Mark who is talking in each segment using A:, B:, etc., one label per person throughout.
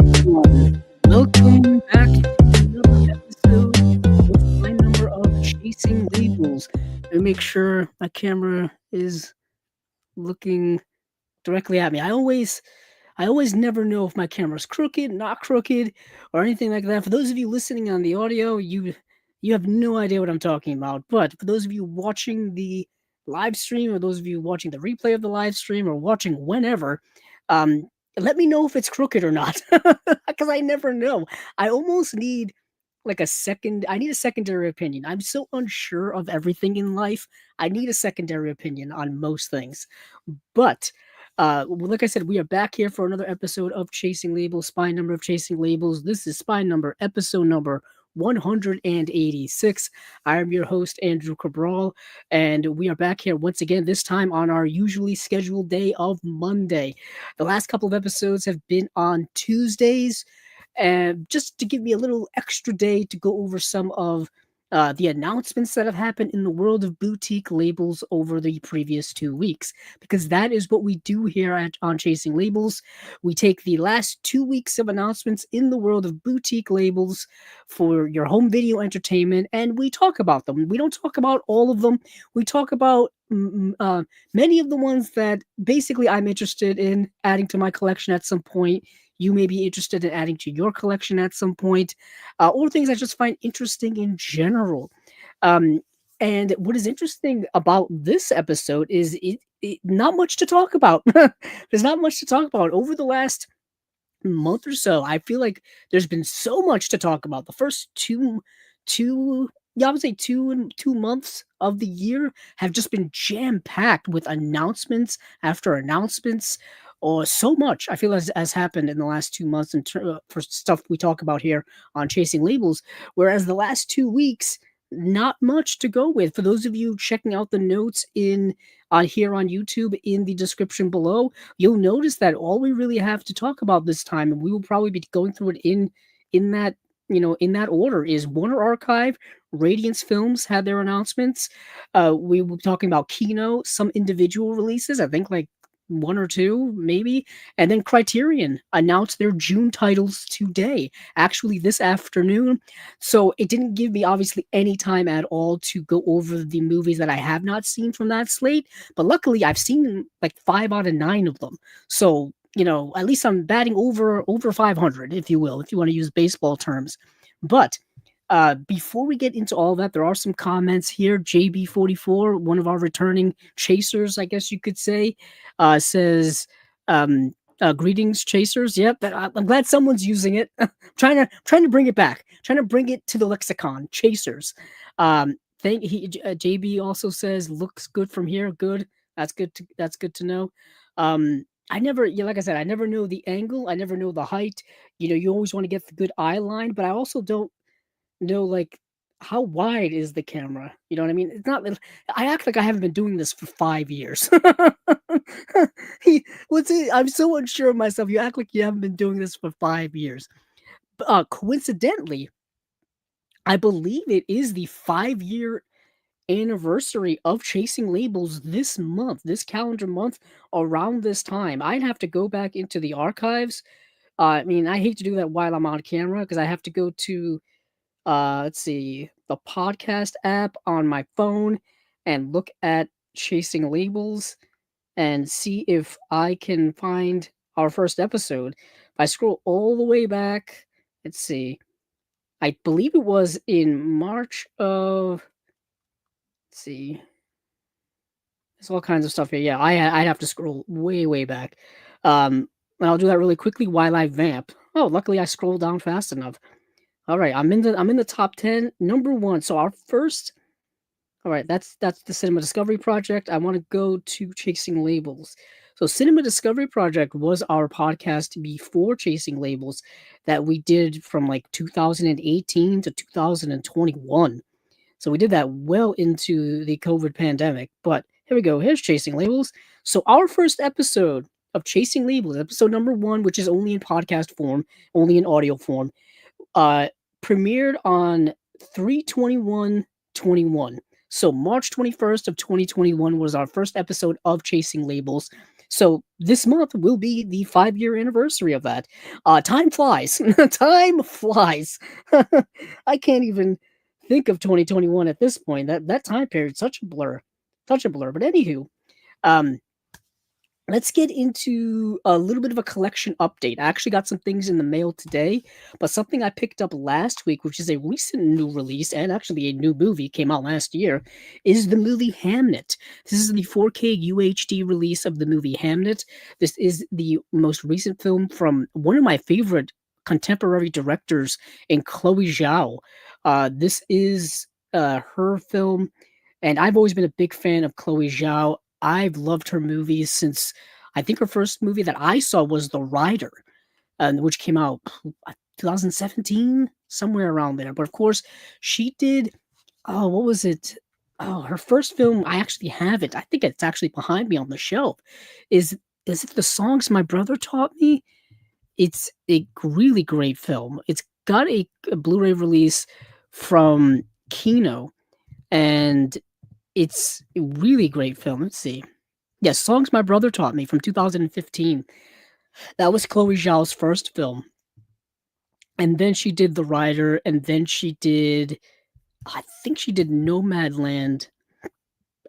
A: everyone. Welcome back to another episode with my number of Chasing Labels. Let me make sure my camera is looking directly at me. I always never know if my camera's crooked, not crooked, or anything like that. For those of you listening on the audio, you have no idea what I'm talking about. But for those of you watching the live stream, or those of you watching the replay of the live stream, or watching whenever, um, let me know if it's crooked or not, because I never know. I almost need like a second. I need a secondary opinion. I'm so unsure of everything in life. I need a secondary opinion on most things, but like I said, we are back here for another episode of Chasing Labels, spine number of Chasing Labels. This is spine number, episode number 186. I am your host, Andrew Cabral, and we are back here once again, this time on our usually scheduled day of Monday. The last couple of episodes have been on Tuesdays, and just to give me a little extra day to go over some of the announcements that have happened in the world of boutique labels over the previous 2 weeks, because that is what we do here on Chasing Labels. We take the last 2 weeks of announcements in the world of boutique labels for your home video entertainment, and we talk about them. We don't talk about all of them. We talk about many of the ones that basically I'm interested in adding to my collection at some point. You may be interested in adding to your collection at some point, or things I just find interesting in general. Um, and what is interesting about this episode is not much to talk about. There's not much to talk about over the last month or so. I feel like there's been so much to talk about. The first two yeah, I would say 2 months of the year have just been jam packed with announcements after announcements, or so much I feel has happened in the last 2 months for stuff we talk about here on Chasing Labels. Whereas the last 2 weeks, not much to go with. For those of you checking out the notes in on here on YouTube in the description below, you'll notice that all we really have to talk about this time, and we will probably be going through it in that in that order, is Warner Archive. Radiance Films had their announcements. We will be talking about Kino, some individual releases, I think like one or two, maybe. And then Criterion announced their June titles today, actually this afternoon. So it didn't give me obviously any time at all to go over the movies that I have not seen from that slate. But luckily, I've seen like 5 out of 9 of them. So at least I'm batting over 500, if you will, if you want to use baseball terms. But before we get into all that, there are some comments here. JB44, one of our returning chasers, I guess you could say, says, "Greetings, chasers." Yep, I'm glad someone's using it. trying to bring it back, trying to bring it to the lexicon. Chasers. JB also says, "Looks good from here." Good. That's good to know. I never, like I said, I never know the angle. I never know the height. You always want to get the good eye line, but I also don't know, like, how wide is the camera? You know what I mean? It's not. I act like I haven't been doing this for 5 years. What's it? I'm so unsure of myself. You act like you haven't been doing this for 5 years. Coincidentally, I believe it is the 5 year anniversary of Chasing Labels this month, this calendar month, around this time. I'd have to go back into the archives. I mean, I hate to do that while I'm on camera because I have to go to, let's see, the podcast app on my phone and look at Chasing Labels and see if I can find our first episode. If I scroll all the way back, let's see, I believe it was in March of, let's see, there's all kinds of stuff here. Yeah, I'd have to scroll way, way back. And I'll do that really quickly while I vamp. Oh, luckily I scrolled down fast enough. All right, I'm in the top 10, number 1. So our first. All right, that's the Cinema Discovery Project. I want to go to Chasing Labels. So Cinema Discovery Project was our podcast before Chasing Labels that we did from like 2018 to 2021. So we did that well into the COVID pandemic. But here we go. Here's Chasing Labels. So our first episode of Chasing Labels, episode number 1, which is only in podcast form, only in audio form, premiered on 3/21/21. So March 21st of 2021 was our first episode of Chasing Labels. So this month will be the 5-year anniversary of that. Time flies. Time flies. I can't even think of 2021 at this point. That time period, such a blur, such a blur. But anywho, um, let's get into a little bit of a collection update. I actually got some things in the mail today, but something I picked up last week, which is a recent new release and actually a new movie came out last year, is the movie Hamnet. This is the 4K UHD release of the movie Hamnet. This is the most recent film from one of my favorite contemporary directors in Chloe Zhao. This is her film, and I've always been a big fan of Chloe Zhao. I've loved her movies since I think her first movie that I saw was The Rider, which came out 2017, somewhere around there. But of course, she did. Oh, what was it? Oh, her first film. I actually have it. I think it's actually behind me on the shelf. Is it The Songs My Brother Taught Me? It's a really great film. It's got a Blu-ray release from Kino, and it's a really great film. Let's see. Yes, Songs My Brother Taught Me from 2015. That was Chloe Zhao's first film. And then she did The Rider, and then she did, I think she did Nomadland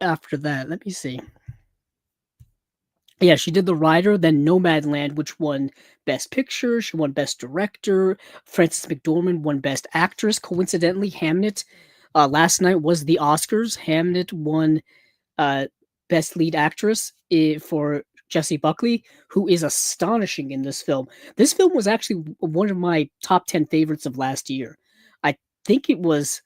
A: after that. Let me see. Yeah, she did The Rider, then Nomadland, which won Best Picture. She won Best Director. Frances McDormand won Best Actress. Coincidentally, Hamnet last night was the Oscars. Hamnet won uh, Best Lead Actress for Jessie Buckley, who is astonishing in this film. This film was actually one of my top 10 favorites of last year. I think it was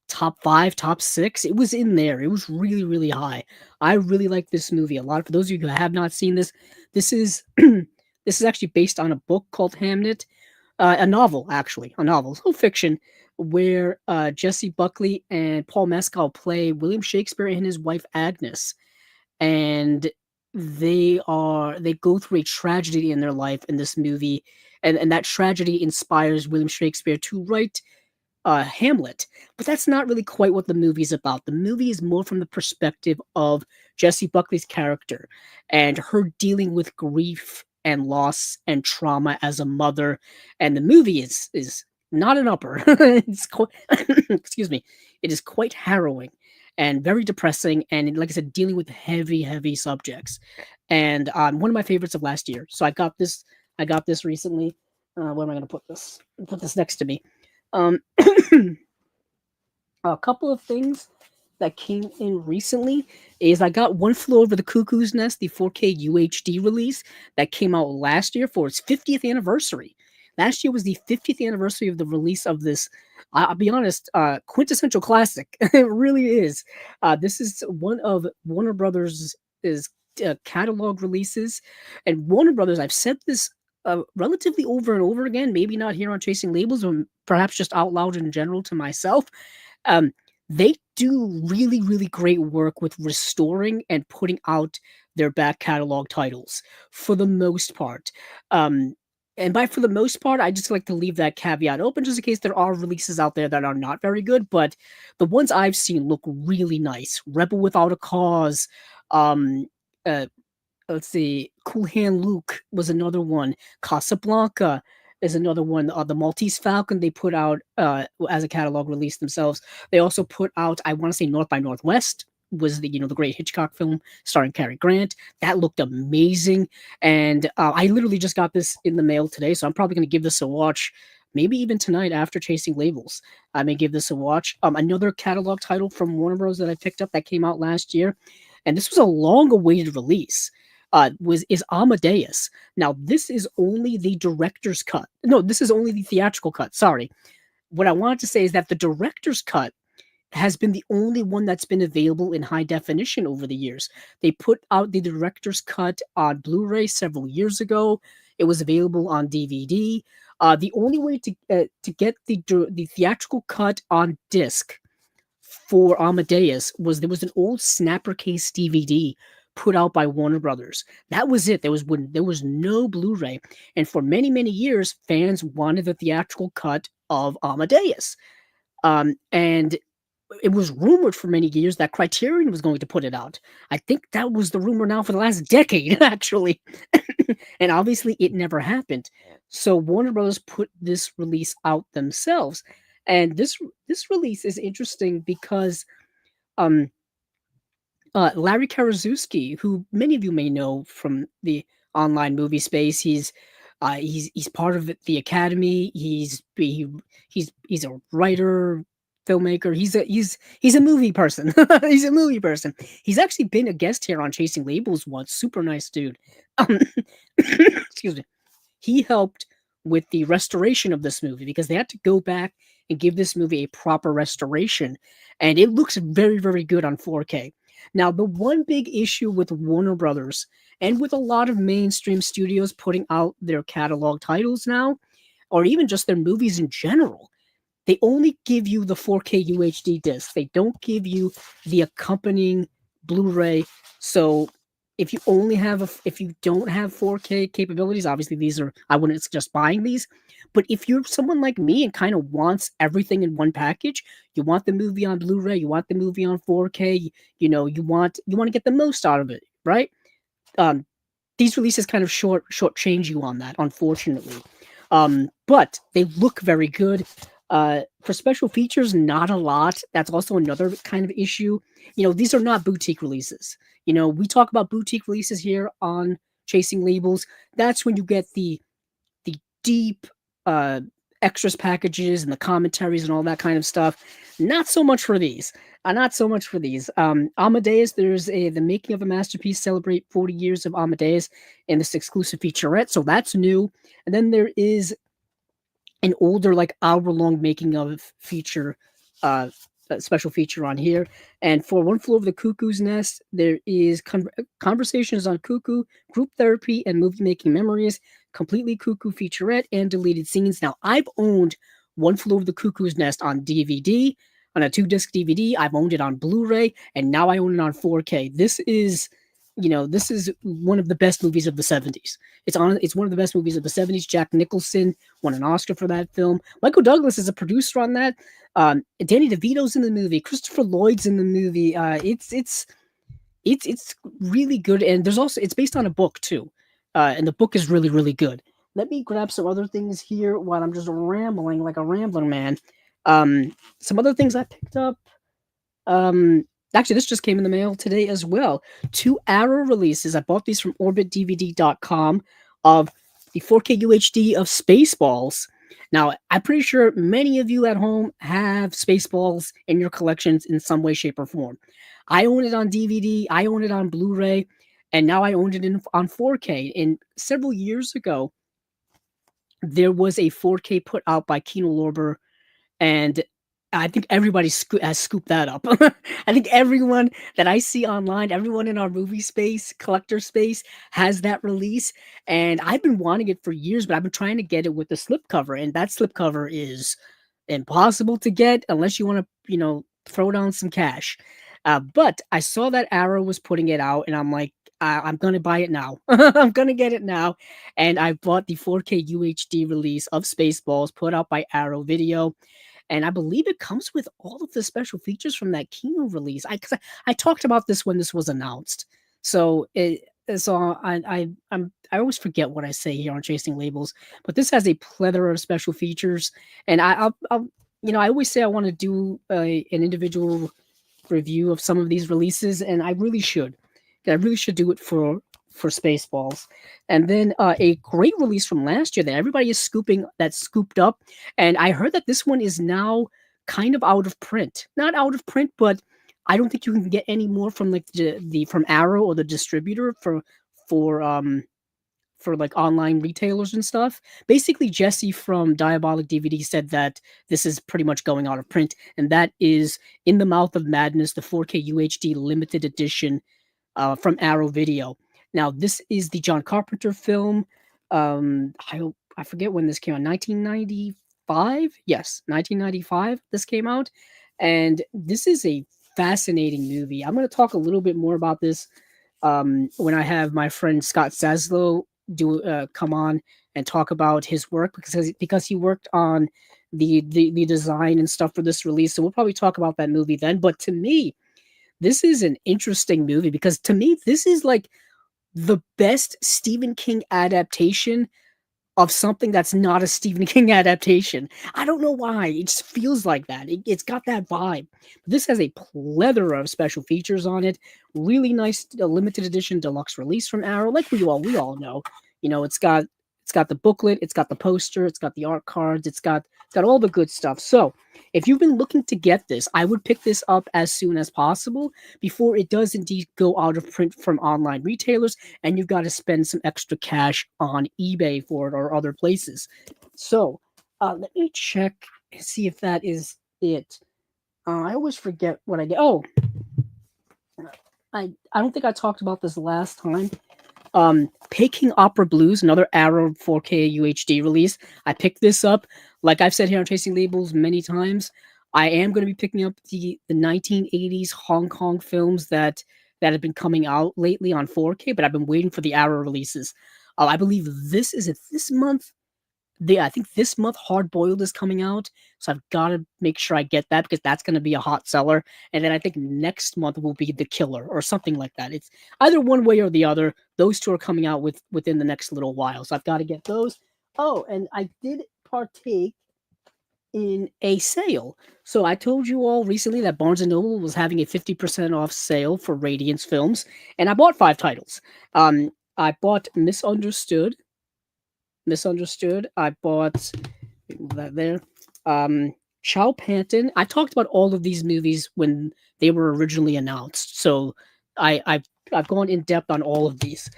A: top 5, top 6. It was in there. It was really, really high. I really like this movie a lot. For those of you who have not seen this, this is this is actually based on a book called Hamnet, a novel, actually, a novel, so fiction, where Jessie Buckley and Paul Mescal play William Shakespeare and his wife Agnes, and they go through a tragedy in their life in this movie, and that tragedy inspires William Shakespeare to write Hamlet. But that's not really quite what the movie is about. The movie is more from the perspective of Jessie Buckley's character and her dealing with grief and loss and trauma as a mother. And the movie is not an upper. It's quite, excuse me. It is quite harrowing and very depressing. And like I said, dealing with heavy, heavy subjects. And one of my favorites of last year. So I got this. I got this recently. Where am I going to put this? Put this next to me. Um, a couple of things that came in recently is I got One Flew Over the Cuckoo's Nest, the 4K UHD release that came out last year for its 50th anniversary. Last year was the 50th anniversary of the release of this. I'll be honest, quintessential classic. It really is. This is one of Warner Brothers' catalog releases, and Warner Brothers. I've said this relatively over and over again. Maybe not here on Chasing Labels, or perhaps just out loud in general to myself. Um, they do really, really great work with restoring and putting out their back catalog titles for the most part. And by for the most part, I just like to leave that caveat open just in case there are releases out there that are not very good. But the ones I've seen look really nice. Rebel Without a Cause, um, uh, let's see, Cool Hand Luke was another one. Casablanca is another one. The Maltese Falcon they put out as a catalog release themselves. They also put out, I want to say, North by Northwest was the great Hitchcock film starring Cary Grant. That looked amazing, and I literally just got this in the mail today, so I'm probably going to give this a watch. Maybe even tonight after Chasing Labels, I may give this a watch. Another catalog title from Warner Bros. That I picked up that came out last year, and this was a long-awaited release. Is Amadeus. Now, this is only the director's cut. No, this is only the theatrical cut. Sorry. What I wanted to say is that the director's cut has been the only one that's been available in high definition over the years. They put out the director's cut on Blu-ray several years ago. It was available on DVD. The only way to get the theatrical cut on disc for Amadeus was there was an old snapper case DVD put out by Warner Brothers. That was it. There was no Blu-ray, and for many, many years, fans wanted the theatrical cut of Amadeus. And it was rumored for many years that Criterion was going to put it out. I think that was the rumor now for the last decade, actually. And obviously, it never happened. So Warner Brothers put this release out themselves, and this release is interesting because um Larry Karaszewski, who many of you may know from the online movie space, he's part of the Academy. He's a writer, filmmaker. He's a movie person. He's a movie person. He's actually been a guest here on Chasing Labels once. Super nice dude. Um, excuse me. He helped with the restoration of this movie because they had to go back and give this movie a proper restoration, and it looks very, very good on 4K. Now, the one big issue with Warner Brothers and with a lot of mainstream studios putting out their catalog titles now, or even just their movies in general, they only give you the 4K UHD disc. They don't give you the accompanying Blu-ray. So if you don't have 4K capabilities, obviously these are I wouldn't suggest buying these. But if you're someone like me and kind of wants everything in one package, you want the movie on Blu-ray, you want the movie on 4K, you want to get the most out of it, right? Um, these releases kind of shortchange you on that, unfortunately. But they look very good. For special features, not a lot. That's also another kind of issue. These are not boutique releases. We talk about boutique releases here on Chasing Labels. That's when you get the deep uh extras packages and the commentaries and all that kind of stuff. Not so much for these. Not so much for these. Amadeus, there's the making of a masterpiece, celebrate 40 years of Amadeus in this exclusive featurette, so that's new. And then there is an older, like hour-long making of feature, uh, special feature on here. And for One Flew Over the Cuckoo's Nest, there is conversations on cuckoo, group therapy, and movie making memories, completely cuckoo featurette, and deleted scenes. Now, I've owned One Flew Over the Cuckoo's Nest on DVD, on a 2-disc DVD. I've owned it on Blu-ray, and now I own it on 4K. This is one of the best movies of the 70s. It's one of the best movies of the 70s. Jack Nicholson won an Oscar for that film. Michael Douglas is a producer on that. Danny DeVito's in the movie. Christopher Lloyd's in the movie. It's really good, and it's based on a book too, and the book is really, really good. Let me grab some other things here while I'm just rambling like a rambling man. Some other things I picked up. Actually, this just came in the mail today as well. 2 Arrow releases. I bought these from OrbitDVD.com of the 4K UHD of Spaceballs. Now, I'm pretty sure many of you at home have Spaceballs in your collections in some way, shape, or form. I own it on DVD, I own it on Blu-ray, and now I owned it on 4K. And several years ago, there was a 4K put out by Kino Lorber, and I think everybody has scooped that up. I think everyone that I see online, everyone in our movie space, collector space, has that release. And I've been wanting it for years, but I've been trying to get it with the slipcover. And that slipcover is impossible to get unless you want to, throw down some cash. But I saw that Arrow was putting it out, and I'm like, I'm going to buy it now. I'm going to get it now. And I bought the 4K UHD release of Spaceballs put out by Arrow Video, and I believe it comes with all of the special features from that Kino release. I talked about this when this was announced, so I always forget what I say here on Chasing Labels, but this has a plethora of special features, and I always say I want to do an individual review of some of these releases, and I really should. I really should do it for Spaceballs. And then a great release from last year that everybody is scooped up. And I heard that this one is now kind of out of print. Not out of print, but I don't think you can get any more from like the from Arrow or the distributor for like online retailers and stuff. Basically, Jesse from Diabolic DVD said that this is pretty much going out of print, and that is In the Mouth of Madness, the 4K UHD limited edition from Arrow Video. Now, this is the John Carpenter film. I forget when this came out. 1995? Yes, 1995. This came out, and this is a fascinating movie. I'm going to talk a little bit more about this when I have my friend Scott Saslow come on and talk about his work because he worked on the design and stuff for this release. So we'll probably talk about that movie then. But to me, this is an interesting movie because to me, this is like the best Stephen King adaptation of something that's not a Stephen King adaptation. I don't know why. It just feels like that. It's got that vibe. This has a plethora of special features on it. Really nice limited edition deluxe release from Arrow. Like we all know. It's got the booklet, it's got the poster, it's got the art cards, it's got all the good stuff. So if you've been looking to get this, I would pick this up as soon as possible before it does indeed go out of print from online retailers and you've got to spend some extra cash on eBay for it or other places. So let me check and see if that is it. I always forget what I get. Oh, I don't think I talked about this last time. Peking Opera Blues, another Arrow 4K UHD release. I picked this up. Like I've said here on Chasing Labels many times, I am going to be picking up the 1980s Hong Kong films that have been coming out lately on 4K, but I've been waiting for the Arrow releases. I believe this is it this month. I think this month Hard Boiled is coming out, so I've got to make sure I get that because that's going to be a hot seller. And then I think next month will be The Killer or something like that. It's either one way or the other. Those two are coming out within the next little while, so I've got to get those. Oh, and I did partake in a sale. So I told you all recently that Barnes and Noble was having a 50% off sale for Radiance films, and I bought 5 titles. I bought Misunderstood. I bought that there. Chow Panton. I talked about all of these movies when they were originally announced, so I've gone in depth on all of these,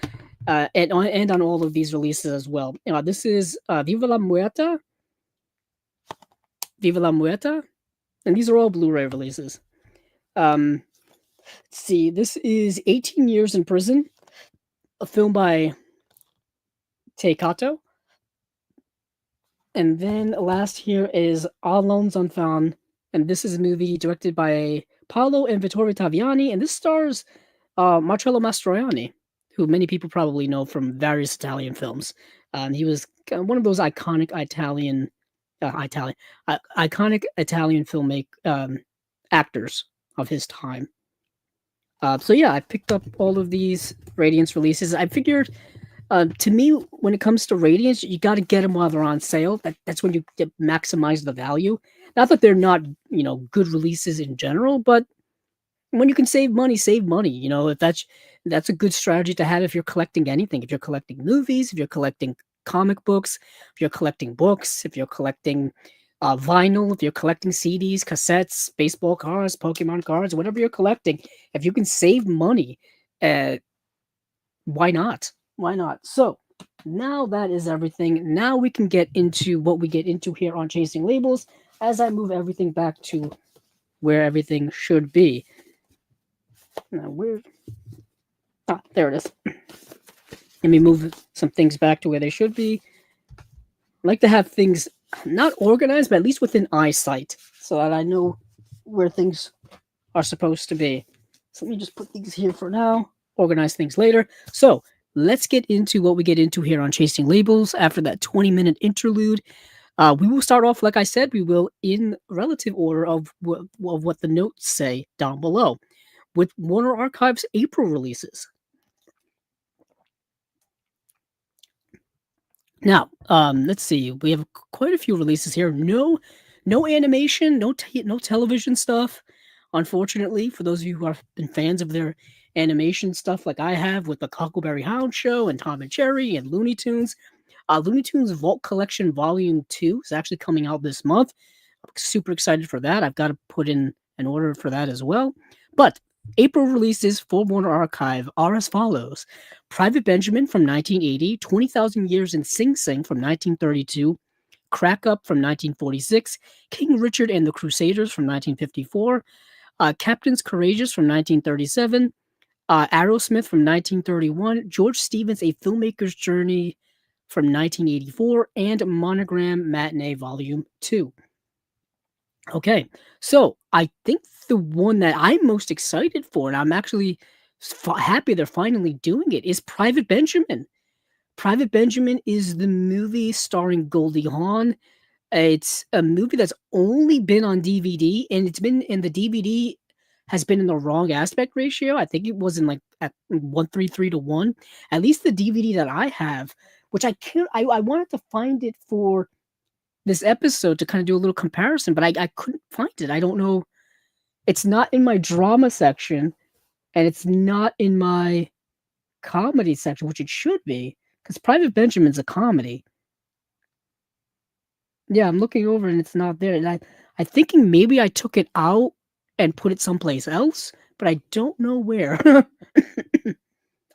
A: and on all of these releases as well. This is Viva la Muerta, and these are all Blu-ray releases. Let's see. This is 18 Years in Prison, a film by Taikato. And then last here is Allons Enfants, and this is a movie directed by Paolo and Vittorio Taviani, and this stars Marcello Mastroianni, who many people probably know from various Italian films. He was one of those iconic Italian filmmaker actors of his time. So yeah, I picked up all of these Radiance releases. I figured to me, when it comes to Radiance, you got to get them while they're on sale. That's when you maximize the value. Not that they're not, good releases in general, but when you can save money, save money. If that's a good strategy to have if you're collecting anything. If you're collecting movies, if you're collecting comic books, if you're collecting books, if you're collecting vinyl, if you're collecting CDs, cassettes, baseball cards, Pokemon cards, whatever you're collecting, if you can save money, why not? Why not? So now that is everything. Now we can get into what we get into here on Chasing Labels as I move everything back to where everything should be. Now there it is. Let me move some things back to where they should be. I like to have things not organized, but at least within eyesight so that I know where things are supposed to be. So let me just put these here for now, organize things later. So let's get into what we get into here on Chasing Labels after that 20-minute interlude. We will start off, like I said, we will in relative order of what the notes say down below with Warner Archive's April releases. Now, let's see. We have quite a few releases here. No animation, no television stuff. Unfortunately, for those of you who have been fans of their animation stuff like I have with the Huckleberry Hound Show and Tom and Jerry and Looney Tunes. Looney Tunes Vault Collection Volume 2 is actually coming out this month. I'm super excited for that. I've got to put in an order for that as well. But April releases for Warner Archive are as follows. Private Benjamin from 1980, 20,000 Years in Sing Sing from 1932, Crack Up from 1946, King Richard and the Crusaders from 1954, Captains Courageous from 1937, Arrowsmith from 1931, George Stevens' A Filmmaker's Journey from 1984, and Monogram Matinee Volume 2. Okay, so I think the one that I'm most excited for, and I'm actually happy they're finally doing it, is Private Benjamin. Private Benjamin is the movie starring Goldie Hawn. It's a movie that's only been on DVD, and it's been in the DVD has been in the wrong aspect ratio. I think it was in, like, at 133 to 1. At least the DVD that I have, which I wanted to find it for this episode to kinda do a little comparison, but I couldn't find it. I don't know. It's not in my drama section, and it's not in my comedy section, which it should be, because Private Benjamin's a comedy. Yeah, I'm looking over and it's not there, and I thinking maybe I took it out and put it someplace else, but I don't know where.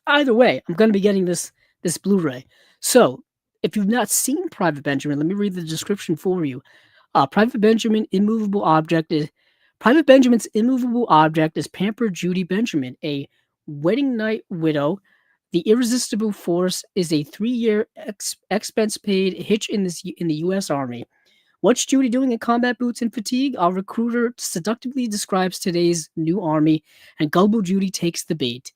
A: Either way, I'm gonna be getting this Blu-ray. So, if you've not seen Private Benjamin, let me read the description for you. Private Benjamin, immovable object is Private Benjamin's immovable object is pampered Judy Benjamin, a wedding night widow. The irresistible force is a 3-year expense paid hitch in the U.S. Army. What's Judy doing in combat boots and fatigue? Our recruiter seductively describes today's new army, and gullible Judy takes the bait.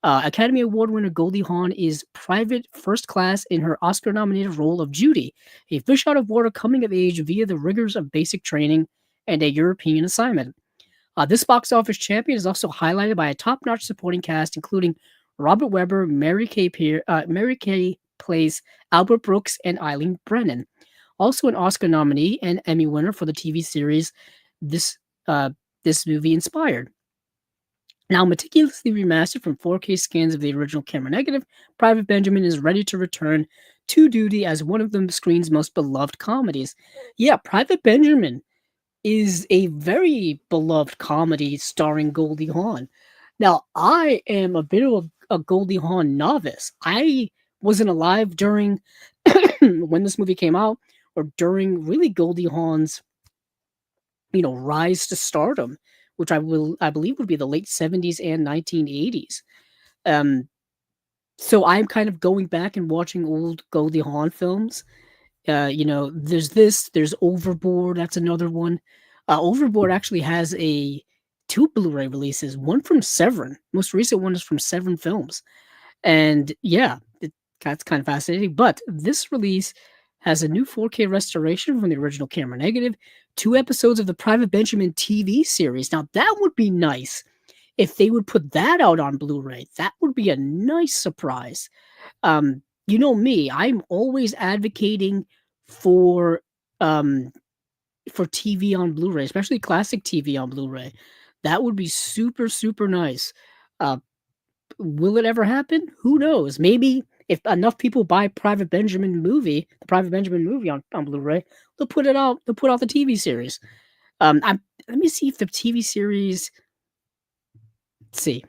A: Academy Award winner Goldie Hawn is private first class in her Oscar nominated role of Judy, a fish out of water coming of age via the rigors of basic training and a European assignment. This box office champion is also highlighted by a top notch supporting cast, including Robert Webber, Mary Kay plays Albert Brooks, and Eileen Brennan. Also an Oscar nominee and Emmy winner for the TV series this this movie inspired. Now meticulously remastered from 4K scans of the original camera negative, Private Benjamin is ready to return to duty as one of the screen's most beloved comedies. Yeah, Private Benjamin is a very beloved comedy starring Goldie Hawn. Now, I am a bit of a Goldie Hawn novice. I wasn't alive during when this movie came out, or during really Goldie Hawn's, rise to stardom, which I believe would be the late 70s and 1980s. Um, so I'm kind of going back and watching old Goldie Hawn films. There's Overboard, that's another one. Overboard actually has a two Blu-ray releases, one from Severin. Most recent one is from Severin Films. And yeah, that's kind of fascinating. But this release has a new 4K restoration from the original camera negative, 2 episodes of the Private Benjamin TV series. Now that would be nice if they would put that out on Blu-ray. That would be a nice surprise. You know me, I'm always advocating for for TV on Blu-ray, especially classic TV on Blu-ray. That would be super, super nice. Uh, will it ever happen? Who knows? Maybe if enough people buy the Private Benjamin movie on Blu-ray, they'll put it out. They'll put out the TV series. Let me see if the TV series. Let's see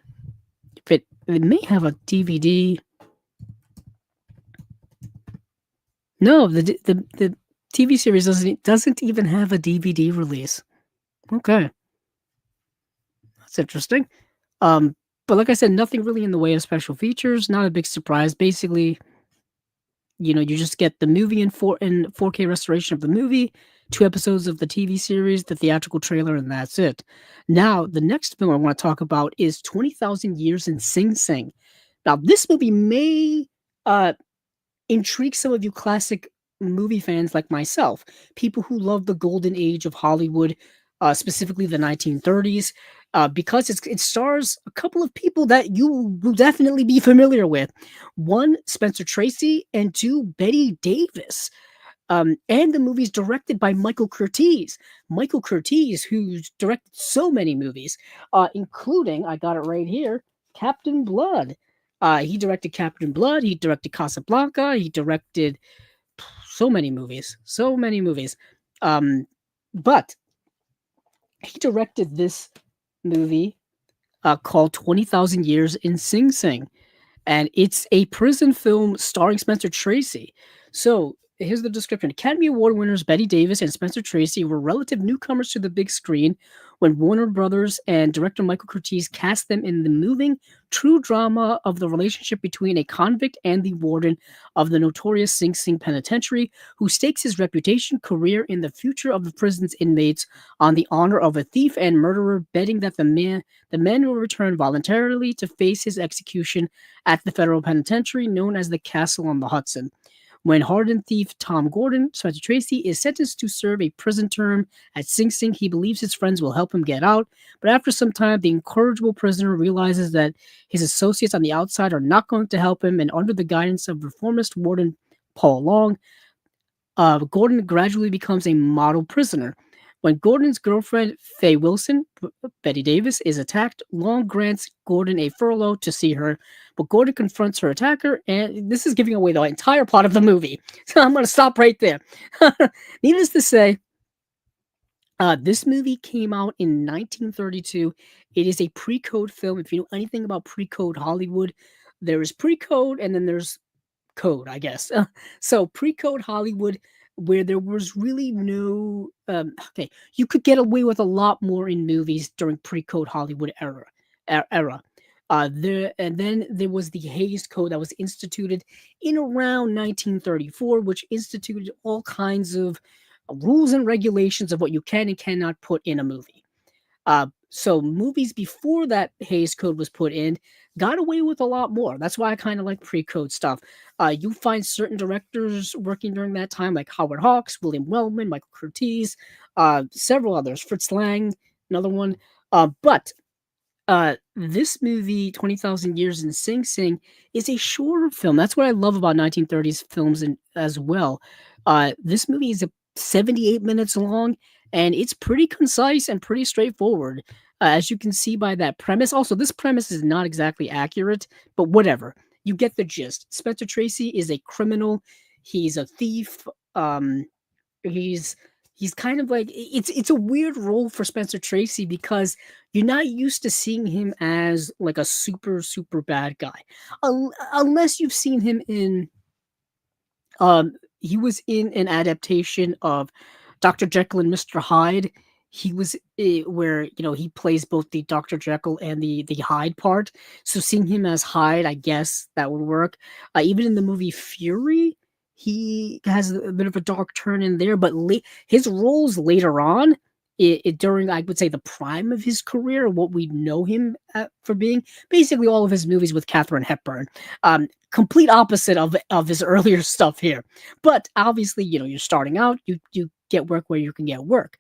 A: if it may have a DVD. No, the TV series doesn't even have a DVD release. Okay, that's interesting. But like I said, nothing really in the way of special features. Not a big surprise. Basically, you just get the movie in 4K restoration of the movie, 2 episodes of the TV series, the theatrical trailer, and that's it. Now, the next film I want to talk about is 20,000 Years in Sing Sing. Now, this movie may intrigue some of you classic movie fans like myself, people who love the golden age of Hollywood, specifically the 1930s, because it stars a couple of people that you will definitely be familiar with. One, Spencer Tracy, and two, Betty Davis. And the movie's directed by Michael Curtiz. Michael Curtiz, who's directed so many movies, including, I got it right here, Captain Blood. He directed Captain Blood. He directed Casablanca. He directed so many movies. But he directed this movie called 20,000 Years in Sing Sing. And it's a prison film starring Spencer Tracy. So here's the description. Academy Award winners Betty Davis and Spencer Tracy were relative newcomers to the big screen when Warner Brothers and director Michael Curtiz cast them in the moving, true drama of the relationship between a convict and the warden of the notorious Sing Sing Penitentiary, who stakes his reputation, career, and the future of the prison's inmates on the honor of a thief and murderer, betting that the man will return voluntarily to face his execution at the federal penitentiary known as the Castle on the Hudson. When hardened thief Tom Gordon, Spencer Tracy, is sentenced to serve a prison term at Sing Sing, he believes his friends will help him get out. But after some time, the incorrigible prisoner realizes that his associates on the outside are not going to help him, and under the guidance of reformist warden Paul Long, Gordon gradually becomes a model prisoner. When Gordon's girlfriend, Faye Wilson, Betty Davis, is attacked, Long grants Gordon a furlough to see her, but Gordon confronts her attacker, and this is giving away the entire plot of the movie. So I'm going to stop right there. Needless to say, this movie came out in 1932. It is a pre-code film. If you know anything about pre-code Hollywood, there is pre-code and then there's code, I guess. So pre-code Hollywood, where there was really no okay, you could get away with a lot more in movies during pre-code Hollywood era. There and then there was the Hays Code that was instituted in around 1934, which instituted all kinds of rules and regulations of what you can and cannot put in a movie. So movies before that Hays Code was put in got away with a lot more. That's why I kind of like pre-code stuff. You find certain directors working during that time, like Howard Hawks, William Wellman, Michael Curtiz, several others, Fritz Lang, another one. But this movie, 20,000 Years in Sing Sing, is a shorter film. That's what I love about 1930s films as well. This movie is 78 minutes long, and it's pretty concise and pretty straightforward, as you can see by that premise. Also, this premise is not exactly accurate, but whatever. You get the gist. Spencer Tracy is a criminal. He's a thief. He's he's kind of like it's a weird role for Spencer Tracy because you're not used to seeing him as like a super bad guy, unless you've seen him in he was in an adaptation of Dr. Jekyll and Mr. Hyde. He was where he plays both the Dr. Jekyll and the Hyde part. So seeing him as Hyde, I guess that would work. Even in the movie Fury, he has a bit of a dark turn in there. But his roles later on, during I would say the prime of his career, what we know him for being, basically all of his movies with Katharine Hepburn. Complete opposite of his earlier stuff here. But obviously, you're starting out. You get work where you can get work.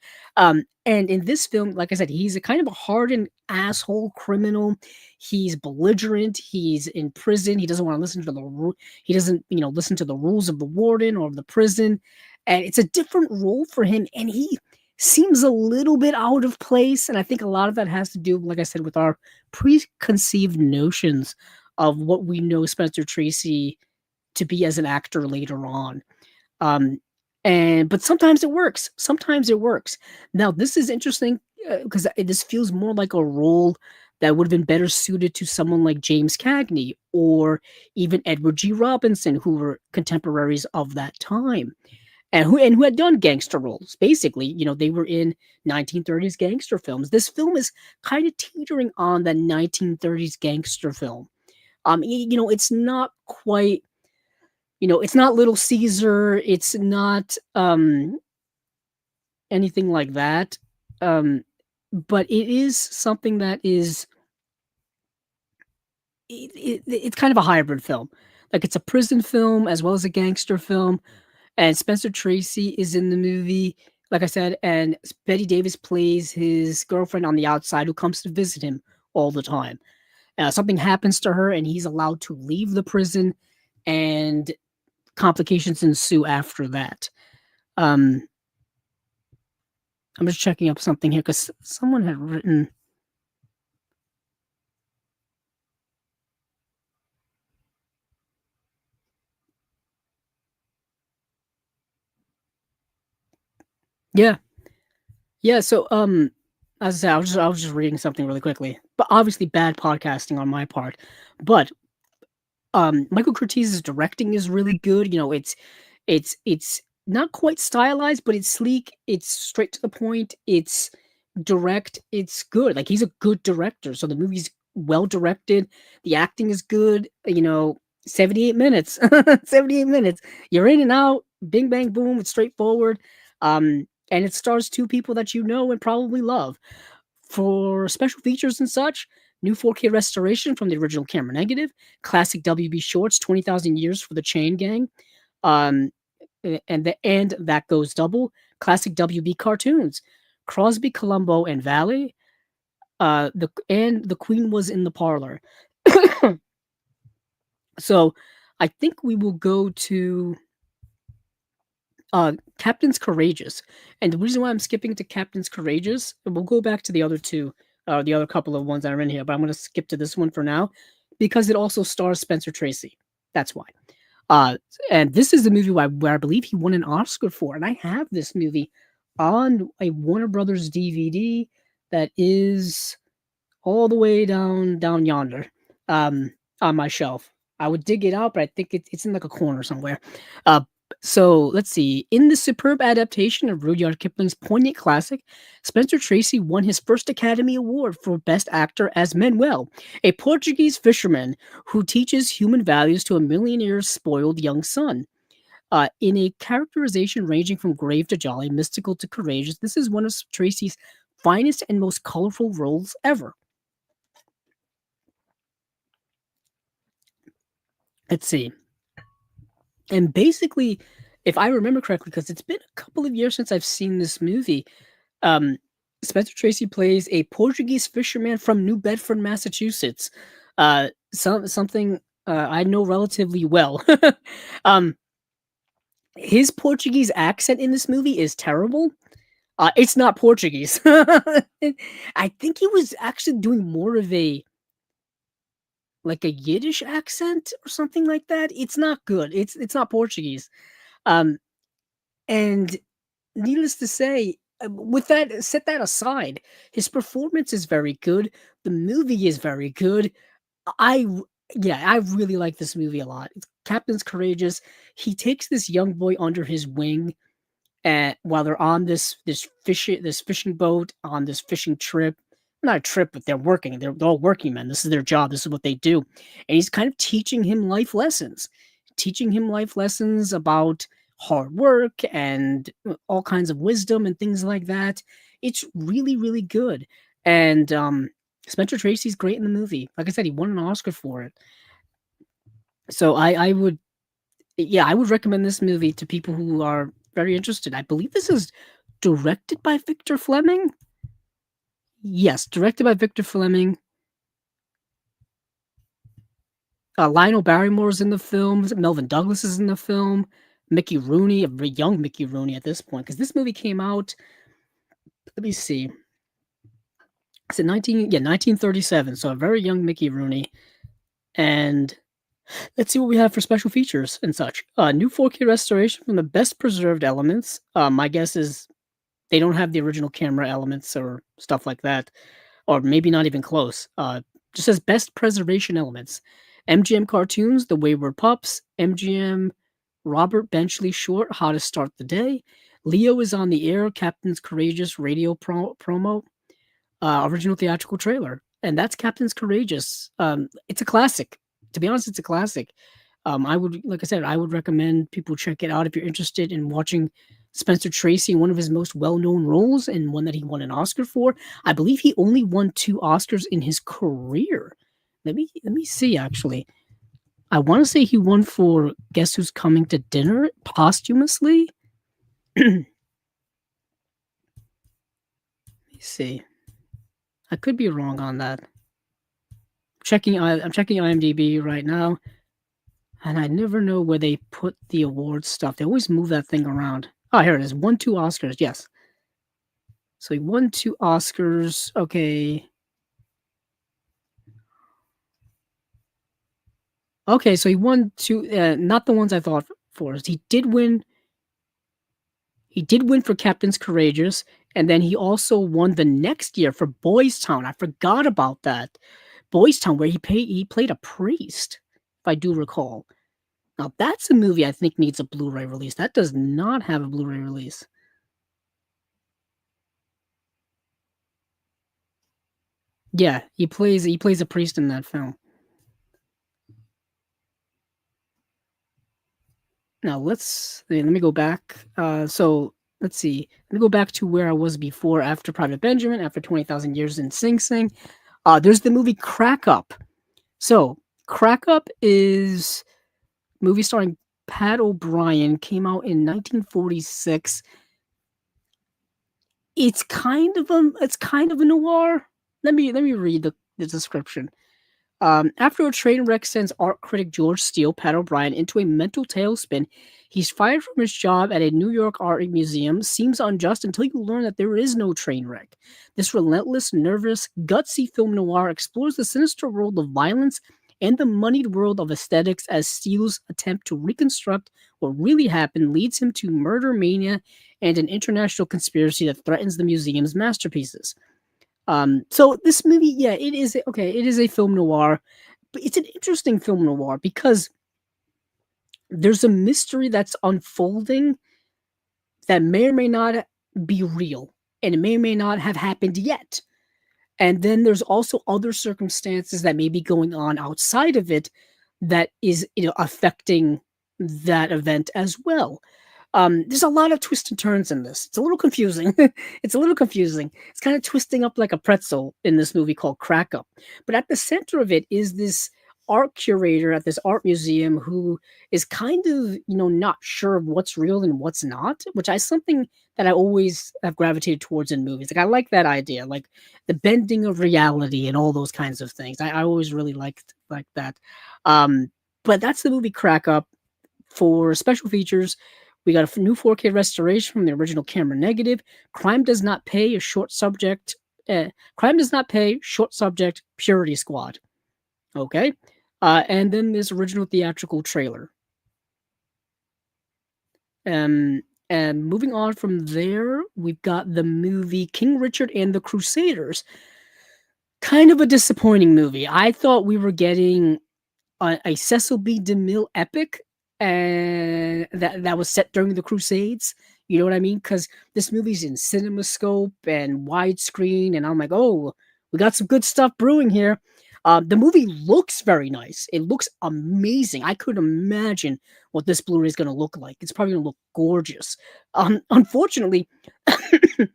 A: And in this film, like I said, he's a kind of a hardened asshole criminal. He's belligerent. He's in prison. He doesn't want to listen to he doesn't, listen to the rules of the warden or of the prison. And it's a different role for him. And he seems a little bit out of place. And I think a lot of that has to do, like I said, with our preconceived notions of what we know Spencer Tracy to be as an actor later on. But sometimes it works. Sometimes it works. Now, this is interesting because this feels more like a role that would have been better suited to someone like James Cagney or even Edward G. Robinson, who were contemporaries of that time and who had done gangster roles. Basically, they were in 1930s gangster films. This film is kind of teetering on that 1930s gangster film. It's not quite. It's not Little Caesar. It's not anything like that. But it is something that is. It's kind of a hybrid film. Like it's a prison film as well as a gangster film. And Spencer Tracy is in the movie, like I said, and Betty Davis plays his girlfriend on the outside who comes to visit him all the time. Something happens to her, and he's allowed to leave the prison, and complications ensue after that. I'm just checking up something here because someone had written. Yeah. Yeah, so as I said, I was just reading something really quickly. But obviously bad podcasting on my part. But Michael Curtiz's directing is really good. It's not quite stylized, but it's sleek, it's straight to the point, it's direct, it's good. Like he's a good director. So the movie's well directed, the acting is good, 78 minutes. 78 minutes. You're in and out, bing bang boom, it's straightforward. And it stars two people that you know and probably love. For special features and such, new 4K restoration from the original camera negative, classic WB shorts, 20,000 years for the Chain Gang. Um, and That Goes Double, classic WB cartoons, Crosby, Columbo, and Valley. The Queen was in the parlor. So I think we will go to Captain's Courageous. And the reason why I'm skipping to Captain's Courageous, we'll go back to the other two, the other couple of ones that are in here, but I'm going to skip to this one for now because it also stars Spencer Tracy. That's why. Uh, and this is the movie where I believe he won an Oscar for, and I have this movie on a Warner Brothers DVD that is all the way down yonder, on my shelf. I would dig it out, but I think it's in like a corner somewhere. Uh, so let's see. In the superb adaptation of Rudyard Kipling's poignant classic, Spencer Tracy won his first Academy Award for Best Actor as Manuel, a Portuguese fisherman who teaches human values to a millionaire's spoiled young son. In a characterization ranging from grave to jolly, mystical to courageous, this is one of Tracy's finest and most colorful roles ever. Let's see. And basically, if I remember correctly, because it's been a couple of years since I've seen this movie, um, Spencer Tracy plays a Portuguese fisherman from New Bedford, Massachusetts. Something I know relatively well. um, his Portuguese accent in this movie is terrible. It's not Portuguese. I think he was actually doing more of a like a Yiddish accent or something like that. It's not good. It's not Portuguese. Um, and needless to say, with that set that aside, his performance is very good. The movie is very good. I yeah, I really like this movie a lot. Captain's Courageous. He takes this young boy under his wing, and while they're on this fishing boat on this fishing trip, not a trip, but they're working. They're all working men. This is their job. This is what they do, and he's kind of teaching him life lessons about hard work and all kinds of wisdom and things like that. It's really really good, and Spencer Tracy's great in the movie. Like I said, he won an Oscar for it. So I would yeah, I would recommend this movie to people who are very interested. I believe this is directed by Victor Fleming. Yes, directed by Victor Fleming. Lionel Barrymore is in the film. Melvin Douglas is in the film. Mickey Rooney, a very young Mickey Rooney at this point, because this movie came out. Let me see. It's in 1937. So a very young Mickey Rooney. And let's see what we have for special features and such. New 4K restoration from the best preserved elements. My guess is they don't have the original camera elements or stuff like that, or maybe not even close. Just says best preservation elements. MGM cartoons, The Wayward Pups, MGM Robert Benchley short, How to Start the Day. Leo is on the Air, Captain's Courageous radio promo, original theatrical trailer. And that's Captain's Courageous. It's a classic. To be honest, it's a classic. I would, like I said, I would recommend people check it out if you're interested in watching Spencer Tracy in one of his most well-known roles and one that he won an Oscar for. I believe he only won 2 Oscars in his career. Let me see actually. I want to say he won for Guess Who's Coming to Dinner posthumously. Let me see. I could be wrong on that. I'm checking IMDb right now, and I never know where they put the award stuff. They always move that thing around. Oh, here it is. Won 2 Oscars. Yes. So he won 2 Oscars. Okay. Okay, so he won 2. Not the ones I thought for. He did win. He did win for Captain's Courageous, and then he also won the next year for Boys Town. I forgot about that. Boys Town, where he played a priest, if I do recall. Now that's a movie I think needs a Blu-ray release. That does not have a Blu-ray release. Yeah, he plays a priest in that film. Now let me go back. So let's see. Let me go back to where I was before, after Private Benjamin, after 20,000 Years in Sing Sing. There's the movie Crack Up. So Crack Up is movie starring Pat O'Brien came out in 1946. It's kind of a noir. Let me read the description. After a train wreck sends art critic George Steele, Pat O'Brien, into a mental tailspin, he's fired from his job at a New York art museum. Seems unjust until you learn that there is no train wreck. This relentless, nervous, gutsy film noir explores the sinister world of violence and the moneyed world of aesthetics as Steele's attempt to reconstruct what really happened leads him to murder mania and an international conspiracy that threatens the museum's masterpieces. So this movie, yeah, it is a film noir, but it's an interesting film noir because there's a mystery that's unfolding that may or may not be real, and it may or may not have happened yet. And then there's also other circumstances that may be going on outside of it that is, affecting that event as well. There's a lot of twists and turns in this. It's a little confusing. It's a little confusing. It's kind of twisting up like a pretzel in this movie called Crack Up. But at the center of it is this art curator at this art museum who is kind of, not sure of what's real and what's not, which is something that I always have gravitated towards in movies. Like I like that idea, like the bending of reality and all those kinds of things. I always really liked like that. Um, but that's the movie Crack Up. For special features, we got a new 4K restoration from the original camera negative. Crime does not pay. A short subject. Crime does not pay. Short subject. Purity Squad. Okay, and then this original theatrical trailer. And moving on from there, we've got the movie King Richard and the Crusaders. Kind of a disappointing movie. I thought we were getting a Cecil B. DeMille epic, and that was set during the Crusades. You know what I mean? Because this movie's in CinemaScope and widescreen, and I'm like, oh, we got some good stuff brewing here. The movie looks very nice. It looks amazing. I could imagine what this Blu-ray is going to look like. It's probably going to look gorgeous. Unfortunately, the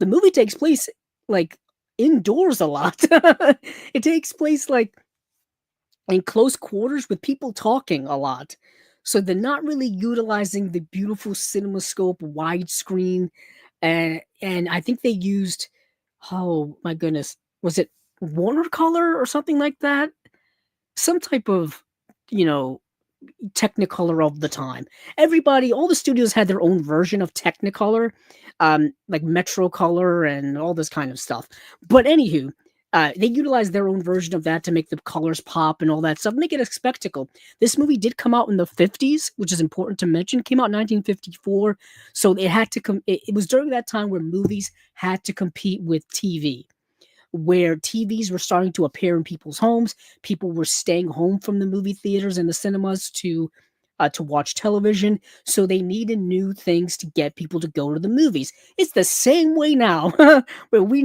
A: movie takes place like indoors a lot. It takes place like in close quarters with people talking a lot. So they're not really utilizing the beautiful CinemaScope widescreen, and I think they used, oh my goodness, was it watercolor or something like that? Some type of, you know, Technicolor of the time. All the studios had their own version of Technicolor, like Metro Color and all this kind of stuff. But anywho, they utilized their own version of that to make the colors pop and all that stuff, make it a spectacle. This movie did come out in the 50s, which is important to mention. Came out in 1954, so it had to come. It was during that time where movies had to compete with TV, where TVs were starting to appear in people's homes. People were staying home from the movie theaters and the cinemas to watch television, so they needed new things to get people to go to the movies. It's the same way now, where they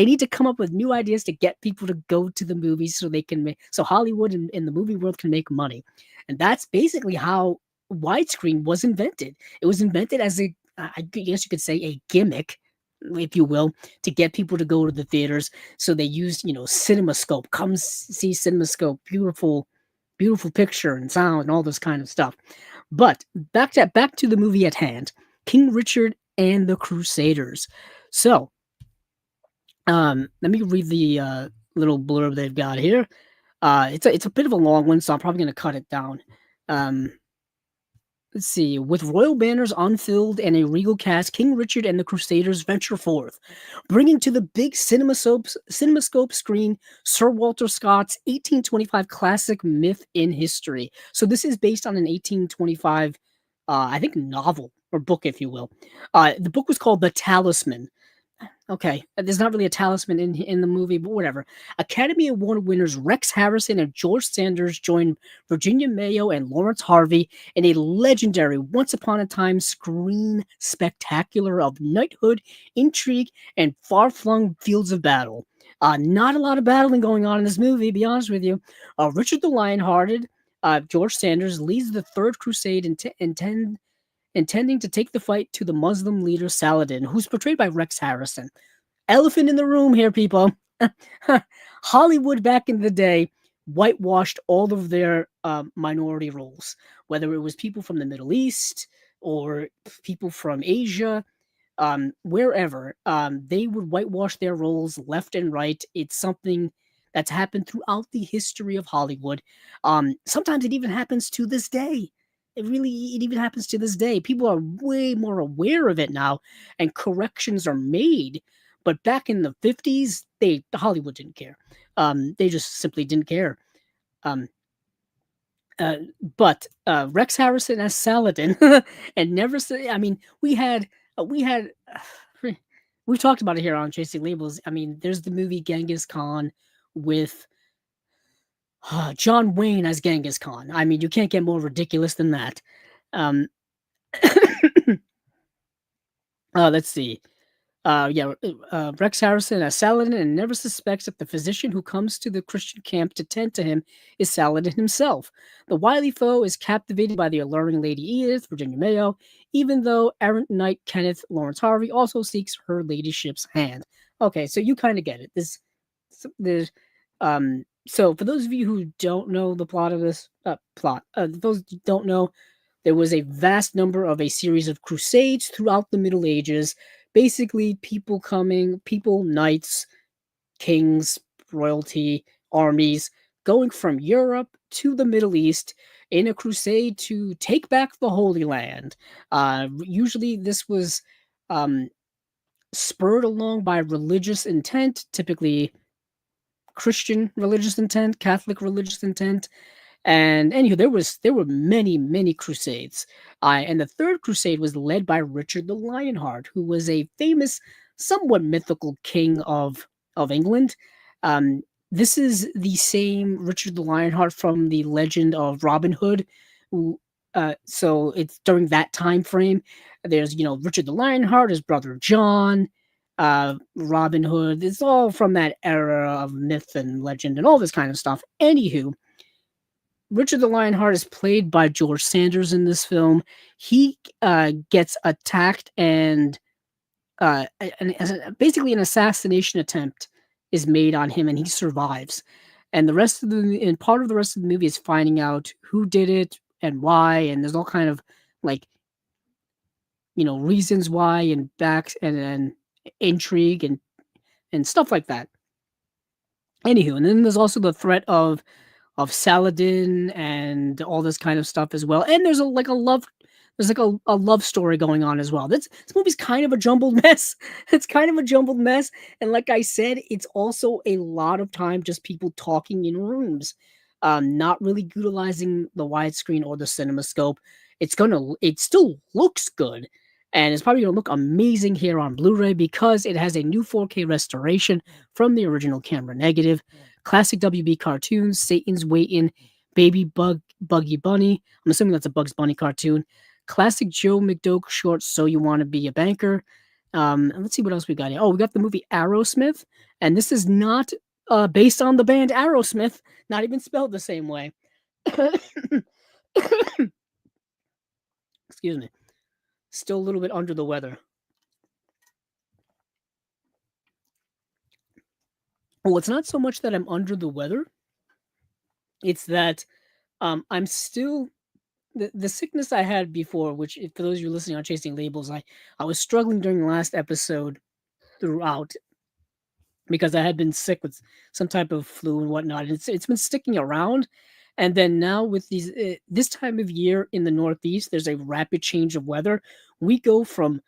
A: need to come up with new ideas to get people to go to the movies so they can so Hollywood and the movie world can make money, and that's basically how widescreen was invented. It was invented as I guess you could say, a gimmick, if you will, to get people to go to the theaters. So they used, CinemaScope. Come see CinemaScope. Beautiful picture and sound and all this kind of stuff. But back to the movie at hand, King Richard and the Crusaders. So, let me read the little blurb they've got here. It's a bit of a long one, so I'm probably going to cut it down. Let's see. With royal banners unfurled and a regal cast, King Richard and the Crusaders venture forth, bringing to the big CinemaScope screen Sir Walter Scott's 1825 classic myth in history. So this is based on an 1825, I think, novel or book, if you will. The book was called The Talisman. Okay, there's not really a talisman in the movie, but whatever. Academy Award winners Rex Harrison and George Sanders join Virginia Mayo and Lawrence Harvey in a legendary once upon a time screen spectacular of knighthood, intrigue, and far-flung fields of battle. Not a lot of battling going on in this movie, to be honest with you. Richard the Lionhearted, George Sanders, leads the Third Crusade intending to take the fight to the Muslim leader Saladin, who's portrayed by Rex Harrison. Elephant in the room here, people. Hollywood back in the day whitewashed all of their minority roles. whether it was people from the Middle East or people from Asia, wherever, they would whitewash their roles left and right. It's something that's happened throughout the history of Hollywood. Sometimes it even happens to this day. It even happens to this day. People are way more aware of it now, and corrections are made. But back in the 50s, Hollywood didn't care. They just simply didn't care. Um, uh, but Rex Harrison as Saladin, and never say. I mean, we had we've talked about it here on Chasing Labels. I mean, there's the movie Genghis Khan with John Wayne as Genghis Khan. I mean, you can't get more ridiculous than that. Um, let's see. Rex Harrison as Saladin and never suspects that the physician who comes to the Christian camp to tend to him is Saladin himself. The wily foe is captivated by the alluring Lady Edith, Virginia Mayo, even though errant knight Kenneth Lawrence Harvey also seeks her ladyship's hand. Okay, so you kind of get it. So for those of you who don't know the plot of this those who don't know, there was a vast number of a series of crusades throughout the Middle Ages. Basically, knights, kings, royalty, armies, going from Europe to the Middle East in a crusade to take back the Holy Land. Usually, this was spurred along by religious intent, typically Christian religious intent, Catholic religious intent. And anywho, there were many crusades, and the third crusade was led by Richard the Lionheart, who was a famous, somewhat mythical king of England. This is the same Richard the Lionheart from the legend of Robin Hood. So it's during that time frame. There's Richard the Lionheart, his brother John, Robin Hood. It's all from that era of myth and legend and all this kind of stuff. Anywho, Richard the Lionheart is played by George Sanders in this film. He gets attacked and basically an assassination attempt is made on him, and he survives. And part of the rest of the movie is finding out who did it and why, and there's all kind of like reasons why and and intrigue and stuff like that. Anywho, and then there's also the threat of Saladin and all this kind of stuff as well. And there's a love story going on as well. This movie's kind of a jumbled mess. It's kind of a jumbled mess. And like I said, it's also a lot of time just people talking in rooms, not really utilizing the widescreen or the CinemaScope. It still looks good. And it's probably going to look amazing here on Blu-ray because it has a new 4K restoration from the original camera negative. Classic WB cartoons, Satan's Waitin', Buggy Bunny. I'm assuming that's a Bugs Bunny cartoon. Classic Joe McDoke short, So You Want to Be a Banker. And let's see what else we got here. Oh, we got the movie Arrowsmith. And this is not based on the band Aerosmith. Not even spelled the same way. Excuse me. Still a little bit under the weather. Well, it's not so much that I'm under the weather. It's that I'm still the sickness I had before, which for those of you listening on Chasing Labels, I was struggling during the last episode throughout because I had been sick with some type of flu and whatnot. It's been sticking around. And then now with this time of year in the Northeast, there's a rapid change of weather. We go from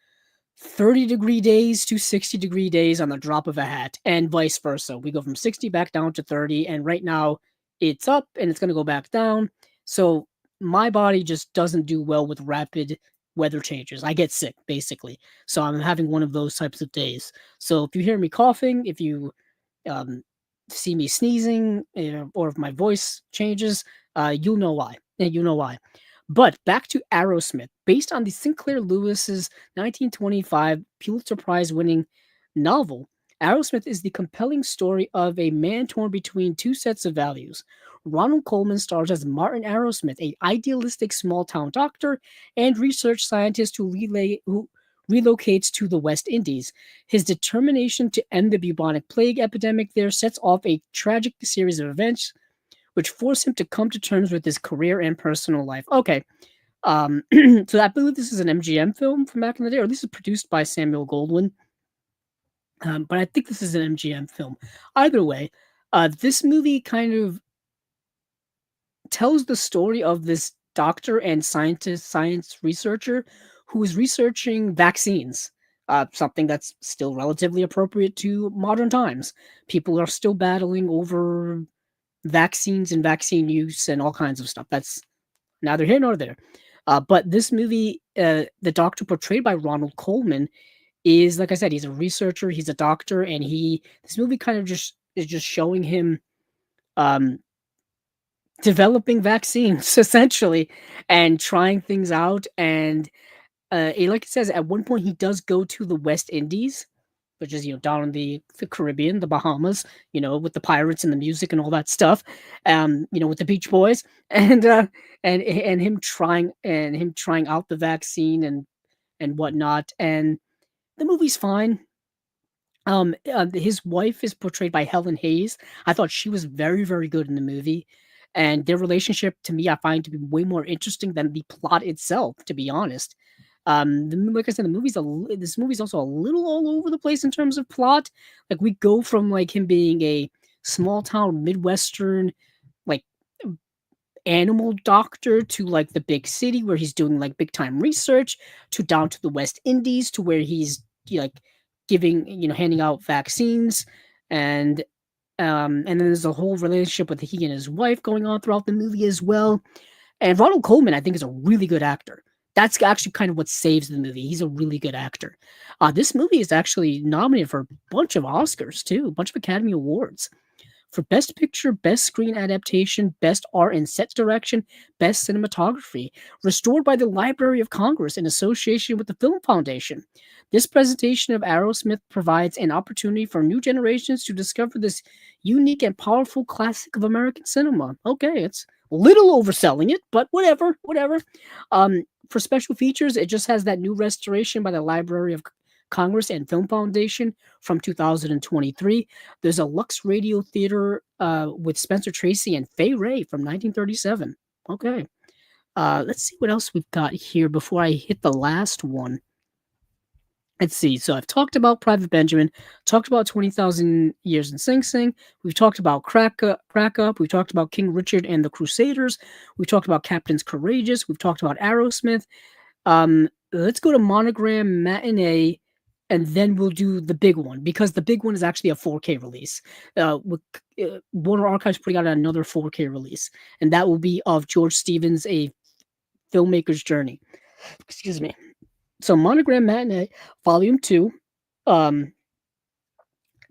A: 30-degree days to 60-degree days on the drop of a hat, and vice versa. We go from 60 back down to 30, and right now it's up and it's going to go back down. So my body just doesn't do well with rapid weather changes. I get sick, basically. So I'm having one of those types of days. So if you hear me coughing, if you see me sneezing, or if my voice changes, you'll know why. And you know why. But back to Arrowsmith, based on the Sinclair Lewis's 1925 Pulitzer Prize winning novel. Arrowsmith is the compelling story of a man torn between two sets of values. Ronald Colman stars as Martin Arrowsmith, an idealistic small-town doctor and research scientist who relocates to the West Indies. His determination to end the bubonic plague epidemic there sets off a tragic series of events which force him to come to terms with his career and personal life. Okay, so I believe this is an MGM film from back in the day, or at least it's produced by Samuel Goldwyn. But I think this is an MGM film. Either way, this movie kind of tells the story of this doctor and science researcher who is researching vaccines. Something that's still relatively appropriate to modern times. People are still battling over vaccines and vaccine use and all kinds of stuff. That's neither here nor there. But this movie, the doctor portrayed by Ronald Coleman, is like I said, he's a researcher, he's a doctor, and this movie kind of just is just showing him um, developing vaccines essentially and trying things out. And like it says, at one point he does go to the West Indies, which is down in the Caribbean, the Bahamas, with the pirates and the music and all that stuff, with the Beach Boys, and him trying out the vaccine and whatnot. And the movie's fine. His wife is portrayed by Helen Hayes. I thought she was very, very good in the movie, and their relationship to me I find to be way more interesting than the plot itself. To be honest, like I said, this movie's also a little all over the place in terms of plot. Like we go from like him being a small town Midwestern like animal doctor to like the big city where he's doing like big time research to down to the West Indies to where he's like giving handing out vaccines and then there's a whole relationship with he and his wife going on throughout the movie as well. And Ronald Coleman I think is a really good actor. That's actually kind of what saves the movie. He's a really good actor. This movie is actually nominated for a bunch of Oscars too, a bunch of Academy Awards for Best Picture, Best Screen Adaptation, Best Art and Set Direction, Best Cinematography, restored by the Library of Congress in association with the Film Foundation. This presentation of Arrowsmith provides an opportunity for new generations to discover this unique and powerful classic of American cinema. Okay, it's a little overselling it, but whatever, whatever. For special features, it just has that new restoration by the Library of Congress and Film Foundation from 2023. There's a Lux Radio Theater with Spencer Tracy and Fay Ray from 1937. Okay. Let's see what else we've got here before I hit the last one. Let's see. So I've talked about Private Benjamin, talked about 20,000 Years in Sing Sing. We've talked about Crack Up. We've talked about King Richard and the Crusaders. We've talked about Captains Courageous. We've talked about Arrowsmith. Let's go to Monogram Matinee, and then we'll do the big one because the big one is actually a 4K release. Warner Archives putting out another 4K release, and that will be of George Stevens' A Filmmaker's Journey. Excuse me. So Monogram Matinee, Volume 2. The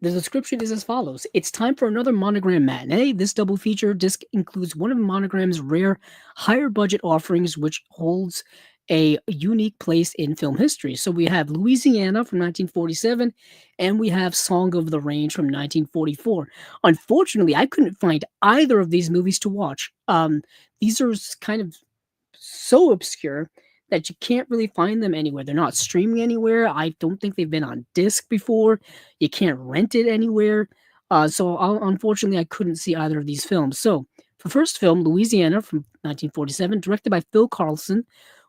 A: description is as follows. It's time for another Monogram Matinee. This double feature disc includes one of Monogram's rare higher budget offerings, which holds a unique place in film history. So we have Louisiana from 1947, and we have Song of the Range from 1944. Unfortunately, I couldn't find either of these movies to watch. These are kind of so obscure that you can't really find them anywhere. They're not streaming anywhere. I don't think they've been on disc before. You can't rent it anywhere. Unfortunately, I couldn't see either of these films. So the first film, Louisiana from 1947, directed by Phil Carlson,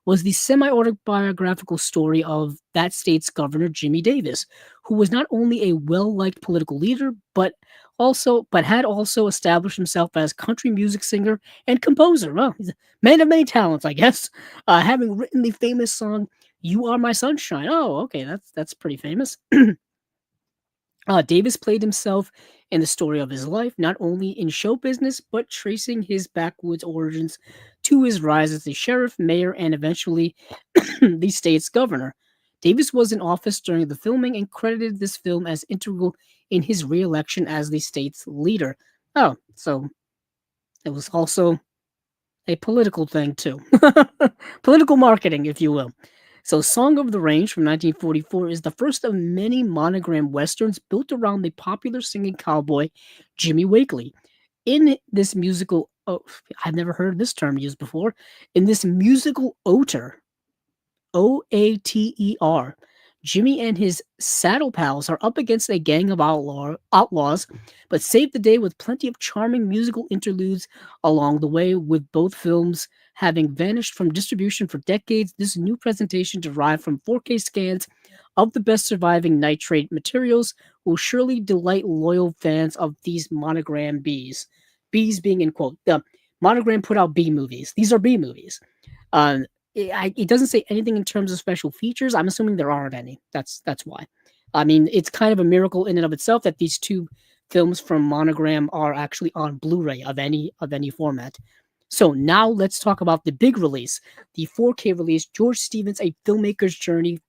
A: was the semi-autobiographical story of that state's governor, Jimmy Davis, who was not only a well-liked political leader, but had also established himself as country music singer and composer. Well, he's a man of many talents, I guess. Having written the famous song "You Are My Sunshine." Oh, okay, that's pretty famous. Davis played himself in the story of his life, not only in show business, but tracing his backwoods origins to his rise as the sheriff, mayor, and eventually the state's governor. Davis was in office during the filming and credited this film as integral in his re-election as the state's leader. Oh, so it was also a political thing too. Political marketing, if you will. So Song of the Range from 1944 is the first of many Monogram westerns built around the popular singing cowboy Jimmy Wakely. In this musical, I've never heard this term used before, in this musical oeuvre, Oater, Jimmy and his saddle pals are up against a gang of outlaws, but save the day with plenty of charming musical interludes along the way. With both films having vanished from distribution for decades, this new presentation, derived from 4K scans of the best surviving nitrate materials, will surely delight loyal fans of these Monogram Bs. Bs being in quote. The Monogram put out B movies. These are B movies. It doesn't say anything in terms of special features. I'm assuming there aren't any. That's why. I mean, it's kind of a miracle in and of itself that these two films from Monogram are actually on Blu-ray of any format. So now let's talk about the big release, the 4K release, George Stevens: A Filmmaker's Journey,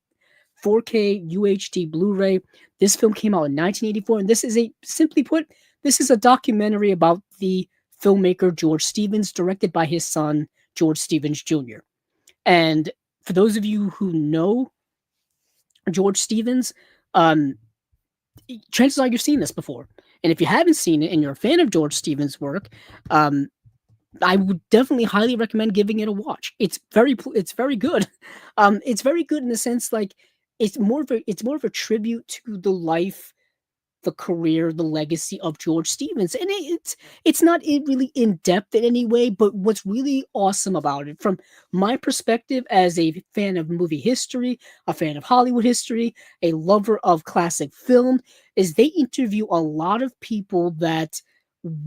A: 4K UHD Blu-ray. This film came out in 1984, and this is simply put, this is a documentary about the filmmaker George Stevens, directed by his son George Stevens Jr. And for those of you who know George Stevens, um, chances are you've seen this before. And if you haven't seen it and you're a fan of George Stevens' work, um, I would definitely highly recommend giving it a watch. It's very good. It's very good in the sense like it's more of a tribute to the life, the career, the legacy of George Stevens. And it's not really in depth in any way, but what's really awesome about it, from my perspective as a fan of movie history, a fan of Hollywood history, a lover of classic film, is they interview a lot of people that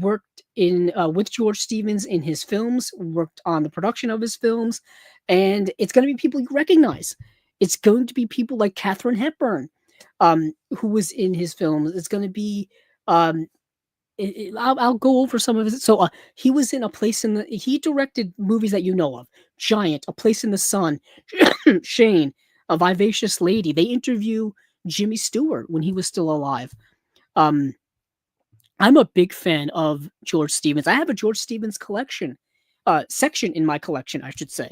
A: worked in with George Stevens in his films, worked on the production of his films, and it's going to be people you recognize. It's going to be people like Katharine Hepburn, who was in his films. It's going to be, um, I'll go over some of his. So he was in A Place in the. He directed movies that you know of: Giant, A Place in the Sun, Shane, A Vivacious Lady. They interview Jimmy Stewart when he was still alive. Um, I'm a big fan of George Stevens. I have a George Stevens collection, section in my collection, I should say.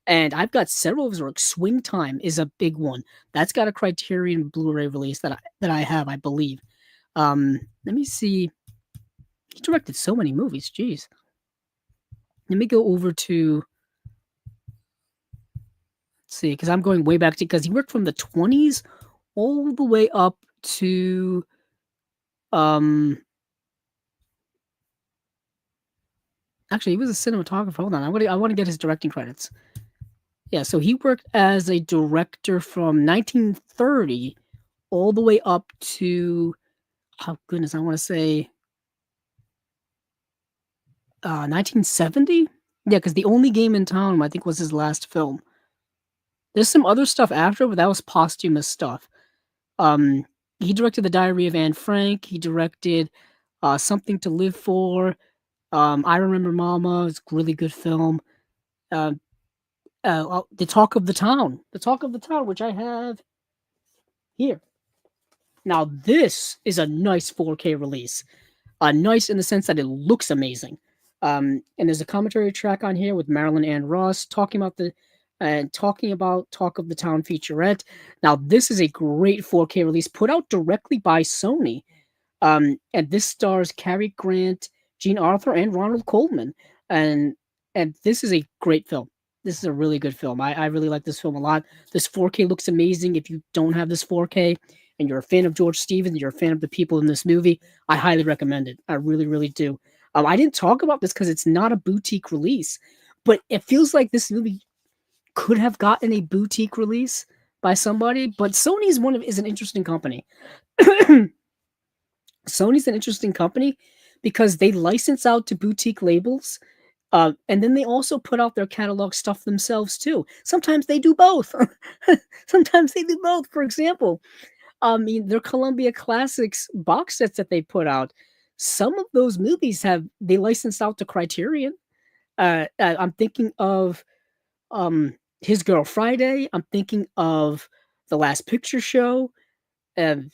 A: And I've got several of his works. Swing Time is a big one. That's got a Criterion Blu-ray release that I have, I believe. Let me see. He directed so many movies. Jeez. Let me go over to, let's see, because I'm going way back to, because he worked from the 20s all the way up to um actually he was a cinematographer. Hold on. I want to get his directing credits. Yeah, so he worked as a director from 1930 all the way up to, oh goodness, I want to say 1970. Yeah, because The Only Game in Town, I think, was his last film. There's some other stuff after, but that was posthumous stuff. Um, he directed The Diary of Anne Frank. He directed Something to Live For. I Remember Mama. It's a really good film. Uh, The Talk of the Town. The Talk of the Town, which I have here. Now, this is a nice 4K release. Nice in the sense that it looks amazing. And there's a commentary track on here with Marilyn Ann Ross talking about Talk of the Town featurette. Now, this is a great 4K release put out directly by Sony. And this stars Cary Grant, Jean Arthur, and Ronald Coleman. And and this is a great film. This is a really good film. I really like this film a lot. This 4K looks amazing. If you don't have this 4K and you're a fan of George Stevens, you're a fan of the people in this movie, I highly recommend it. I really, really do. I didn't talk about this because it's not a boutique release, but it feels like this movie could have gotten a boutique release by somebody. But is an interesting company. Sony's an interesting company because they license out to boutique labels, and then they also put out their catalog stuff themselves too. Sometimes they do both. Sometimes they do both. For example, I mean, their Columbia Classics box sets that they put out, some of those movies have they licensed out to Criterion. I'm thinking of His Girl Friday. I'm thinking of The Last Picture Show. And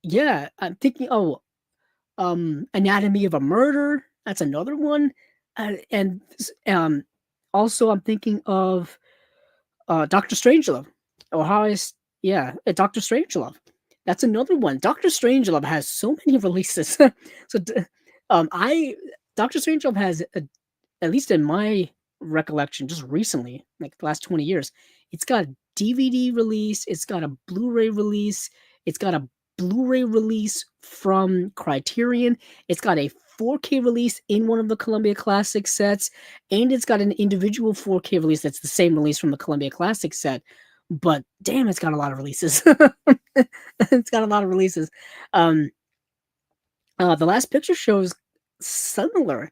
A: yeah, I'm thinking, Anatomy of a Murder. That's another one. And also I'm thinking of Doctor Strangelove. Or how is Yeah, Doctor Strangelove. That's another one. Doctor Strangelove has so many releases. so I Doctor Strangelove has at least in my recollection, just recently, like the last 20 years, it's got DVD release, it's got a Blu-ray release, it's got a Blu-ray release from Criterion, it's got a 4K release in one of the Columbia Classic sets, and it's got an individual 4K release that's the same release from the Columbia Classic set. But damn, it's got a lot of releases. It's got a lot of releases. Um, the Last Picture Show is similar,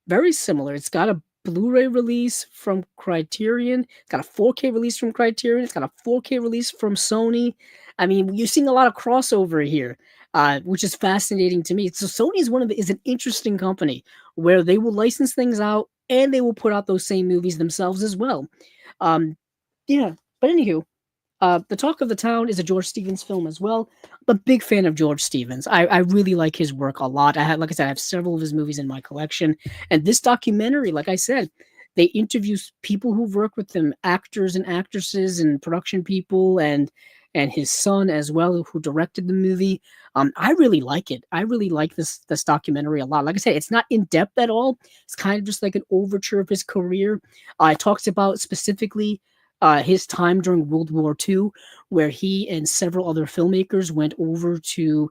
A: very similar. It's got a Blu-ray release from Criterion. It's got a 4K release from Criterion. It's got a 4K release from Sony. I mean, you're seeing a lot of crossover here, which is fascinating to me. So Sony is an interesting company where they will license things out and they will put out those same movies themselves as well. Um, yeah, but anywho, the Talk of the Town is a George Stevens film as well. I'm a big fan of George Stevens. I really like his work a lot. Like I said, I have several of his movies in my collection. And this documentary, like I said, they interview people who've worked with him, actors and actresses and production people and his son as well, who directed the movie. I really like it. I really like this documentary a lot. Like I said, it's not in depth at all. It's kind of just like an overture of his career. It talks about specifically his time during World War II, where he and several other filmmakers went over to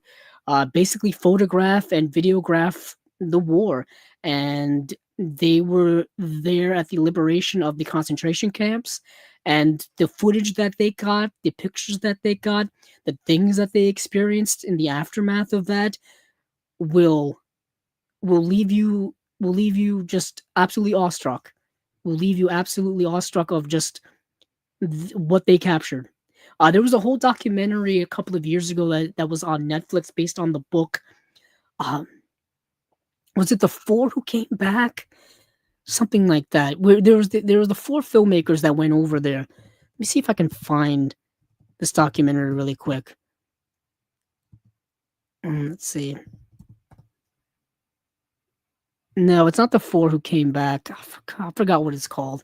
A: basically photograph and videograph the war. And they were there at the liberation of the concentration camps. And the footage that they got, the pictures that they got, the things that they experienced in the aftermath of that will will leave you just absolutely awestruck. Will leave you absolutely awestruck of just what they captured. There was a whole documentary a couple of years ago that was on Netflix based on the book. Um, was it the four who came back? Something like that. Where there was the four filmmakers that went over there. Let me see if I can find this documentary really quick. Let's see. No, it's not the four who came back. I forgot what it's called.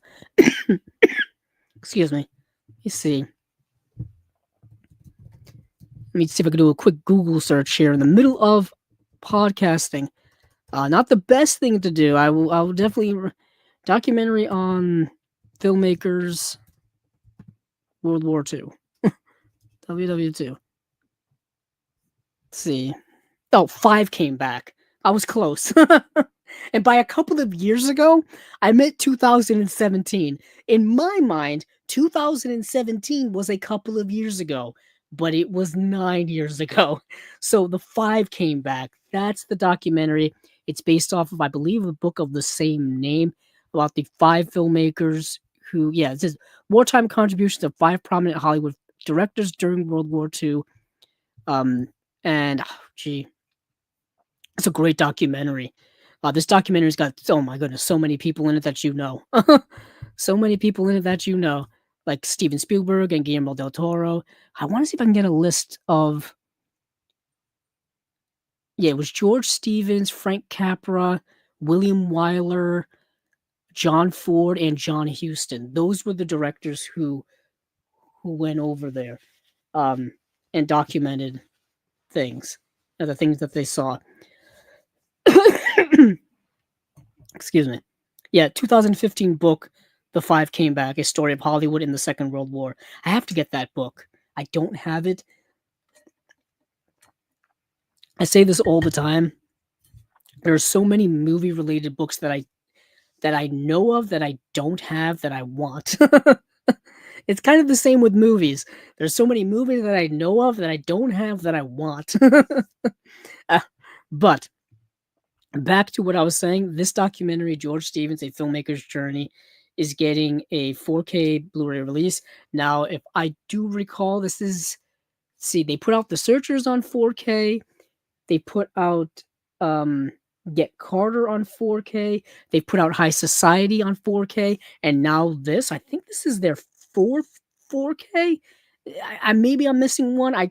A: Excuse me. Let me see. Let me see if I can do a quick Google search here in the middle of podcasting. Not the best thing to do. I will definitely documentary on filmmakers World War II. WW2. Let's see. Oh, 5 came back. I was close. And by a couple of years ago, I meant 2017. In my mind, 2017 was a couple of years ago, but it was 9 years ago. So the 5 came back. That's the documentary. It's based off of, I believe, a book of the same name about the 5 filmmakers who, it says wartime contributions of 5 prominent Hollywood directors during World War II. And, it's a great documentary. This documentary's got, oh my goodness, so many people in it that you know. So many people in it that you know, like Steven Spielberg and Guillermo del Toro. I want to see if I can get a list of. Yeah, it was George Stevens, Frank Capra, William Wyler, John Ford, and John Huston. Those were the directors who went over there and documented things, the things that they saw. Excuse me. Yeah, 2015 book, The 5 Came Back, A Story of Hollywood in the Second World War. I have to get that book. I don't have it. I say this all the time. There are so many movie-related books that I know of that I don't have that I want. It's kind of the same with movies. There's so many movies that I know of that I don't have that I want. But back to what I was saying, this documentary, George Stevens, A Filmmaker's Journey, is getting a 4K Blu-ray release. Now, if I do recall, they put out The Searchers on 4K. They put out Get Carter on 4K. They put out High Society on 4K. And now this, I think this is their 4th 4K. Maybe I'm missing one. I'm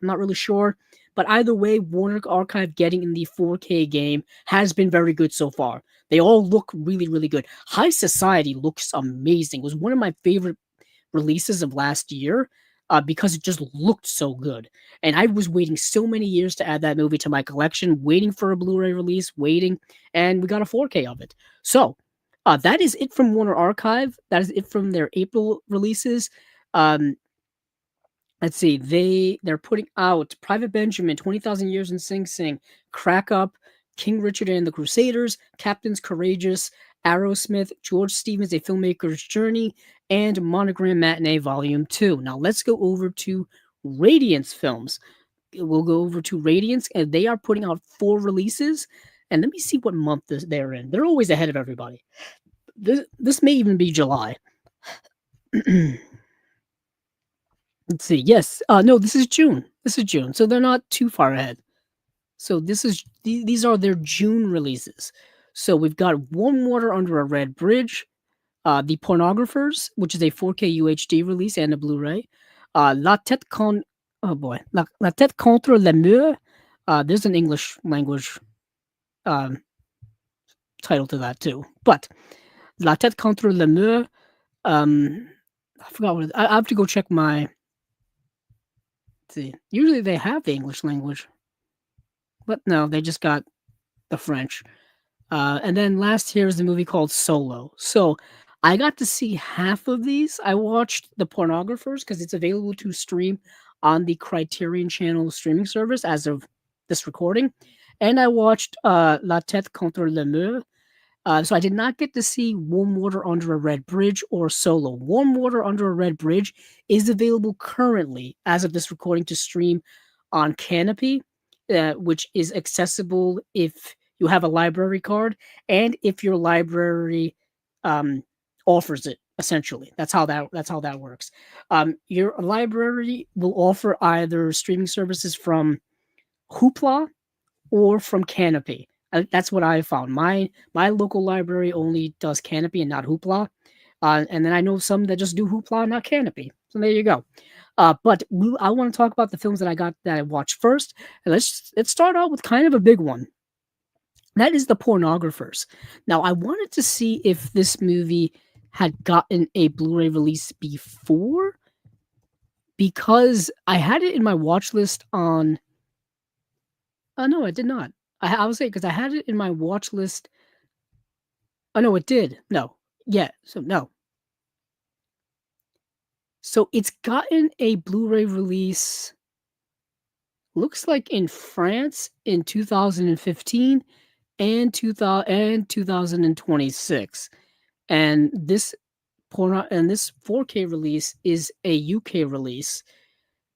A: not really sure. But either way, Warner Archive getting in the 4K game has been very good so far. They all look really, really good. High Society looks amazing. It was one of my favorite releases of last year because it just looked so good. And I was waiting so many years to add that movie to my collection, waiting for a Blu-ray release, and we got a 4K of it. So, That is it from Warner Archive. That is it from their April releases. Um, let's see, they're putting out Private Benjamin, 20,000 Years in Sing Sing, Crack Up, King Richard and the Crusaders, Captains Courageous, Arrowsmith, George Stevens, A Filmmaker's Journey, and Monogram Matinee Volume 2. Now let's go over to Radiance Films. We'll go over to Radiance, and they are putting out 4 releases. And let me see what month they're in. They're always ahead of everybody. This may even be July. Let's see. Yes. No, this is June. This is June. So they're not too far ahead. So these are their June releases. So we've got Warm Water Under a Red Bridge, The Pornographers, which is a 4K UHD release and a Blu-ray. La Tête con oh boy, La Tête contre le mur. There's an English language title to that too. But La Tête contre le mur. I forgot what I have to go check my. Let's see, usually they have the English language, but no, they just got the French. And then last here is the movie called Solo. So I got to see half of these. I watched The Pornographers because it's available to stream on the Criterion Channel streaming service as of this recording. And I watched La Tête contre le mur. So I did not get to see Warm Water Under a Red Bridge or Solo. Warm Water Under a Red Bridge is available currently, as of this recording, to stream on Canopy, which is accessible if you have a library card and if your library offers it. Essentially, that's how that works. Your library will offer either streaming services from Hoopla or from Canopy. That's what I found. My local library only does Canopy and not Hoopla. And then I know some that just do Hoopla and not Canopy. So there you go. But I want to talk about the films that I watched first. And let's start out with kind of a big one. That is The Pornographers. Now, I wanted to see if this movie had gotten a Blu-ray release before, because I had it in my watch list on. Oh no, it did not. I was saying because I had it in my watch list. Oh no, it did. No, yeah. So no. So it's gotten a Blu-ray release. Looks like in France in 2015 and 2026, and this 4K release is a UK release,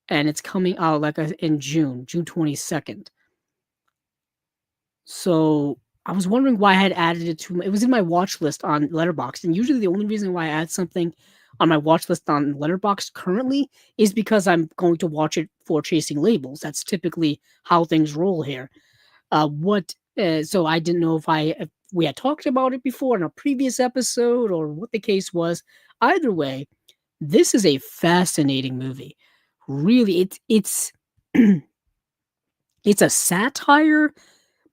A: and it's coming out in June 22nd. So I was wondering why I had added it to. It was in my watch list on Letterboxd, and usually the only reason why I add something on my watch list on Letterboxd currently is because I'm going to watch it for Chasing Labels. That's typically how things roll here. So I didn't know if we had talked about it before in a previous episode or what the case was. Either way, this is a fascinating movie. Really, it's it's a satire.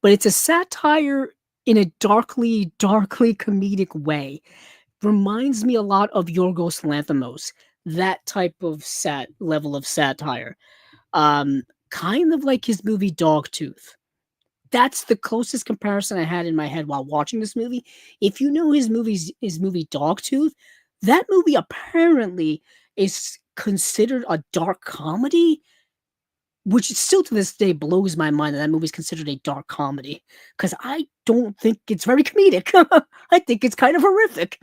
A: But it's a satire in a darkly comedic way. Reminds me a lot of Yorgos Lanthimos, that type of level of satire. Kind of like his movie Dogtooth. That's the closest comparison I had in my head while watching this movie. If you know his movie Dogtooth, that movie apparently is considered a dark comedy, which still to this day blows my mind that movie's considered a dark comedy, because I don't think it's very comedic. I think it's kind of horrific.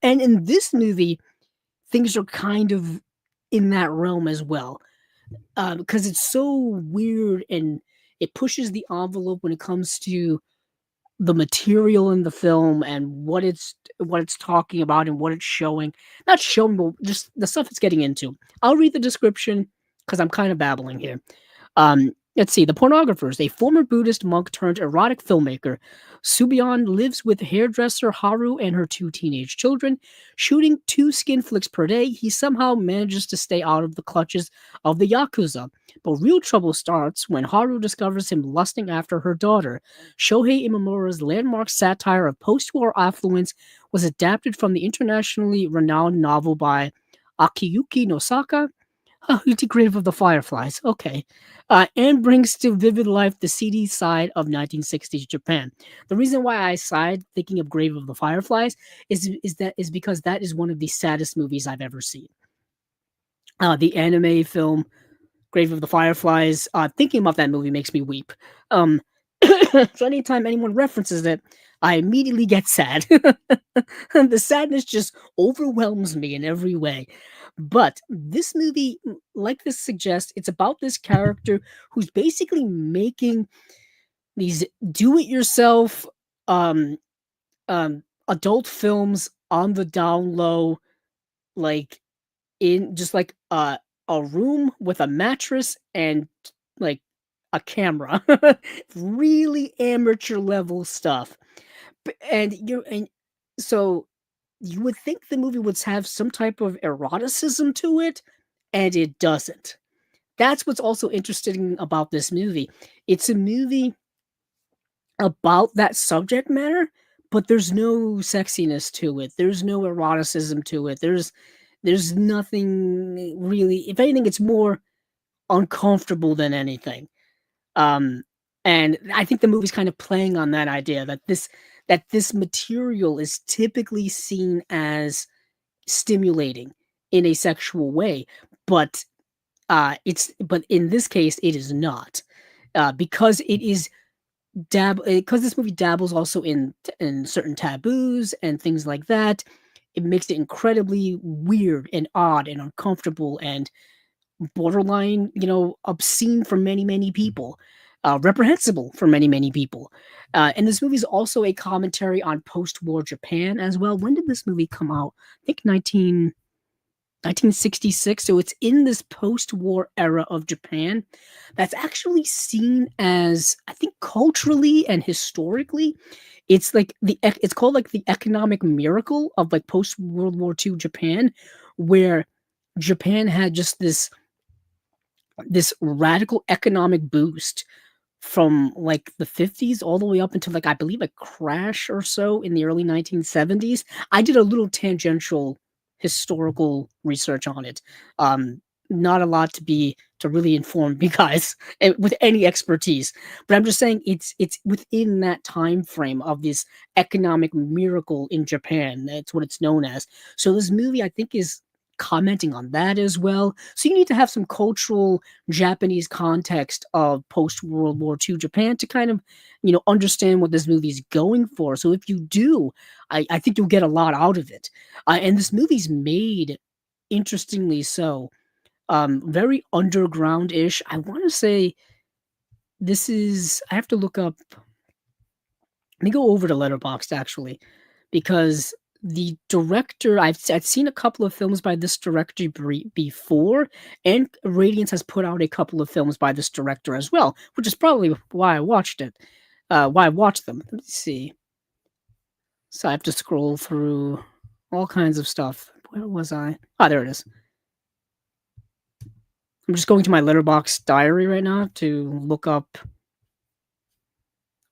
A: And in this movie, things are kind of in that realm as well, because it's so weird and it pushes the envelope when it comes to the material in the film and what it's talking about and what it's showing. Not showing, but just the stuff it's getting into. I'll read the description because I'm kind of babbling here. Let's see. The Pornographers, a former Buddhist monk turned erotic filmmaker. Subyan lives with hairdresser Haru and her 2 teenage children. Shooting 2 skin flicks per day, he somehow manages to stay out of the clutches of the Yakuza. But real trouble starts when Haru discovers him lusting after her daughter. Shohei Imamura's landmark satire of post-war affluence was adapted from the internationally renowned novel by Akiyuki Nosaka. Oh, you did Grave of the Fireflies. Okay. And brings to vivid life the seedy side of 1960s Japan. The reason why I sighed thinking of Grave of the Fireflies is because that is one of the saddest movies I've ever seen. The anime film Grave of the Fireflies. Thinking about that movie makes me weep. Um, so anytime anyone references it, I immediately get sad. The sadness just overwhelms me in every way. But this movie, like this suggests, it's about this character who's basically making these do-it-yourself um, adult films on the down low, like in just like a room with a mattress and like a camera. Really amateur level stuff. And so you would think the movie would have some type of eroticism to it, and it doesn't. That's what's also interesting about this movie. It's a movie about that subject matter, but there's no sexiness to it. There's no eroticism to it. There's nothing really. If anything, it's more uncomfortable than anything. Um, and I think the movie's kind of playing on that idea that this material is typically seen as stimulating in a sexual way, but but in this case it is not, because it is because this movie dabbles also in certain taboos and things like that. It makes it incredibly weird and odd and uncomfortable and borderline, obscene for many, many people, reprehensible for many, many people. And this movie is also a commentary on post-war Japan as well. When did this movie come out? I think 1966. So it's in this post-war era of Japan that's actually seen as, I think, culturally and historically, it's called like the economic miracle of like post World War II Japan, where Japan had just this radical economic boost from like the 50s all the way up until like I believe a crash or so in the early 1970s. I did a little tangential historical research on it. Not a lot to really inform you guys with any expertise, but I'm just saying it's within that time frame of this economic miracle in Japan. That's what it's known as. So this movie I think is commenting on that as well. So you need to have some cultural Japanese context of post World War II Japan to kind of, understand what this movie is going for. So if you do, I think you'll get a lot out of it. And this movie's made interestingly so, very underground ish. I want to say this is, I have to look up, let me go over to Letterboxd actually, because the director I've seen a couple of films by this director before, and Radiance has put out a couple of films by this director as well, which is probably why I watched it. Why I watched them. Let me see. So I have to scroll through all kinds of stuff. Where was I? Ah, there it is. I'm just going to my Letterboxd diary right now to look up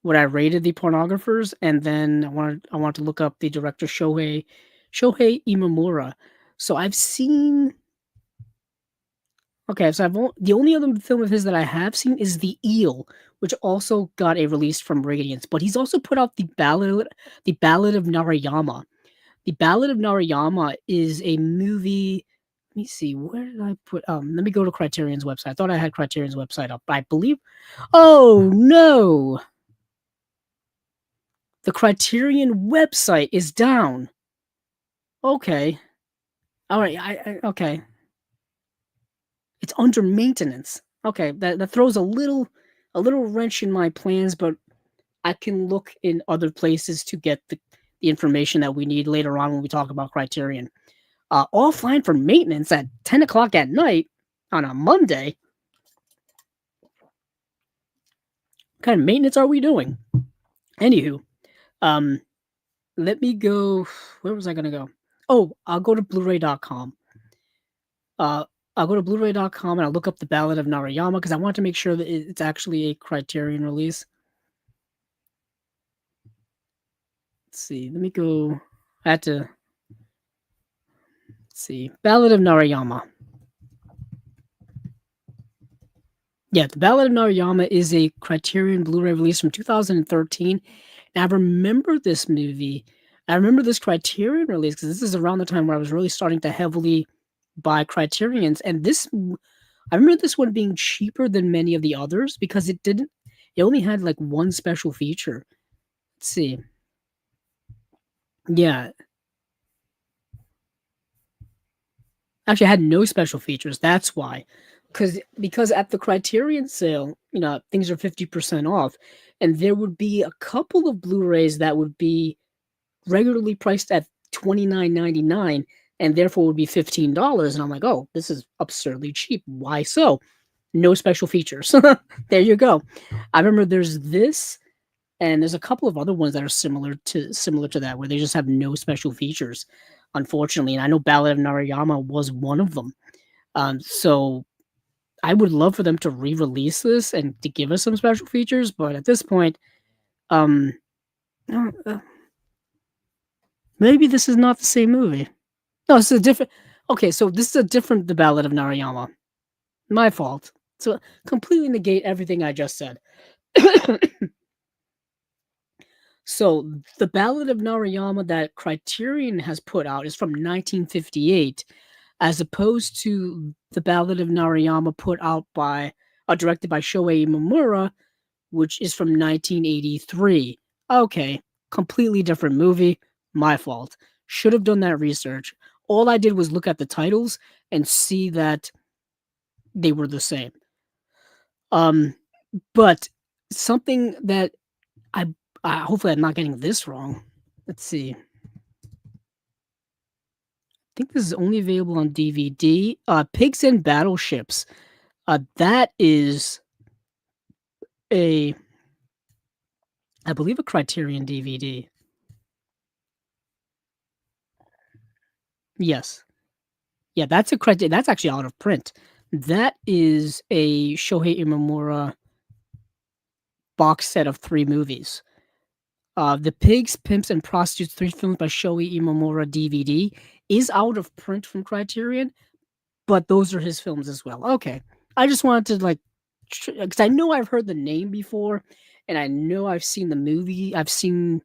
A: what I rated the pornographers, and then I want to look up the director Shohei Imamura. So I've seen. Okay, so the only other film of his that I have seen is The Eel, which also got a release from Radiance. But he's also put out the Ballad of Narayama. The Ballad of Narayama is a movie. Let me see, where did I put? Let me go to Criterion's website. I thought I had Criterion's website up. I believe. Oh no! The Criterion website is down. Okay. All right. Okay. It's under maintenance. Okay, that throws a little wrench in my plans, but I can look in other places to get the information that we need later on when we talk about Criterion. Offline for maintenance at 10 o'clock at night on a Monday. What kind of maintenance are we doing? Anywho, um, let me go. Where was I gonna go? Oh, I'll go to Blu-ray.com. Uh, I'll go to Blu-ray.com and I'll look up the Ballad of Narayama because I want to make sure that it's actually a Criterion release. Let's see. Let me go. I had to. Let's see. Ballad of Narayama. Yeah, The Ballad of Narayama is a Criterion Blu-ray release from 2013. And I remember this movie. I remember this Criterion release because this is around the time where I was really starting to heavily buy Criterions. And I remember this one being cheaper than many of the others because it only had like one special feature. Let's see. Yeah, actually, I had no special features. That's why, because at the Criterion sale, things are 50% off, and there would be a couple of Blu-rays that would be regularly priced at 29.99, and therefore would be $15. And I'm like, oh, this is absurdly cheap. Why so? No special features. There you go. I remember there's this, and there's a couple of other ones that are similar to that, where they just have no special features, unfortunately. And I know Ballad of Narayama was one of them. So I would love for them to re-release this and to give us some special features, but at this point, um, uh, uh, maybe this is not the same movie. No, it's a different. Okay, so this is a different The Ballad of Narayama. My fault. So completely negate everything I just said. So the Ballad of Narayama that Criterion has put out is from 1958, as opposed to the Ballad of Narayama put out directed by Shoei Imamura, which is from 1983. Okay, completely different movie. My fault. Should have done that research. All I did was look at the titles and see that they were the same. Um, but something that I, hopefully I'm not getting this wrong. Let's see. I think this is only available on DVD. Pigs and Battleships. That is a, I believe, a Criterion DVD. Yes. Yeah, that's a credit. That's actually out of print. That is a Shohei Imamura box set of 3 movies. The Pigs, Pimps, and Prostitutes, 3 films by Shoei Imamura DVD is out of print from Criterion, but those are his films as well. Okay. I just wanted to, like, because I know I've heard the name before, and I know I've seen the movie. I've seen,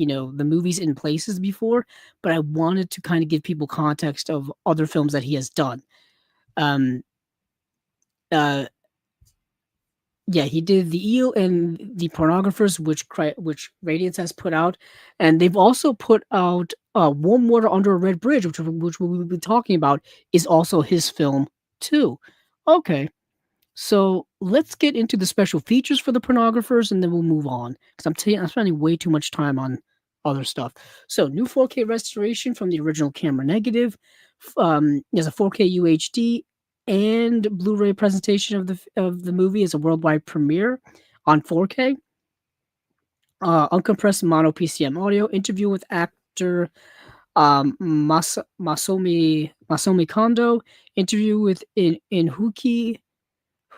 A: the movies in places before, but I wanted to kind of give people context of other films that he has done. Um, uh, yeah, he did The Eel and The Pornographers, which Radiance has put out, and they've also put out Warm Water Under a Red Bridge, which we'll be talking about, is also his film too. Okay, so let's get into the special features for The Pornographers, and then we'll move on because I'm spending way too much time on other stuff. So new 4K restoration from the original camera negative. There's a 4K UHD and Blu-ray presentation of the movie as a worldwide premiere on 4K. Uncompressed mono PCM audio. Interview with actor Masomi Kondo. Interview with Inhuki.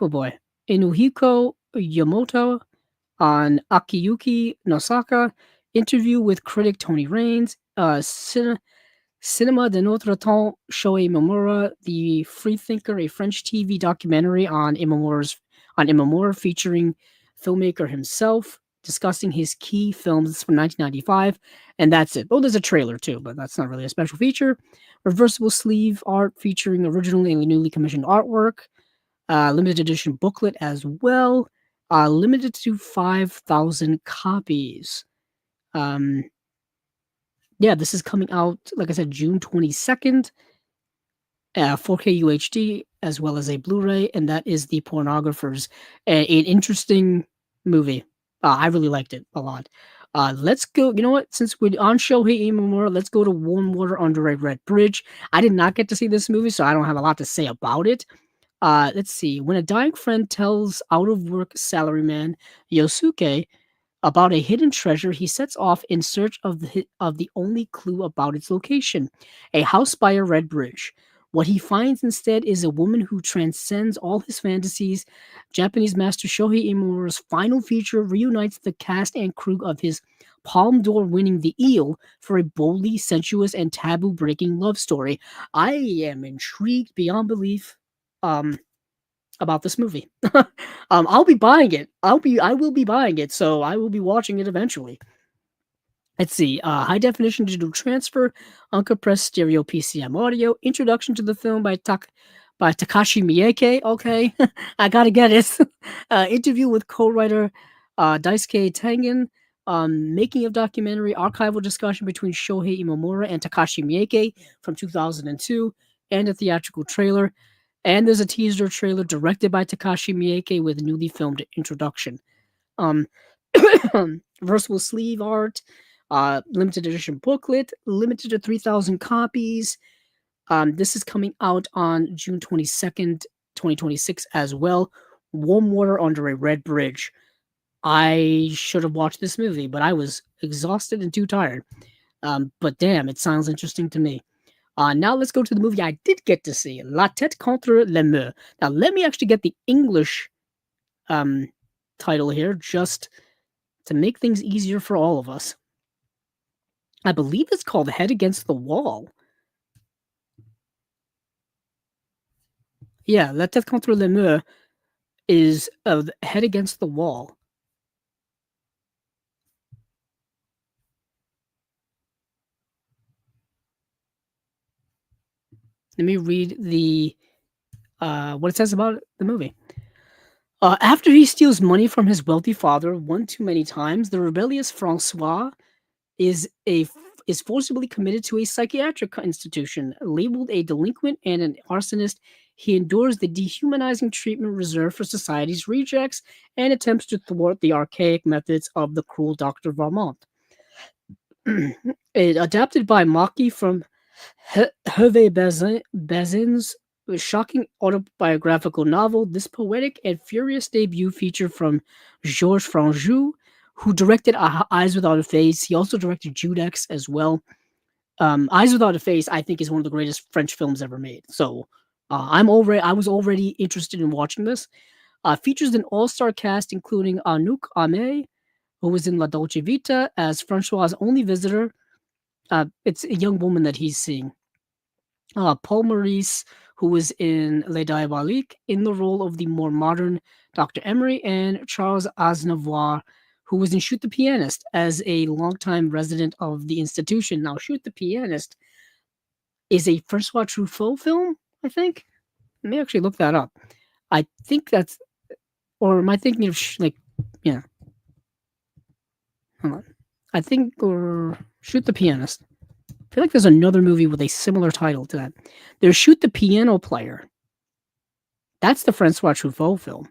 A: Oh boy, Inuhiko Yamoto on Akiyuki Nosaka. Interview with critic Tony Raines. Cinema de Notre Temps, Shoei Imamura, The Freethinker, a French TV documentary on Imamura featuring filmmaker himself, discussing his key films from 1995, and that's it. Oh, there's a trailer too, but that's not really a special feature. Reversible sleeve art featuring original and newly commissioned artwork, limited edition booklet as well, limited to 5,000 copies. Yeah, this is coming out, like I said, June 22nd, 4K UHD, as well as a Blu-ray, and that is The Pornographers. An interesting movie. I really liked it a lot. Let's go. You know what? Since we're on Shohei Imamura, let's go to Warm Water Under a Red Bridge. I did not get to see this movie, so I don't have a lot to say about it. Let's see. When a dying friend tells out-of-work salaryman Yosuke about a hidden treasure, he sets off in search of the only clue about its location, a house by a red bridge. What he finds instead is a woman who transcends all his fantasies. Japanese master Shohei Imamura's final feature reunites the cast and crew of his Palme d'Or winning The Eel for a boldly sensuous and taboo breaking love story. I am intrigued beyond belief. Um, about this movie. I'll be buying it. I will be buying it, so I will be watching it eventually. Let's see. High definition digital transfer, uncompressed stereo PCM audio. Introduction to the film by Takashi Miike. Okay, I gotta get it. Interview with co-writer Daisuke Tengen. Making of documentary, archival discussion between Shohei Imamura and Takashi Miike from 2002, and a theatrical trailer. And there's a teaser trailer directed by Takashi Miike with newly filmed introduction. Um, versatile sleeve art, limited edition booklet, limited to 3,000 copies. This is coming out on June 22nd, 2026 as well. Warm water under a red bridge. I should have watched this movie, but I was exhausted and too tired. But damn, it sounds interesting to me. Now let's go to the movie I did get to see, La Tête contre le mur. Now let me actually get the English um, title here, just to make things easier for all of us. I believe it's called Head Against the Wall. Yeah, La Tête contre le mur is Head Against the Wall. Let me read the what it says about the movie. After he steals money from his wealthy father one too many times, the rebellious Francois is is forcibly committed to a psychiatric institution. Labeled a delinquent and an arsonist, he endures the dehumanizing treatment reserved for society's rejects and attempts to thwart the archaic methods of the cruel Dr. Valmont. Adapted by Maki from Hervé Bazin's shocking autobiographical novel, this poetic and furious debut feature from Georges Franju, who directed Eyes Without a Face. He also directed Judex as well. Eyes Without a Face, I think, is one of the greatest French films ever made. So I was already interested in watching this. Features an all-star cast including Anouk Aimée, who was in La Dolce Vita as Francois' only visitor. It's a young woman that he's seeing. Paul Maurice, who was in Les Diaboliques in the role of the more modern Dr. Emery, and Charles Aznavour, who was in Shoot the Pianist as a longtime resident of the institution. Now, Shoot the Pianist is a Francois Truffaut film, I think. Let me actually look that up. I think that's, or am I thinking of, yeah. Hold on. I think, or Shoot the Pianist. I feel like there's another movie with a similar title to that. There's Shoot the Piano Player. That's the Francois Truffaut film.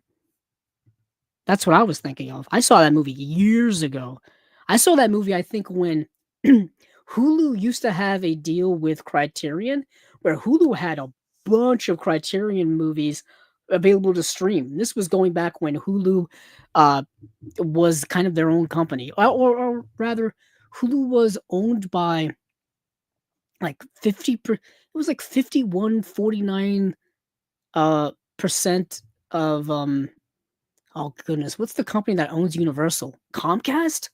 A: That's what I was thinking of. I saw that movie years ago. I saw that movie, I think, when Hulu used to have a deal with Criterion, where Hulu had a bunch of Criterion movies available to stream. This was going back when Hulu was kind of their own company, or rather, Hulu was owned by like it was like 51-49 percent of oh goodness, what's the company that owns Universal? Comcast?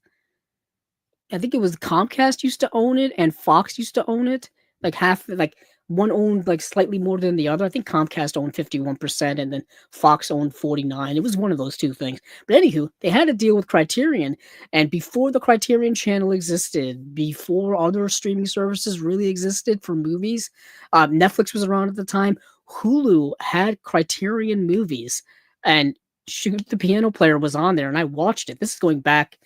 A: I think it was Comcast used to own it and Fox used to own it. Like half, like one owned like slightly more than the other. I think Comcast owned 51% and then Fox owned 49. It was one of those two things. But anywho, they had a deal with Criterion, and before the Criterion channel existed, before other streaming services really existed for movies, Netflix was around at the time. Hulu had Criterion movies, and Shoot the Piano Player was on there, and I watched it. This is going back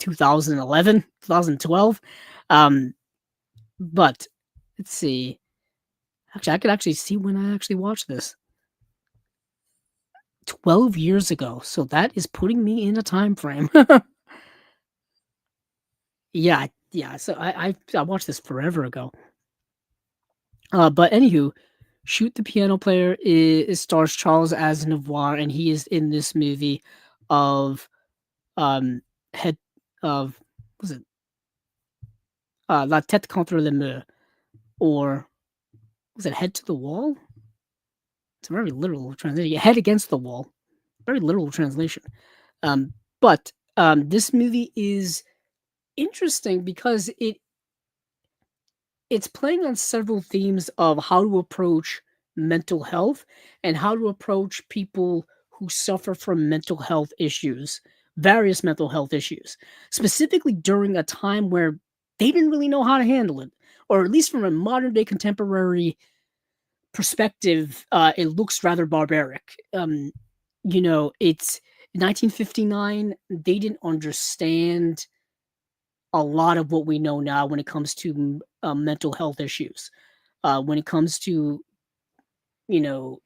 A: 2011, 2012. But let's see. Actually, I could actually see when I actually watched this. 12 years ago. So that is putting me in a time frame. Yeah, yeah. So I watched this forever ago. But anywho, Shoot the Piano Player stars Charles Aznavour, and he is in this movie of head of was it La Tête contre le mur, or was it Head to the Wall? It's a very literal translation. Head Against the Wall. Very literal translation. But this movie is interesting because it's playing on several themes of how to approach mental health and how to approach people who suffer from mental health issues, various mental health issues, specifically during a time where they didn't really know how to handle it, or at least from a modern day contemporary perspective, it looks rather barbaric. It's 1959. They didn't understand a lot of what we know now when it comes to mental health issues. When it comes to you know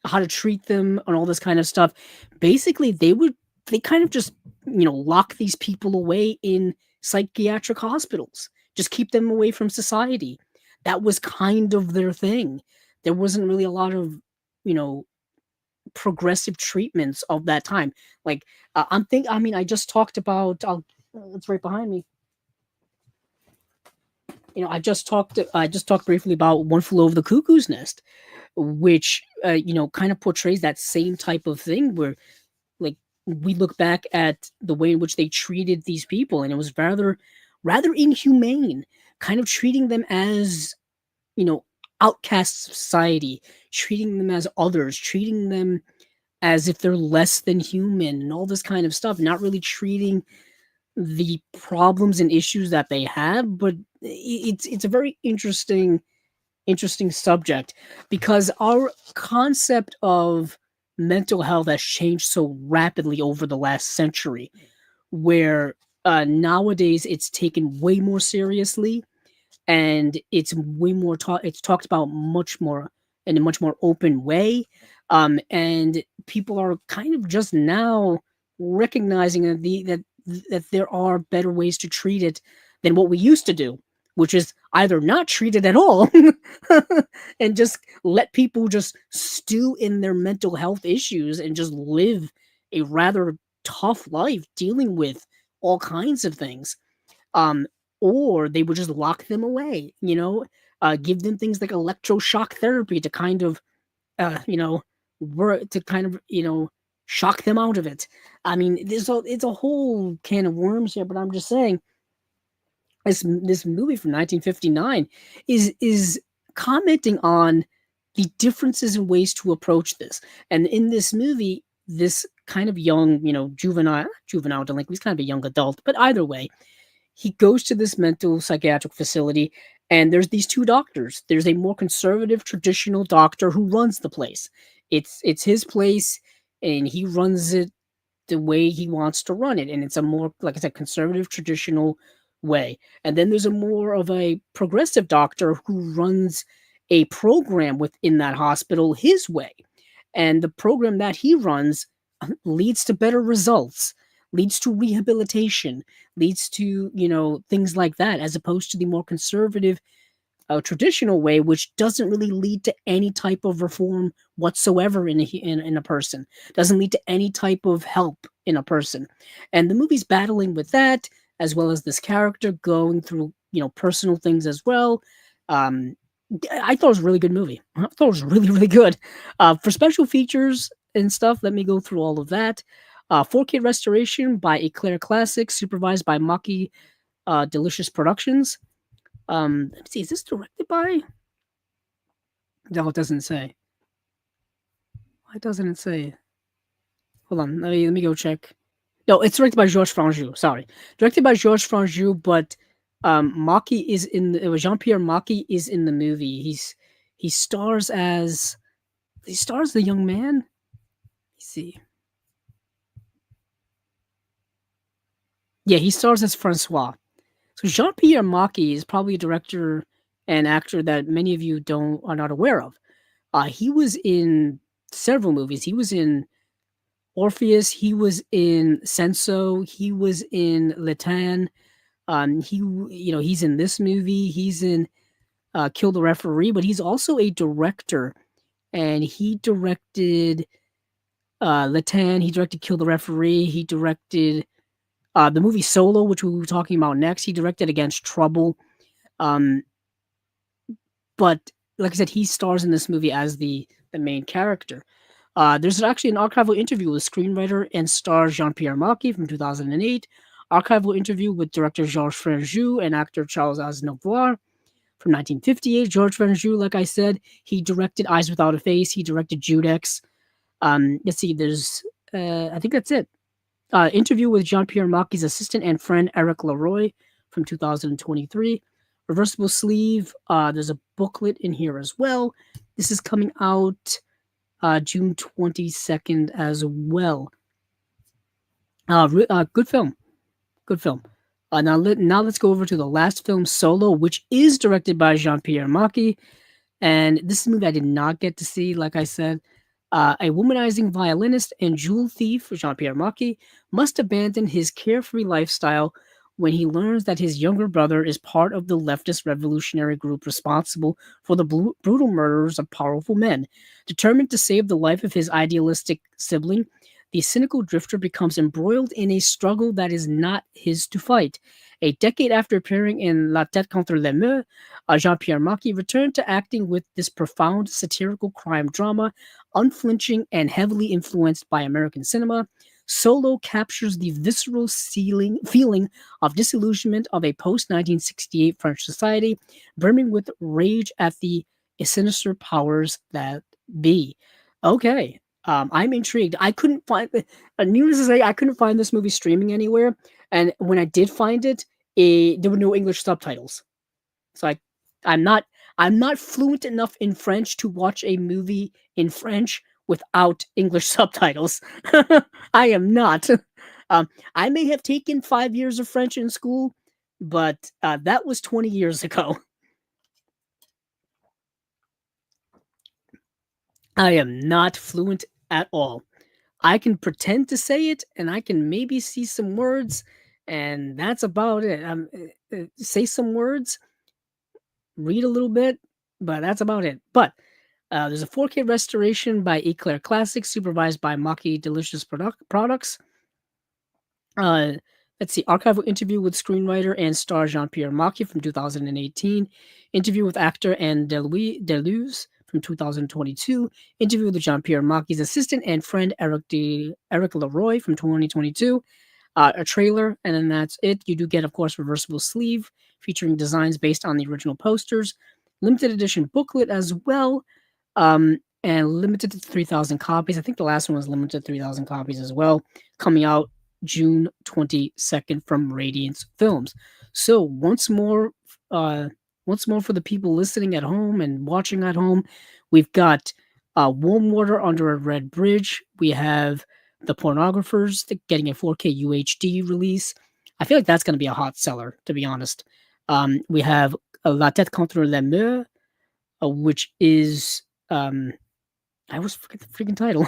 A: how to treat them and all this kind of stuff. Basically, they kind of just lock these people away in psychiatric hospitals, just keep them away from society. That was kind of their thing. There wasn't really a lot of you know progressive treatments of that time. Like I mean, I just talked about. It's right behind me. I just talked briefly about One Flew Over the Cuckoo's Nest, which kind of portrays that same type of thing where like we look back at the way in which they treated these people, and it was rather inhumane, kind of treating them as you know outcasts of society, treating them as others, treating them as if they're less than human and all this kind of stuff, not really treating the problems and issues that they have. But it's a very interesting subject because our concept of mental health has changed so rapidly over the last century, where nowadays it's taken way more seriously, and it's talked about much more in a much more open way. And people are kind of just now recognizing that there are better ways to treat it than what we used to do, which is either not treat it at all and just let people just stew in their mental health issues and just live a rather tough life dealing with all kinds of things. Um, or they would just lock them away, give them things like electroshock therapy to kind of, you know, work to kind of, shock them out of it. I mean, it's a whole can of worms here, but I'm just saying this movie from 1959 is commenting on the differences in ways to approach this. And in this movie, this kind of young, juvenile delinquent, he's kind of a young adult, but either way, he goes to this mental psychiatric facility, and there's these two doctors. There's a more conservative traditional doctor who runs the place. It's his place, and he runs it the way he wants to run it, and it's a more, like I said, conservative traditional way. And then there's a more of a progressive doctor who runs a program within that hospital his way, and the program that he runs leads to better results, leads to rehabilitation, leads to things like that, as opposed to the more conservative traditional way, which doesn't really lead to any type of reform whatsoever in a person, doesn't lead to any type of help in a person. And the movie's battling with that, as well as this character going through personal things as well. um I thought it was a really good movie. I thought it was really, really good. For special features and stuff, let me go through all of that. 4K restoration by Eclair Classics, supervised by Maki Delicious Productions. Let me see, is this directed by? No, it doesn't say. Why doesn't it say? Hold on, let me go check. No, it's directed by Georges Franju. Sorry, directed by Georges Franju, but Maki is in. Jean-Pierre Maki is in the movie. He stars as the young man. Let's see. Yeah, he stars as Francois. So Jean-Pierre Maki is probably a director and actor that many of you are not aware of. He was in several movies. He was in Orpheus. He was in Senso. He was in Letan. He's in this movie. He's in Kill the Referee, but he's also a director, and he directed Letan. He directed Kill the Referee. He directed the movie Solo, which we were talking about next. He directed Against Trouble. Um, but like I said, he stars in this movie as the main character. There's actually an archival interview with screenwriter and star Jean-Pierre Maki from 2008, archival interview with director Georges Franju and actor Charles Aznavour from 1958. George Franju, like I said, he directed Eyes Without a Face. He directed Judex. Let's see, there's, I think that's it. Interview with Jean-Pierre Maki's assistant and friend Eric Leroy from 2023. Reversible sleeve. There's a booklet in here as well. This is coming out June 22nd as well. Good film. Good film. Now let's go over to the last film, Solo, which is directed by Jean-Pierre Maki. And this is a movie I did not get to see, like I said. A womanizing violinist and jewel thief, Jean-Pierre Maki, must abandon his carefree lifestyle when he learns that his younger brother is part of the leftist revolutionary group responsible for the brutal murders of powerful men. Determined to save the life of his idealistic sibling, the cynical drifter becomes embroiled in a struggle that is not his to fight. A decade after appearing in La Tête contre les murs, Jean-Pierre Maki returned to acting with this profound satirical crime drama, unflinching and heavily influenced by American cinema. Solo captures the visceral feeling of disillusionment of a post-1968 French society, brimming with rage at the sinister powers that be. Okay, I'm intrigued. I couldn't find, needless to say, I couldn't find this movie streaming anywhere. And when I did find it, there were no English subtitles. So I'm not fluent enough in French to watch a movie in French without English subtitles. I am not. I may have taken 5 years of French in school, but that was 20 years ago. I am not fluent at all. I can pretend to say it, and I can maybe see some words, and that's about it. Say some words, read a little bit, but that's about it. But there's a 4K restoration by Eclair Classics, supervised by Maki Delicious Products. Let's see, archival interview with screenwriter and star Jean-Pierre Maki from 2018, interview with actor Anne Deleuze from 2022, interview with Jean-Pierre Maki's assistant and friend Eric Leroy from 2022, a trailer, and then that's it. You do get, of course, reversible sleeve featuring designs based on the original posters, limited edition booklet as well, and limited to 3,000 copies. I think the last one was limited to 3,000 copies as well, coming out June 22nd from Radiance Films. So once more for the people listening at home and watching at home, we've got Warm Water Under a Red Bridge. We have The Pornographers getting a 4K UHD release. I feel like that's going to be a hot seller, to be honest. We have La Tête contre les murs, which is I always forget the freaking title.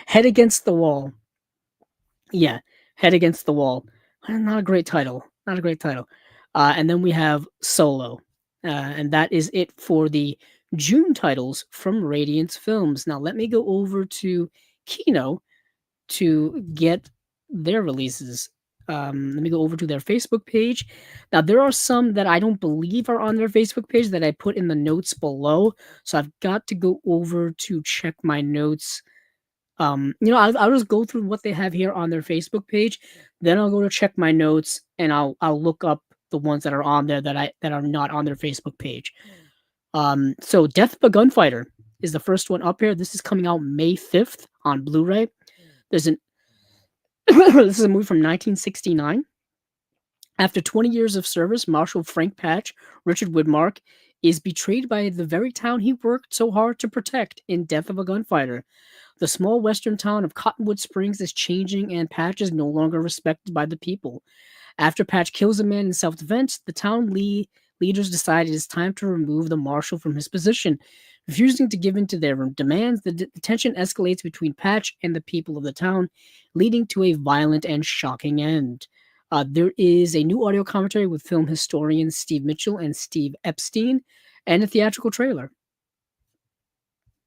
A: Head Against the Wall. Yeah, Head Against the Wall. Not a great title. Not a great title. And then we have Solo. And that is it for the June titles from Radiance Films. Now, let me go over to Kino to get their releases. Let me go over to their Facebook page. Now, there are some that I don't believe are on their Facebook page that I put in the notes below. So I've got to go over to check my notes. I'll just go through what they have here on their Facebook page. Then I'll go to check my notes and I'll look up the ones that are on there that are not on their Facebook page. So Death of a Gunfighter is the first one up here. This is coming out May 5th on Blu-ray. This is a movie from 1969. After 20 years of service, Marshal Frank Patch, Richard Widmark, is betrayed by the very town he worked so hard to protect in Death of a Gunfighter. The small western town of Cottonwood Springs is changing, and Patch is no longer respected by the people. After Patch kills a man in self-defense, the town leaders decide it is time to remove the marshal from his position. Refusing to give in to their demands, the tension escalates between Patch and the people of the town, leading to a violent and shocking end. There is a new audio commentary with film historians Steve Mitchell and Steve Epstein, and a theatrical trailer.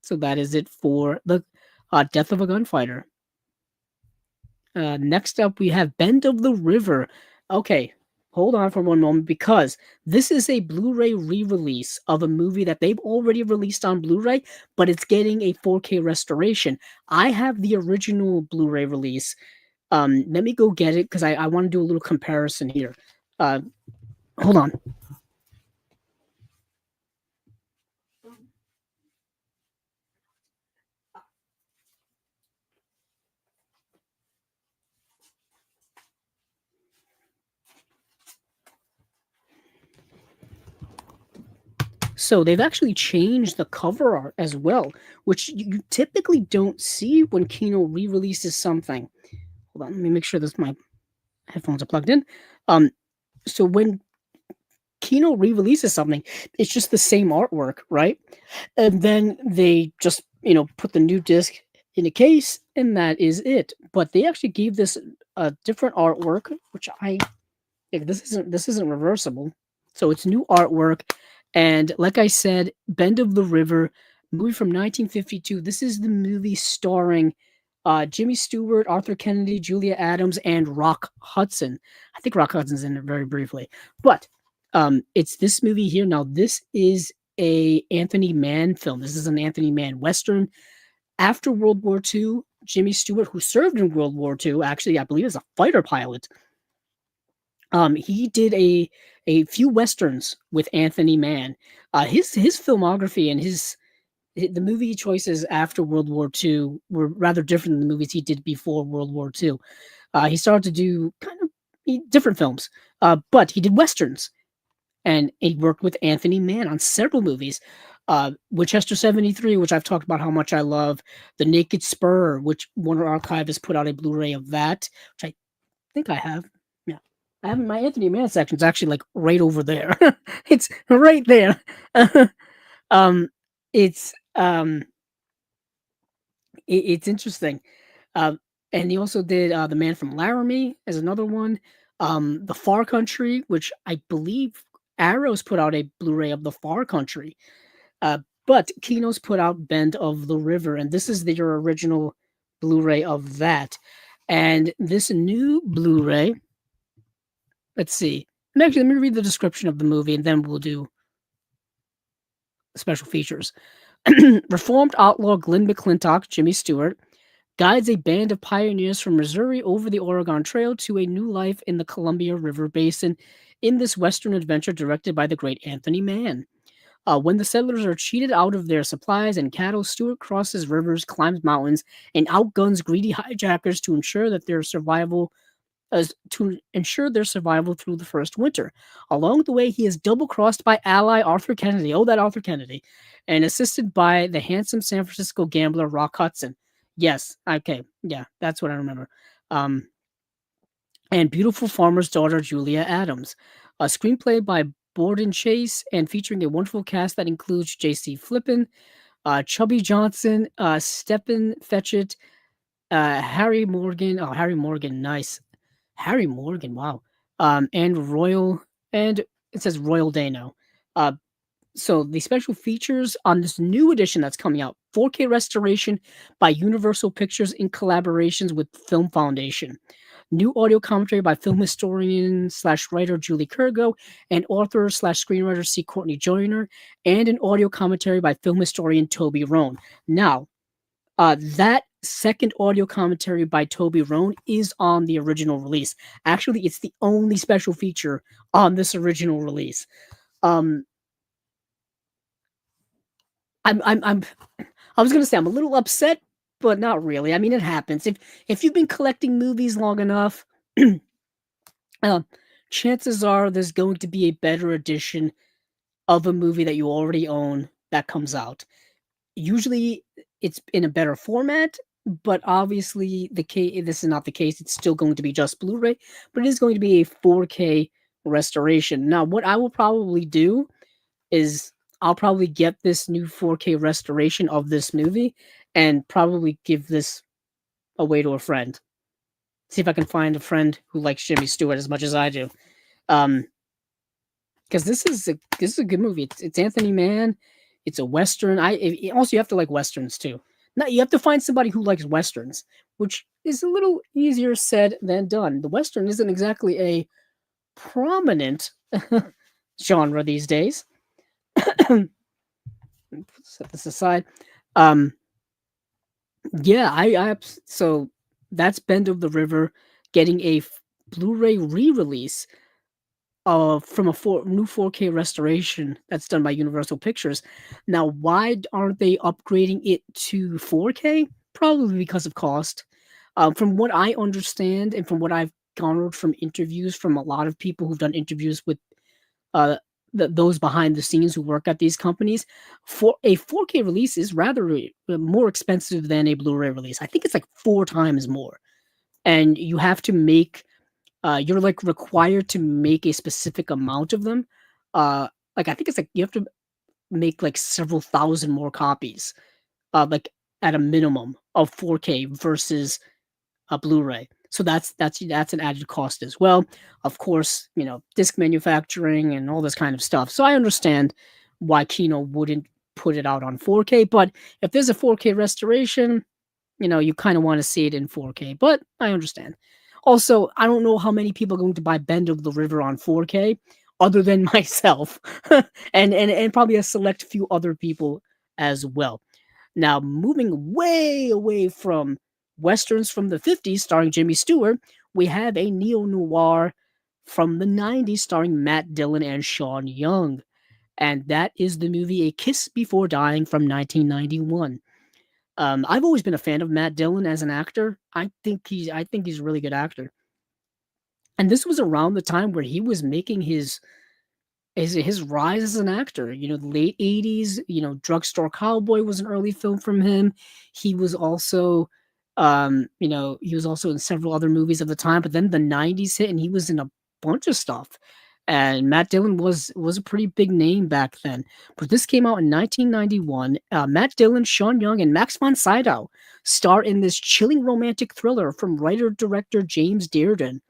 A: So that is it for the Death of a Gunfighter. Next up, we have Bend of the River. Okay, hold on for one moment, because this is a Blu-ray re-release of a movie that they've already released on Blu-ray, but it's getting a 4K restoration. I have the original Blu-ray release. Let me go get it, because I want to do a little comparison here. Hold on. So they've actually changed the cover art as well, which you typically don't see when Kino re-releases something. Hold on, let me make sure this my headphones are plugged in. Um, so when Kino re-releases something, it's just the same artwork, right? And then they just, put the new disc in a case, and that is it. But they actually gave this a different artwork, which this isn't reversible. So it's new artwork, and like I said, Bend of the River, movie from 1952. This is the movie starring Jimmy Stewart, Arthur Kennedy, Julia Adams, and Rock Hudson. I think Rock Hudson's in it very briefly, but it's this movie here. Now, this is a Anthony Mann film. This is an Anthony Mann Western. After World War II, Jimmy Stewart, who served in World War II, actually, I believe, as a fighter pilot, he did a few westerns with Anthony Mann. His filmography and the movie choices after World War II were rather different than the movies he did before World War II. He started to do kind of different films, but he did westerns, and he worked with Anthony Mann on several movies. Winchester 73, which I've talked about how much I love. The Naked Spur, which Warner Archive has put out a Blu-ray of that, which I think I have. Yeah. I have my Anthony Mann section's actually like right over there. It's right there. um it's it's interesting. And he also did The Man from Laramie as another one. The Far Country, which I believe Arrows put out a Blu-ray of The Far Country. Uh, but Kino's put out Bend of the River, and this is your original Blu-ray of that. And this new Blu-ray, let's see. Actually, let me read the description of the movie, and then we'll do special features. Reformed outlaw Glenn McClintock, Jimmy Stewart, guides a band of pioneers from Missouri over the Oregon Trail to a new life in the Columbia River Basin in this Western adventure directed by the great Anthony Mann. When the settlers are cheated out of their supplies and cattle, Stewart crosses rivers, climbs mountains, and outguns greedy hijackers to ensure their survival through the first winter. Along the way, he is double crossed by ally Arthur Kennedy. Oh, that Arthur Kennedy. And assisted by the handsome San Francisco gambler Rock Hudson. Yes, okay. Yeah, that's what I remember. Um, and beautiful farmer's daughter Julia Adams. A screenplay by Borden Chase and featuring a wonderful cast that includes J.C. Flippin, Chubby Johnson, Stephen Fetchit, Harry Morgan. Oh, Harry Morgan, nice. Harry Morgan, wow. And it says Royal Dano. Uh, so the special features on this new edition that's coming out, 4K restoration by Universal Pictures in collaborations with Film Foundation. New audio commentary by film historian slash writer Julie Kurgo and author slash screenwriter C. Courtney Joyner, and an audio commentary by film historian Toby Rohn. Now, that second audio commentary by Toby Rohn is on the original release. Actually, it's the only special feature on this original release. Um, I'm I was gonna say I'm a little upset, but not really. I mean, it happens. If you've been collecting movies long enough, uh, chances are there's going to be a better edition of a movie that you already own that comes out. Usually, it's in a better format, but obviously this is not the case. It's still going to be just Blu-ray, but it is going to be a 4K restoration. Now, what I will probably do is I'll probably get this new 4K restoration of this movie and probably give this away to a friend. See if I can find a friend who likes Jimmy Stewart as much as I do. Because this is a good movie. It's Anthony Mann. It's a western. Also you have to like westerns too. Now you have to find somebody who likes westerns, which is a little easier said than done. The western isn't exactly a prominent genre these days. Set this aside. Um, yeah, so that's Bend of the River getting a Blu-ray re-release from a new 4K restoration that's done by Universal Pictures. Now, why aren't they upgrading it to 4K? Probably because of cost. From what I understand and from what I've garnered from interviews from a lot of people who've done interviews with uh, those behind the scenes who work at these companies, for a 4K release is rather more expensive than a Blu-ray release. I think it's like 4 times more, and you have to make you're like required to make a specific amount of them. Like I think it's like you have to make like several thousand more copies, like at a minimum of 4K versus a Blu-ray. So that's an added cost as well. Of course, disc manufacturing and all this kind of stuff. So I understand why Kino wouldn't put it out on 4K, but if there's a 4K restoration, you kind of want to see it in 4K, but I understand. Also, I don't know how many people are going to buy Bend of the River on 4K other than myself and probably a select few other people as well. Now, moving way away from westerns from the 50s starring Jimmy Stewart, we have a neo-noir from the 90s starring Matt Dillon and Sean Young. And that is the movie A Kiss Before Dying from 1991. I've always been a fan of Matt Dillon as an actor. I think he's a really good actor. And this was around the time where he was making his rise as an actor. The late 80s, Drugstore Cowboy was an early film from him. He was also he was also in several other movies at the time, but then the 90s hit and he was in a bunch of stuff. And Matt Dillon was a pretty big name back then. But this came out in 1991. Matt Dillon, Sean Young, and Max von Sydow star in this chilling romantic thriller from writer-director James Dearden.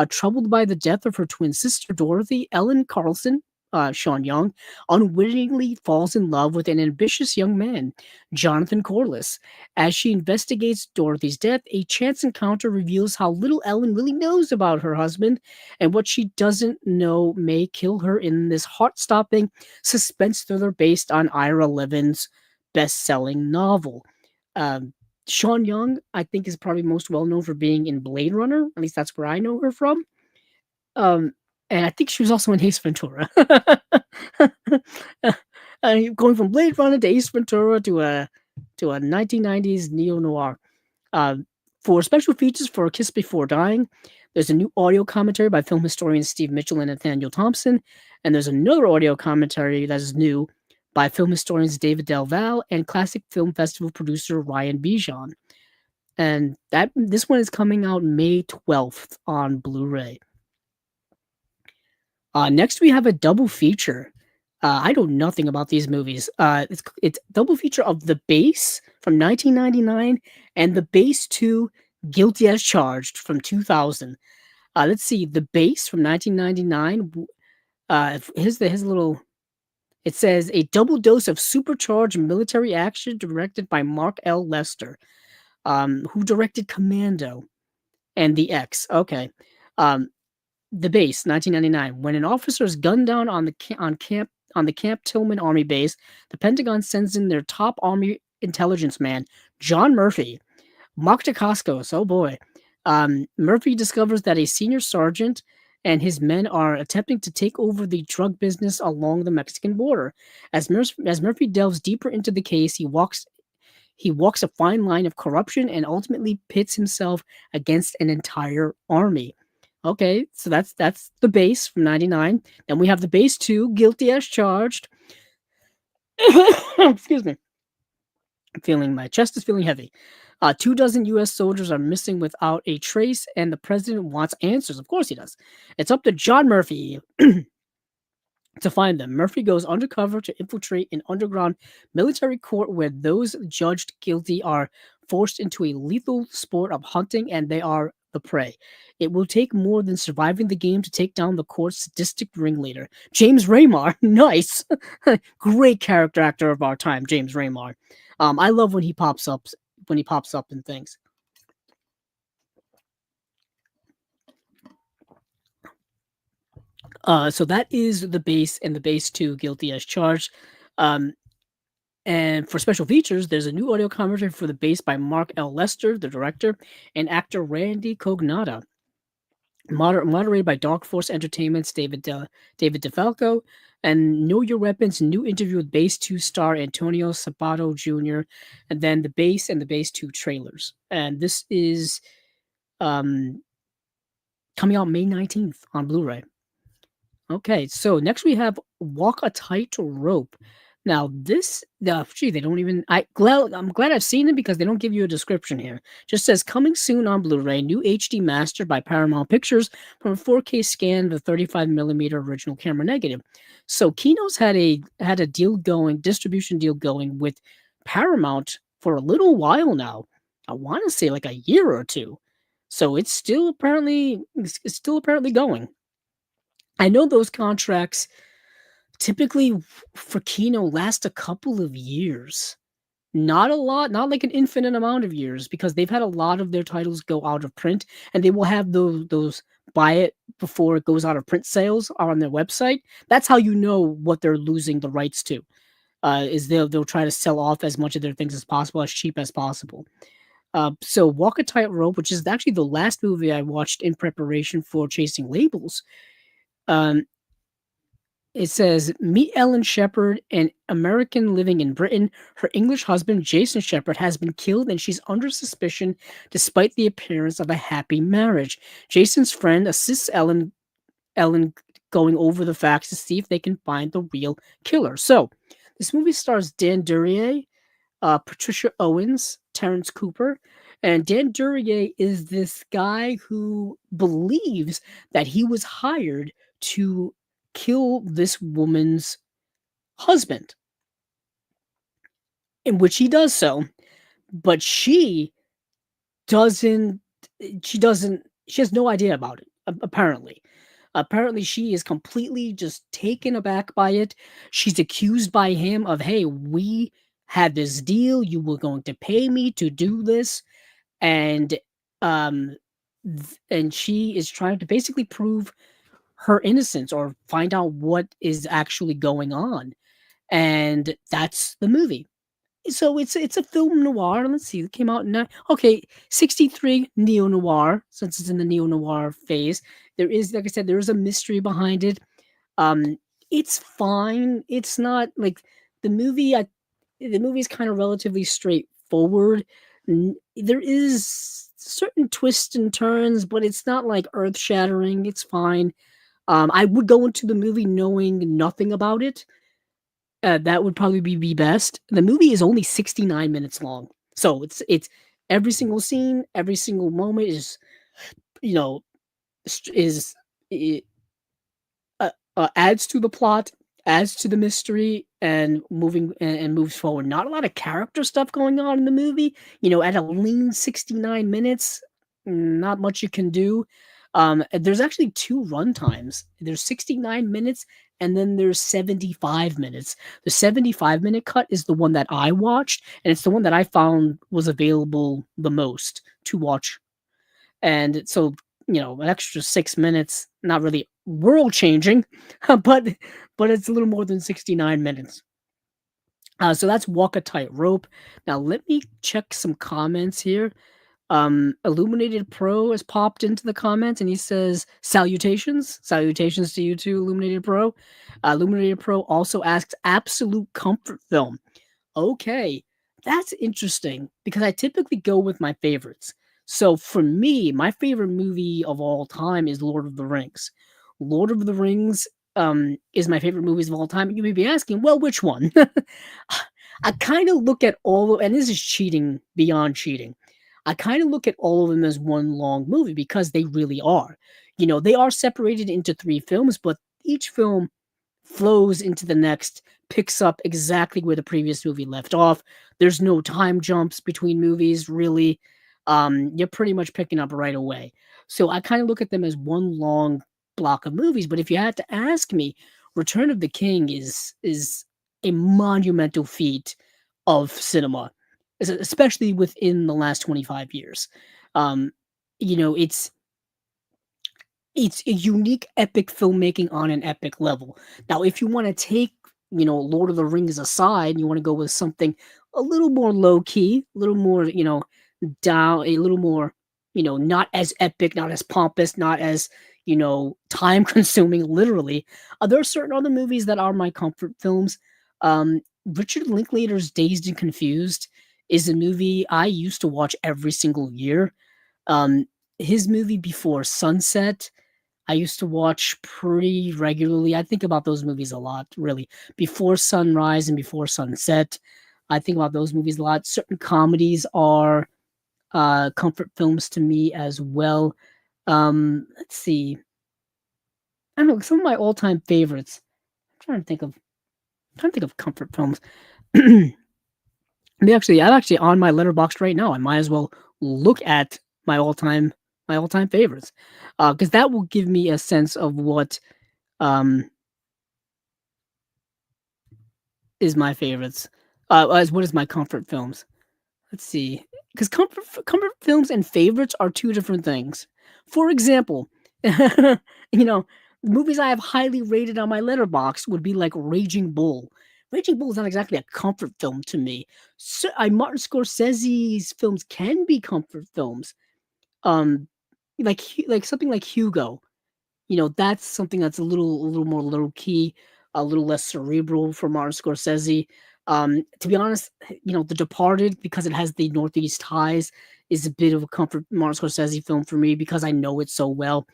A: Troubled by the death of her twin sister Dorothy, Ellen Carlson, Sean Young, unwittingly falls in love with an ambitious young man, Jonathan Corliss. As she investigates Dorothy's death, a chance encounter reveals how little Ellen really knows about her husband, and what she doesn't know may kill her in this heart-stopping suspense thriller based on Ira Levin's best-selling novel. Um, Sean Young, I think, is probably most well known for being in Blade Runner. At least that's where I know her from. Um, and I think she was also in Ace Ventura. Going from Blade Runner to Ace Ventura to a 1990s neo noir. Uh, for special features for A Kiss Before Dying, there's a new audio commentary by film historians Steve Mitchell and Nathaniel Thompson, and there's another audio commentary that is new by film historians David Del Val and Classic Film Festival producer Ryan Bijan. And this one is coming out May 12th on Blu-ray. Next, we have a double feature. I know nothing about these movies. It's double feature of The Base from 1999 and The Base 2 Guilty as Charged from 2000. Let's see, The Base from 1999. Here's a little. It says a double dose of supercharged military action directed by Mark L. Lester, who directed Commando and The X. Okay. The Base, 1999. When an officer is gunned down on the Camp Tillman Army base, the Pentagon sends in their top Army intelligence man, John Murphy. Mark Dacascos, oh boy. Murphy discovers that a senior sergeant and his men are attempting to take over the drug business along the Mexican border. As Murphy delves deeper into the case, he walks a fine line of corruption and ultimately pits himself against an entire army. Okay, so that's The Base from 99. Then we have The Base 2, Guilty as Charged. Excuse me. My chest is feeling heavy. 24 U.S. soldiers are missing without a trace, and the president wants answers. Of course he does. It's up to John Murphy to find them. Murphy goes undercover to infiltrate an underground military court where those judged guilty are forced into a lethal sport of hunting, and they are the prey. It will take more than surviving the game to take down the court's sadistic ringleader, James Raymar. Nice. Great character actor of our time, James Raymar. I love when he pops up in things. So that is The Base and The Base 2 Guilty as Charged. And for special features, there's a new audio commentary for The Base by Mark L. Lester, the director, and actor Randy Cognata. Moderated by Dark Force Entertainment's David DeFalco, and Know Your Weapon's new interview with Base 2 star Antonio Sabato Jr., and then The Base and The Base 2 trailers. And this is coming out May 19th on Blu-ray. Okay, so next we have Walk a Tightrope. Now this, gee, they don't even. I'm glad I've seen it because they don't give you a description here. Just says coming soon on Blu-ray, new HD master by Paramount Pictures from a 4K scan of the 35 millimeter original camera negative. So Kino's had a deal going, distribution deal going with Paramount for a little while now. I want to say like a year or two. So it's still apparently going. I know those contracts typically for Kino last a couple of years. Not a lot, not like an infinite amount of years, because they've had a lot of their titles go out of print, and they will have those buy it before it goes out of print sales on their website. That's how you know what they're losing the rights to. Is they'll try to sell off as much of their things as possible, as cheap as possible. So Walk a Tightrope, which is actually the last movie I watched in preparation for Chasing Labels. Um, It says, meet Ellen Shepherd, an American living in Britain. Her English husband, Jason Shepherd, has been killed and she's under suspicion despite the appearance of a happy marriage. Jason's friend assists Ellen going over the facts to see if they can find the real killer. So, this movie stars Dan Duryea, Patricia Owens, Terrence Cooper, and Dan Duryea is this guy who believes that he was hired to kill this woman's husband, in which he does so, but doesn't doesn't she has no idea about it, apparently. Apparently, she is completely just taken aback by it. She's accused by him of, "Hey, we had this deal. You were going to pay me to do this," and um, and she is trying to basically prove her innocence or find out what is actually going on, and that's the movie. So it's a film noir. Let's see, it came out in 63 neo noir. Since it's in the neo noir phase, there is, like I said, there is a mystery behind it. Um, it's fine. It's not like the movie. The movie is kind of relatively straightforward. There is certain twists and turns, but it's not like earth shattering. It's fine. I would go into the movie knowing nothing about it. That would probably be best. The movie is only 69 minutes long. So it's every single scene, every single moment is, you know, is it, adds to the plot, adds to the mystery, and and moves forward. Not a lot of character stuff going on in the movie. At a lean 69 minutes, not much you can do. There's actually two run times. There's 69 minutes and then there's 75 minutes. The 75-minute cut is the one that I watched, and it's the one that I found was available the most to watch. And so, an extra 6 minutes, not really world changing, but it's a little more than 69 minutes. So that's Walk a Tightrope. Now let me check some comments here. Illuminated Pro has popped into the comments and he says, salutations to you too, Illuminated Pro. Illuminated Pro also asks, absolute comfort film. Okay, that's interesting because I typically go with my favorites. So for me, my favorite movie of all time is Lord of the Rings. Lord of the Rings is my favorite movies of all time. You may be asking, well, which one? I kind of look at and this is cheating beyond cheating. I kind of look at all of them as one long movie because they really are. They are separated into three films, but each film flows into the next, picks up exactly where the previous movie left off. There's no time jumps between movies, really. You're pretty much picking up right away. So I kind of look at them as one long block of movies. But if you had to ask me, Return of the King is a monumental feat of cinema, especially within the last 25 years. Um, it's a unique epic filmmaking on an epic level. Now, if you want to take, Lord of the Rings aside, you want to go with something a little more low key, a little more, down, a little more, not as epic, not as pompous, not as, time consuming, literally. There are certain other movies that are my comfort films. Richard Linklater's Dazed and Confused is a movie I used to watch every single year. His movie Before Sunset, I used to watch pretty regularly. I think about those movies a lot, really. Before Sunrise and Before Sunset, I think about those movies a lot. Certain comedies are comfort films to me as well. Let's see. I don't know some of my all-time favorites. I'm trying to think of comfort films. I'm actually on my letterbox right now. I might as well look at my all-time favorites, because that will give me a sense of what um is my favorites. As what is my comfort films. Let's see, because comfort films and favorites are two different things. For example, the movies I have highly rated on my letterbox would be like Raging Bull. Raging Bull is not exactly a comfort film to me. So, Martin Scorsese's films can be comfort films. Um, like something like Hugo. That's something that's a little more low key, a little less cerebral for Martin Scorsese. To be honest, The Departed, because it has the Northeast ties, is a bit of a comfort Martin Scorsese film for me because I know it so well.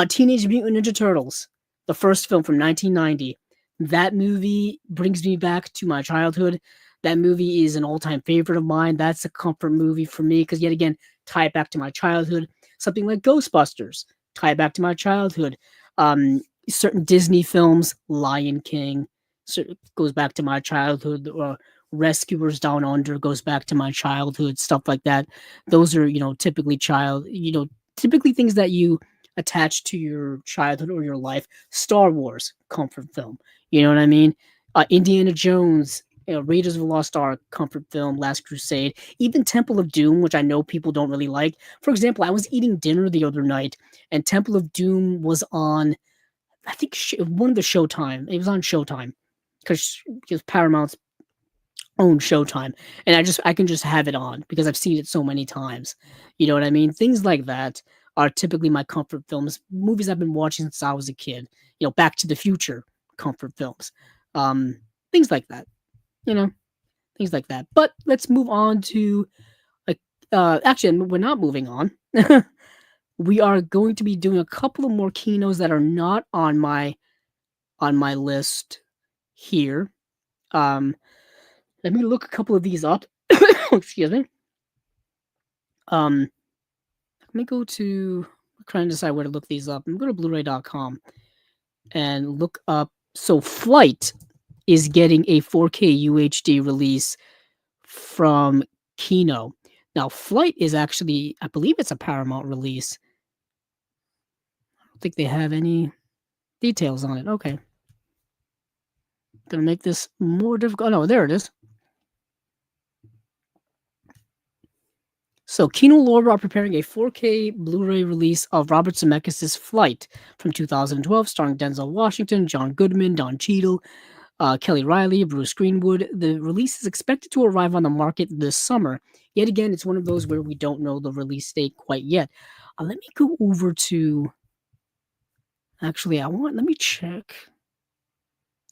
A: Teenage Mutant Ninja Turtles, the first film from 1990. That movie brings me back to my childhood. That movie is an all-time favorite of mine. That's a comfort movie for me because yet again, tie it back to my childhood. Something like Ghostbusters, tie it back to my childhood. Certain Disney films, Lion King, goes back to my childhood. Rescuers Down Under goes back to my childhood. Stuff like that. Those are typically things that you attach to your childhood or your life. Star Wars, comfort film. You know what I mean? Indiana Jones. Raiders of the Lost Ark, comfort film, Last Crusade, even Temple of Doom, which I know people don't really like. For example, I was eating dinner the other night, and Temple of Doom was on, I think, one of the Showtime. It was on Showtime because Paramount's own Showtime, and I can just have it on because I've seen it so many times. You know what I mean? Things like that are typically my comfort films. Movies I've been watching since I was a kid. Back to the Future, comfort films. Um, Things like that. You know, things like that. But let's move on to like actually we're not moving on. We are going to be doing a couple of more Kinos that are not on my list here. Um, Let me look a couple of these up. Excuse me. Let me go to I'm trying to decide where to look these up. I'm going to Blu-ray.com and look up. So Flight is getting a 4K UHD release from Kino. Now, Flight is actually, I believe it's a Paramount release. I don't think they have any details on it. Okay. Gonna make this more difficult. Oh, no, there it is. So, Kino Lorber are preparing a 4K Blu-ray release of Robert Zemeckis' Flight from 2012, starring Denzel Washington, John Goodman, Don Cheadle, Kelly Riley, Bruce Greenwood. The release is expected to arrive on the market this summer. Yet again, it's one of those where we don't know the release date quite yet. Let me go over to. Actually, let me check.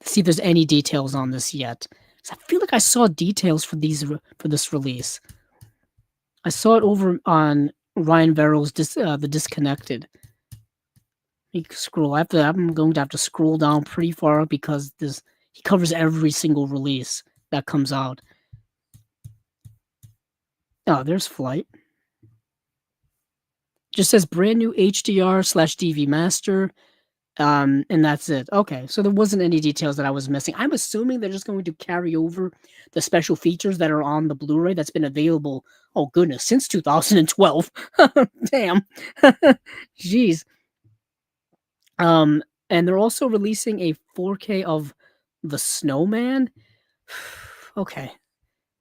A: See if there's any details on this yet. 'Cause I feel like I saw details for this release. I saw it over on Ryan Verrill's The Disconnected. You can scroll. I'm going to have to scroll down pretty far because he covers every single release that comes out. Oh, there's Flight. Just says brand new HDR/DV master. And that's it. Okay, so there wasn't any details that I was missing. I'm assuming they're just going to carry over the special features that are on the Blu-ray that's been available. Oh goodness, since 2012. Damn. Jeez. And they're also releasing a 4K of the Snowman. Okay,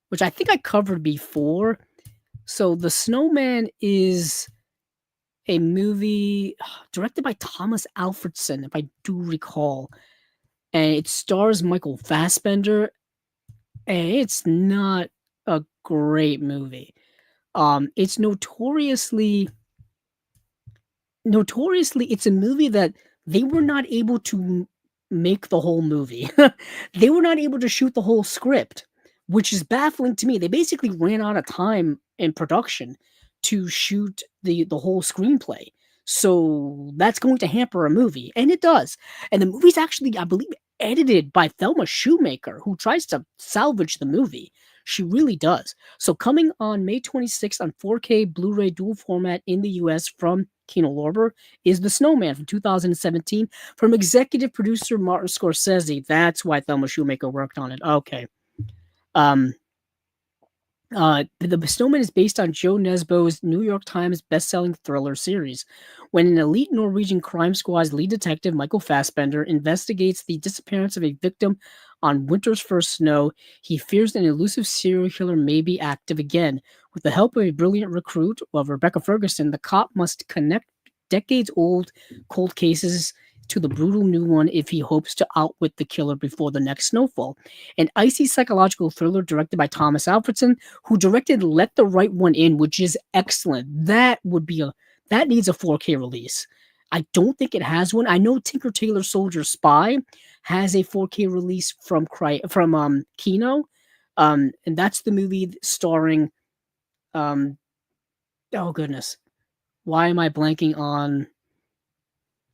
A: which I think I covered before. So the Snowman is a movie directed by Thomas Alfredson, if I do recall, and it stars Michael Fassbender, and it's not a great movie. It's notoriously, it's a movie that they were not able to make the whole movie. They were not able to shoot the whole script, which is baffling to me. They basically ran out of time in production to shoot the whole screenplay. So that's going to hamper a movie, and it does. And the movie's actually, I believe, edited by Thelma Shoemaker, who tries to salvage the movie. She really does. So coming on May 26th on 4K Blu-ray dual format in the US from Kino is The Snowman from 2017 from executive producer Martin Scorsese. That's why Thelma Shoemaker worked on it. Okay. Um, the Snowman is based on Joe Nesbo's New York Times bestselling thriller series. When an elite Norwegian crime squad's lead detective, Michael Fassbender, investigates the disappearance of a victim on winter's first snow, he fears an elusive serial killer may be active again. With the help of a brilliant recruit, Rebecca Ferguson, the cop must connect decades-old cold cases to the brutal new one if he hopes to outwit the killer before the next snowfall. An icy psychological thriller directed by Thomas Alfredson, who directed Let the Right One In, which is excellent. That needs a 4K release. I don't think it has one. I know Tinker Tailor Soldier Spy has a 4K release from Kino, and that's the movie starring. Oh goodness, why am I blanking on?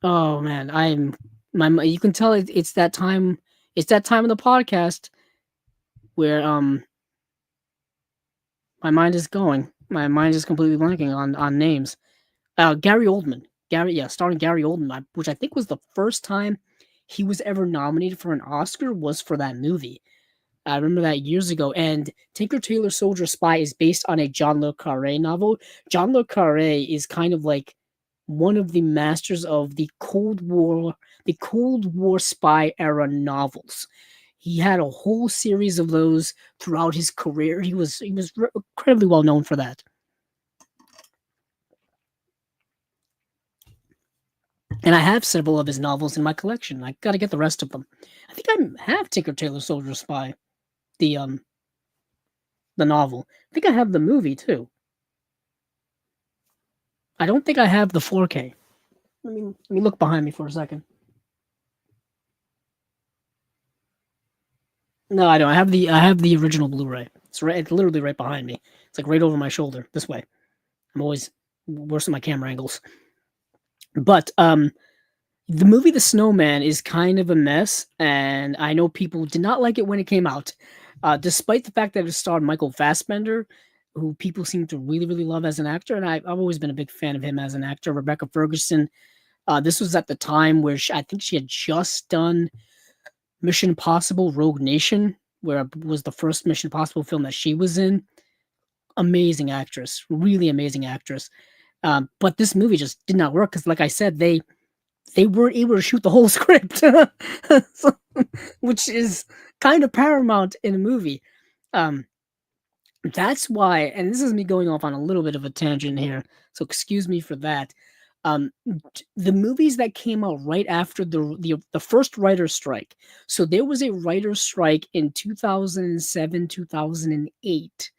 A: Oh man, you can tell it's that time. It's that time of the podcast where my mind is going. My mind is completely blanking on names. Gary Oldman. Starring Gary Oldman, which I think was the first time he was ever nominated for an Oscar was for that movie. I remember that years ago. And Tinker Tailor Soldier Spy is based on a John Le Carré novel. John Le Carré is kind of like one of the masters of the Cold War spy era novels. He had a whole series of those throughout his career. He was incredibly well known for that. And I have several of his novels in my collection. I got to get the rest of them. I think I have Tinker Tailor Soldier Spy, the novel. I think I have the movie too. I don't think I have the 4K. Let me look behind me for a second. No, I don't. I have the original Blu-ray. It's literally right behind me. It's like right over my shoulder this way. I'm always worse at my camera angles. But the movie The Snowman is kind of a mess, and I know people did not like it when it came out. Despite the fact that it starred Michael Fassbender, who people seem to really, really love as an actor, and I've always been a big fan of him as an actor. Rebecca Ferguson. This was at the time where I think she had just done Mission Impossible Rogue Nation, where it was the first Mission Impossible film that she was in. Amazing actress, really amazing actress. But this movie just did not work because, like I said, they weren't able to shoot the whole script, which is kind of paramount in a movie. That's why, and this is me going off on a little bit of a tangent here, so excuse me for that. The movies that came out right after the first writer's strike. So there was a writer's strike in 2007, 2008.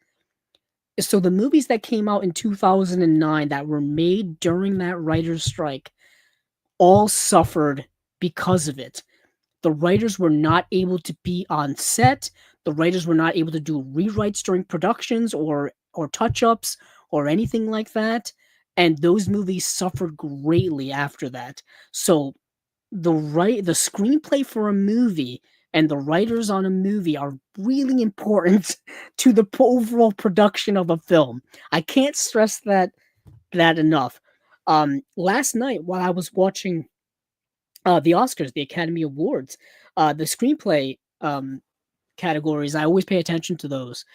A: So the movies that came out in 2009 that were made during that writer's strike all suffered because of it. The writers were not able to be on set. The writers were not able to do rewrites during productions or touch-ups or anything like that. And those movies suffered greatly after that. So the screenplay for a movie and the writers on a movie are really important to the overall production of a film. I can't stress that enough. Last night while I was watching the Oscars, the Academy Awards, the screenplay categories, I always pay attention to those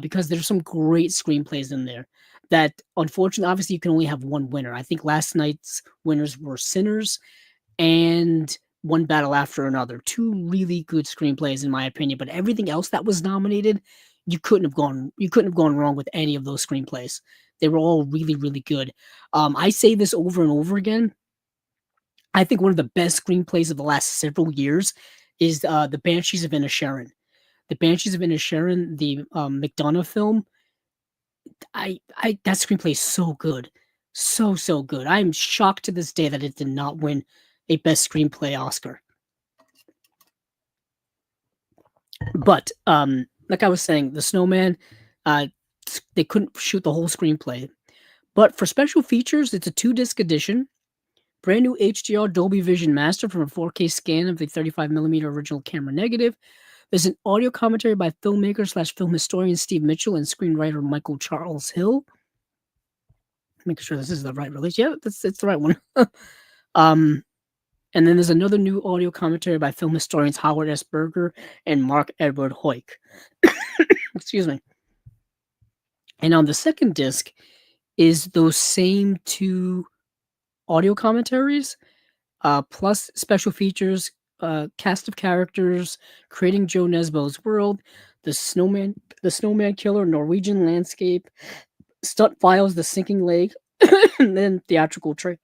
A: because there's some great screenplays in there that, unfortunately, obviously you can only have one winner. I think last night's winners were Sinners and One Battle After Another. Two really good screenplays in my opinion, but everything else that was nominated, you couldn't have gone wrong with any of those screenplays. They were all really, really good. I say this over and over again. I think one of the best screenplays of the last several years is The Banshees of Inisherin. The Banshees of Inisherin, the McDonough film. That screenplay is so good. So good. I'm shocked to this day that it did not win a Best Screenplay Oscar. But like I was saying, The Snowman, they couldn't shoot the whole screenplay. But for special features, it's a 2-disc edition. Brand new HDR Dolby Vision Master from a 4K scan of the 35mm original camera negative. There's an audio commentary by filmmaker slash film historian Steve Mitchell and screenwriter Michael Charles Hill. Making sure this is the right release. Yeah, it's the right one. um, and then there's another new audio commentary by film historians Howard S. Berger and Mark Edward Hoyk. Excuse me. And on the second disc is those same two audio commentaries, plus special features, cast of characters, creating Joe Nesbo's world, the snowman killer, Norwegian landscape, stunt files, the sinking lake, and then theatrical trailer.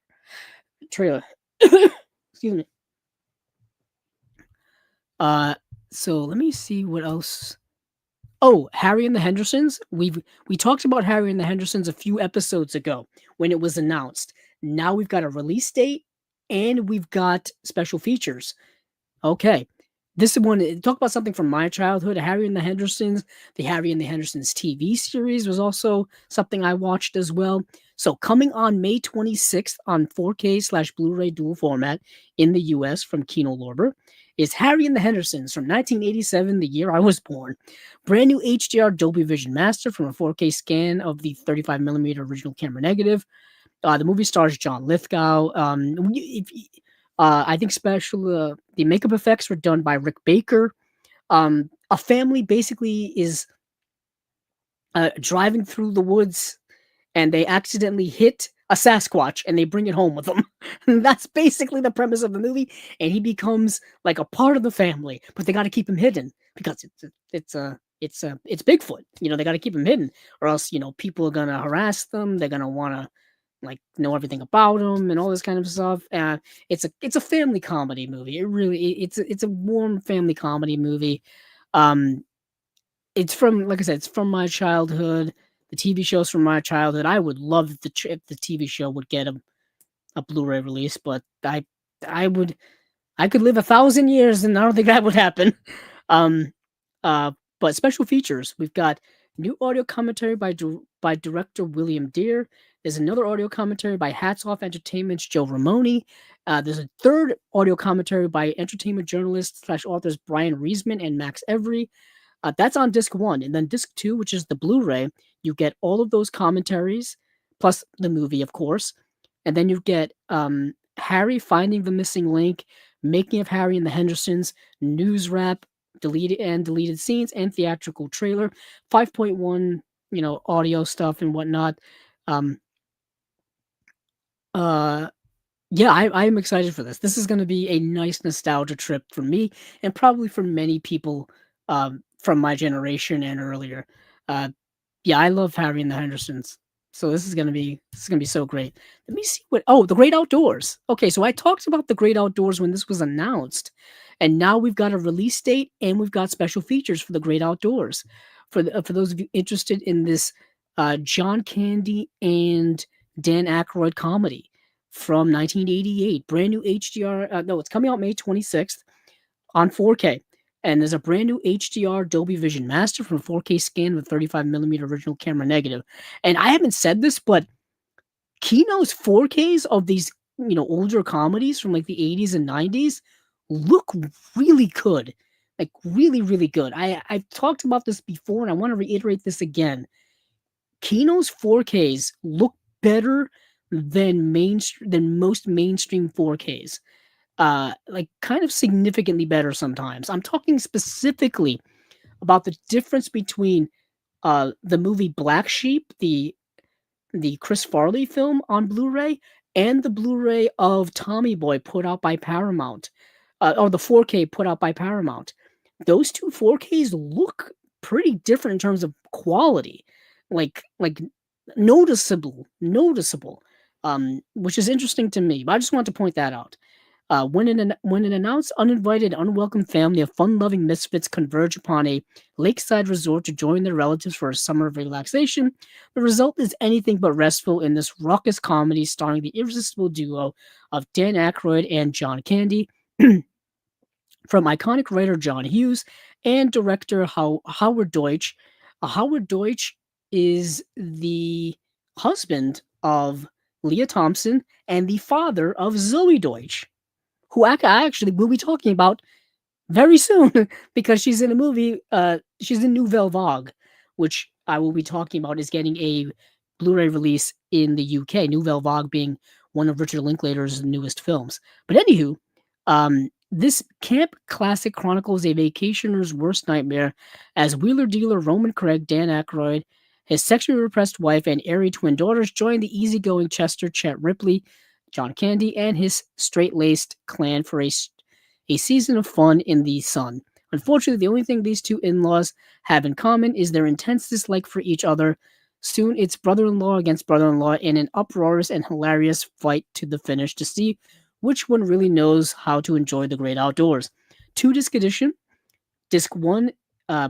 A: Excuse me. So let me see what else. Oh, Harry and the Hendersons. We talked about Harry and the Hendersons a few episodes ago when it was announced. Now we've got a release date and we've got special features. Okay. This one, talk about something from my childhood. Harry and the Hendersons. The Harry and the Hendersons TV series was also something I watched as well. So coming on May 26th on 4K / Blu-ray dual format in the US from Kino is Harry and the Hendersons from 1987, the year I was born. Brand new HDR Dolby Vision Master from a 4K scan of the 35mm original camera negative. The movie stars John Lithgow. I think the makeup effects were done by Rick Baker. A family basically is driving through the woods and they accidentally hit a Sasquatch and they bring it home with them. That's basically the premise of the movie, and he becomes like a part of the family, but they got to keep him hidden because it's Bigfoot. They got to keep him hidden, or else people are gonna harass them. They're gonna want to like know everything about him and all this kind of stuff. It's a family comedy movie. It's a warm family comedy movie. It's from, like I said, it's from my childhood. The TV show's from my childhood. I would love if the TV show would get a Blu-ray release, but I could live 1,000 years and I don't think that would happen. But special features, we've got new audio commentary by director William Deere. There's another audio commentary by Hats Off Entertainment's Joe Ramone. There's a third audio commentary by entertainment journalists / authors Brian Reisman and Max Every. That's on disc 1. And then disc 2, which is the Blu-ray, you get all of those commentaries, plus the movie, of course. And then you get Harry finding the missing link, making of Harry and the Hendersons, news wrap, deleted scenes, and theatrical trailer, 5.1, audio stuff and whatnot. Yeah, I'm excited for this. This is going to be a nice nostalgia trip for me and probably for many people from my generation and earlier. Yeah, I love Harry and the Hendersons. So this is gonna be so great. Let me see The Great Outdoors. Okay, so I talked about The Great Outdoors when this was announced, and now we've got a release date and we've got special features for The Great Outdoors. For those of you interested in this John Candy and Dan Aykroyd comedy from 1988, brand new HDR. No, it's coming out May 26th on 4K. And there's a brand new HDR Dolby Vision Master from 4K scan with 35mm original camera negative. And I haven't said this, but Kino's 4Ks of these, older comedies from like the 80s and 90s look really good. Like really, really good. I've talked about this before and I want to reiterate this again. Kino's 4Ks look better than most mainstream 4Ks. Like kind of significantly better sometimes. I'm talking specifically about the difference between the movie Black Sheep, the Chris Farley film on Blu-ray, and the Blu-ray of Tommy Boy put out by Paramount, or the 4K put out by Paramount. Those two 4Ks look pretty different in terms of quality, like noticeable, which is interesting to me. But I just want to point that out. When an announced uninvited, unwelcome family of fun-loving misfits converge upon a lakeside resort to join their relatives for a summer of relaxation, the result is anything but restful in this raucous comedy starring the irresistible duo of Dan Aykroyd and John Candy, from iconic writer John Hughes and director Howard Deutsch. Howard Deutsch is the husband of Leah Thompson, and the father of Zoe Deutsch, who I actually will be talking about very soon because she's in a movie. She's in Nouvelle Vague, which I will be talking about is getting a Blu-ray release in the UK. Nouvelle Vague being one of Richard Linklater's newest films. But anywho, this camp classic chronicles a vacationer's worst nightmare as wheeler dealer Roman Craig, Dan Aykroyd, his sexually repressed wife, and airy twin daughters join the easygoing Chester, Chet Ripley, John Candy, and his straight-laced clan for a season of fun in the sun. Unfortunately, the only thing these two in-laws have in common is their intense dislike for each other. Soon, it's brother-in-law against brother-in-law in an uproarious and hilarious fight to the finish to see which one really knows how to enjoy the great outdoors. 2-disc edition. Disc 1,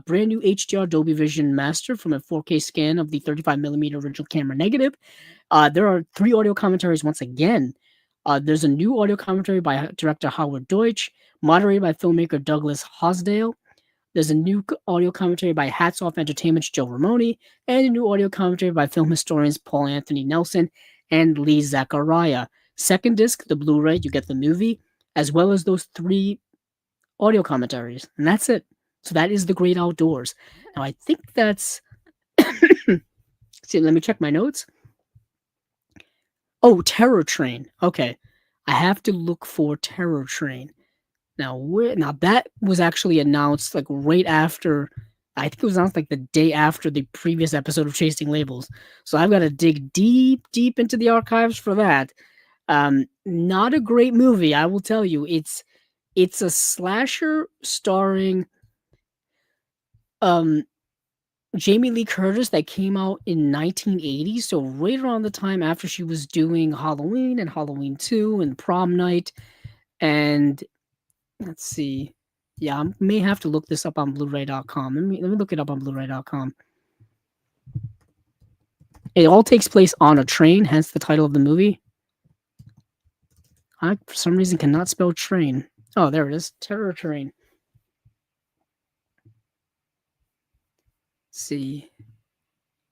A: brand new HDR Dolby Vision Master from a 4K scan of the 35mm original camera negative. There are 3 audio commentaries once again. There's a new audio commentary by director Howard Deutsch, moderated by filmmaker Douglas Hosdale. There's a new audio commentary by Hats Off Entertainment's Joe Ramone, and a new audio commentary by film historians Paul Anthony Nelson and Lee Zachariah. Second disc, the Blu-ray, you get the movie, as well as those 3 audio commentaries, and that's it. So that is The Great Outdoors. Now, I think that's... See, let me check my notes. Oh, Terror Train. Okay. I have to look for Terror Train. Now that was actually announced like right after, I think it was announced like the day after the previous episode of Chasing Labels. So I've got to dig deep into the archives for that. Not a great movie, I will tell you. It's a slasher starring Jamie Lee Curtis that came out in 1980, so right around the time after she was doing Halloween and Halloween 2 and Prom Night. And let's see. Yeah, I may have to look this up on Blu-ray.com. Let me look it up on Blu-ray.com. It all takes place on a train, hence the title of the movie. I, for some reason, cannot spell train. Oh, there it is. Terror Train. Let's see.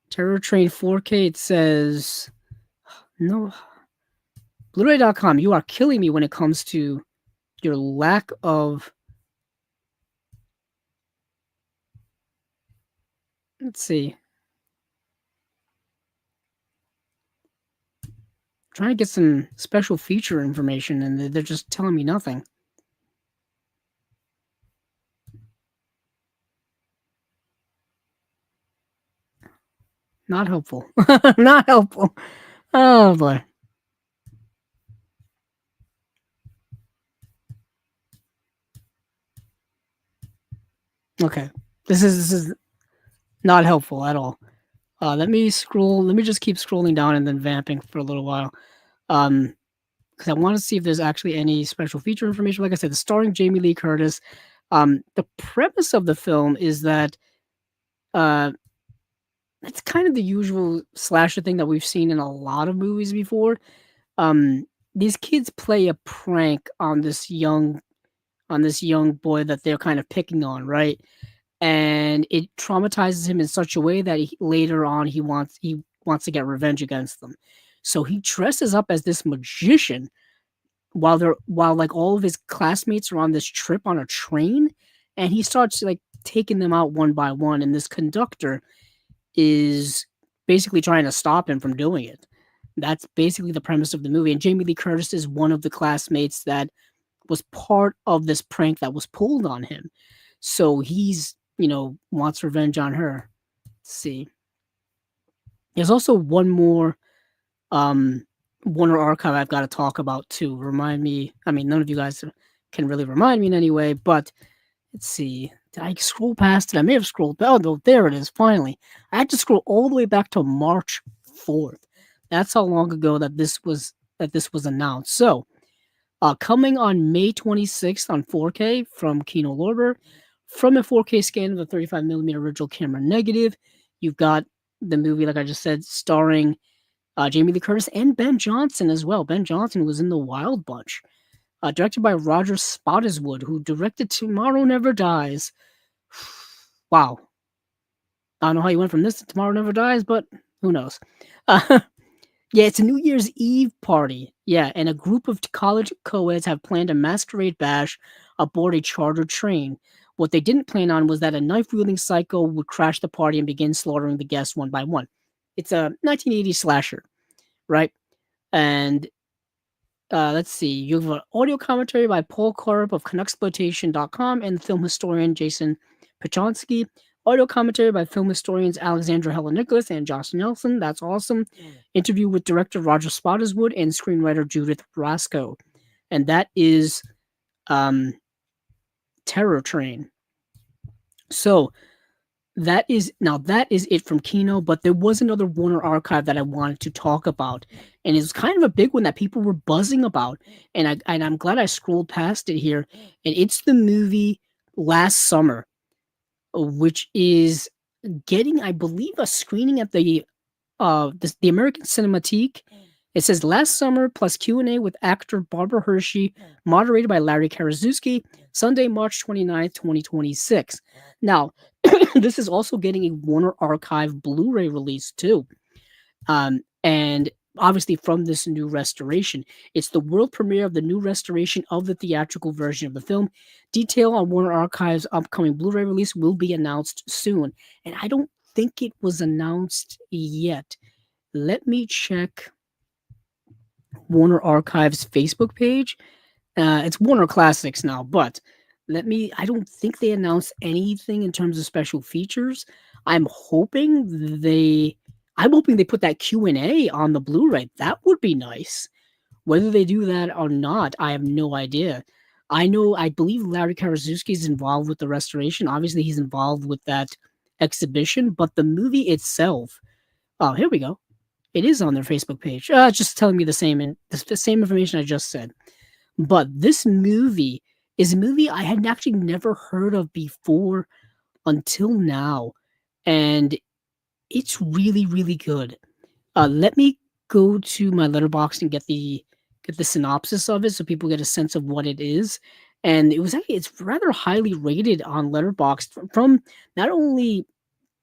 A: Terror Train 4K, it says... No. Blu-ray.com, you are killing me when it comes to your lack of... Let's see. I'm trying to get some special feature information, and they're just telling me nothing. Not helpful. Not helpful. Oh, boy. Okay. This is not helpful at all. Let me just keep scrolling down and then vamping for a little while. Because I want to see if there's actually any special feature information. Like I said, the starring Jamie Lee Curtis. The premise of the film is that it's kind of the usual slasher thing that we've seen in a lot of movies before. These kids play a prank on this young boy that they're kind of picking on, right? And it traumatizes him in such a way that later on he wants to get revenge against them. So he dresses up as this magician while like all of his classmates are on this trip on a train, and he starts like taking them out one by one, and this conductor is basically trying to stop him from doing it. That's basically the premise of the movie. And Jamie Lee Curtis is one of the classmates that was part of this prank that was pulled on him. So he's, wants revenge on her. Let's see. There's also one more Warner archive I've got to talk about too. Remind me. I mean, none of you guys can really remind me in any way, but let's see. Did I scroll past it? I may have scrolled. Oh, no, there it is. Finally, I had to scroll all the way back to March 4th. That's how long ago that this was announced. So, coming on May 26th on 4K from Kino Lorber, from a 4K scan of the 35mm original camera negative, you've got the movie, like I just said, starring Jamie Lee Curtis and Ben Johnson as well. Ben Johnson was in The Wild Bunch. Directed by Roger Spottiswoode, who directed Tomorrow Never Dies. Wow. I don't know how you went from this to Tomorrow Never Dies, but who knows. Yeah, it's a New Year's Eve party. Yeah, and a group of college co-eds have planned a masquerade bash aboard a chartered train. What they didn't plan on was that a knife-wielding psycho would crash the party and begin slaughtering the guests one by one. It's a 1980s slasher, right? And let's see, you have an audio commentary by Paul Korb of Canucksploitation.com and film historian Jason Pachonsky. Audio commentary by film historians Alexandra Helen Nicholas and Josh Nelson. That's awesome. Interview with director Roger Spottiswoode and screenwriter Judith Brasco. And that is Terror Train. So that is it from Kino, but there was another Warner archive that I wanted to talk about, and it's kind of a big one that people were buzzing about, and I'm glad I scrolled past it here, and it's the movie Last Summer, which is getting, I believe, a screening at the American Cinematheque. It says Last Summer plus Q&A with actor Barbara Hershey, moderated by Larry Karaszewski, Sunday, March 29th, 2026. Now, this is also getting a Warner Archive Blu-ray release too. And obviously from this new restoration. It's the world premiere of the new restoration of the theatrical version of the film. Detail on Warner Archive's upcoming Blu-ray release will be announced soon. And I don't think it was announced yet. Let me check Warner Archive's Facebook page. It's Warner Classics now, but I don't think they announced anything in terms of special features. I'm hoping they put that Q&A on the Blu-ray. That would be nice. Whether they do that or not, I have no idea. I believe Larry Karaszewski is involved with the restoration. Obviously, he's involved with that exhibition, but the movie itself, oh, here we go. It is on their Facebook page. Just telling me the same information I just said. But this movie is a movie I had actually never heard of before until now, and it's really, really good. Let me go to my Letterboxd and get the synopsis of it so people get a sense of what it is. And it's rather highly rated on Letterboxd from not only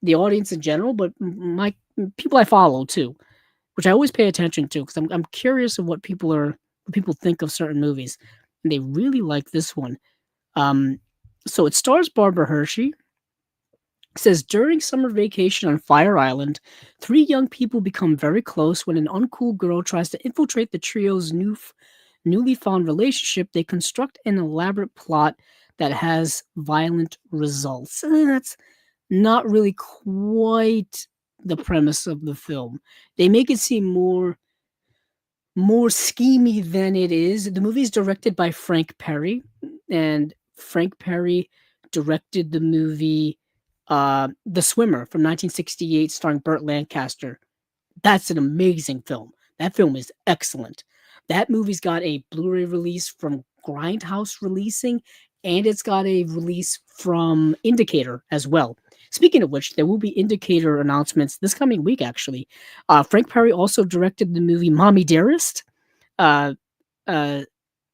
A: the audience in general, but my people I follow too, which I always pay attention to because I'm curious of what people think of certain movies, and they really like this one. So it stars Barbara Hershey. It says during summer vacation on Fire Island, three young people become very close when an uncool girl tries to infiltrate the trio's newly found relationship. They construct an elaborate plot that has violent results. That's not really quite the premise of the film. They make it seem more schemy than it is. The movie is directed by Frank Perry, and Frank Perry directed the movie The Swimmer from 1968, starring Burt Lancaster. That's an amazing film. That film is excellent. That movie's got a Blu-ray release from Grindhouse Releasing, and it's got a release from Indicator as well. Speaking of which, there will be Indicator announcements this coming week, actually. Frank Perry also directed the movie Mommy Dearest, uh, uh,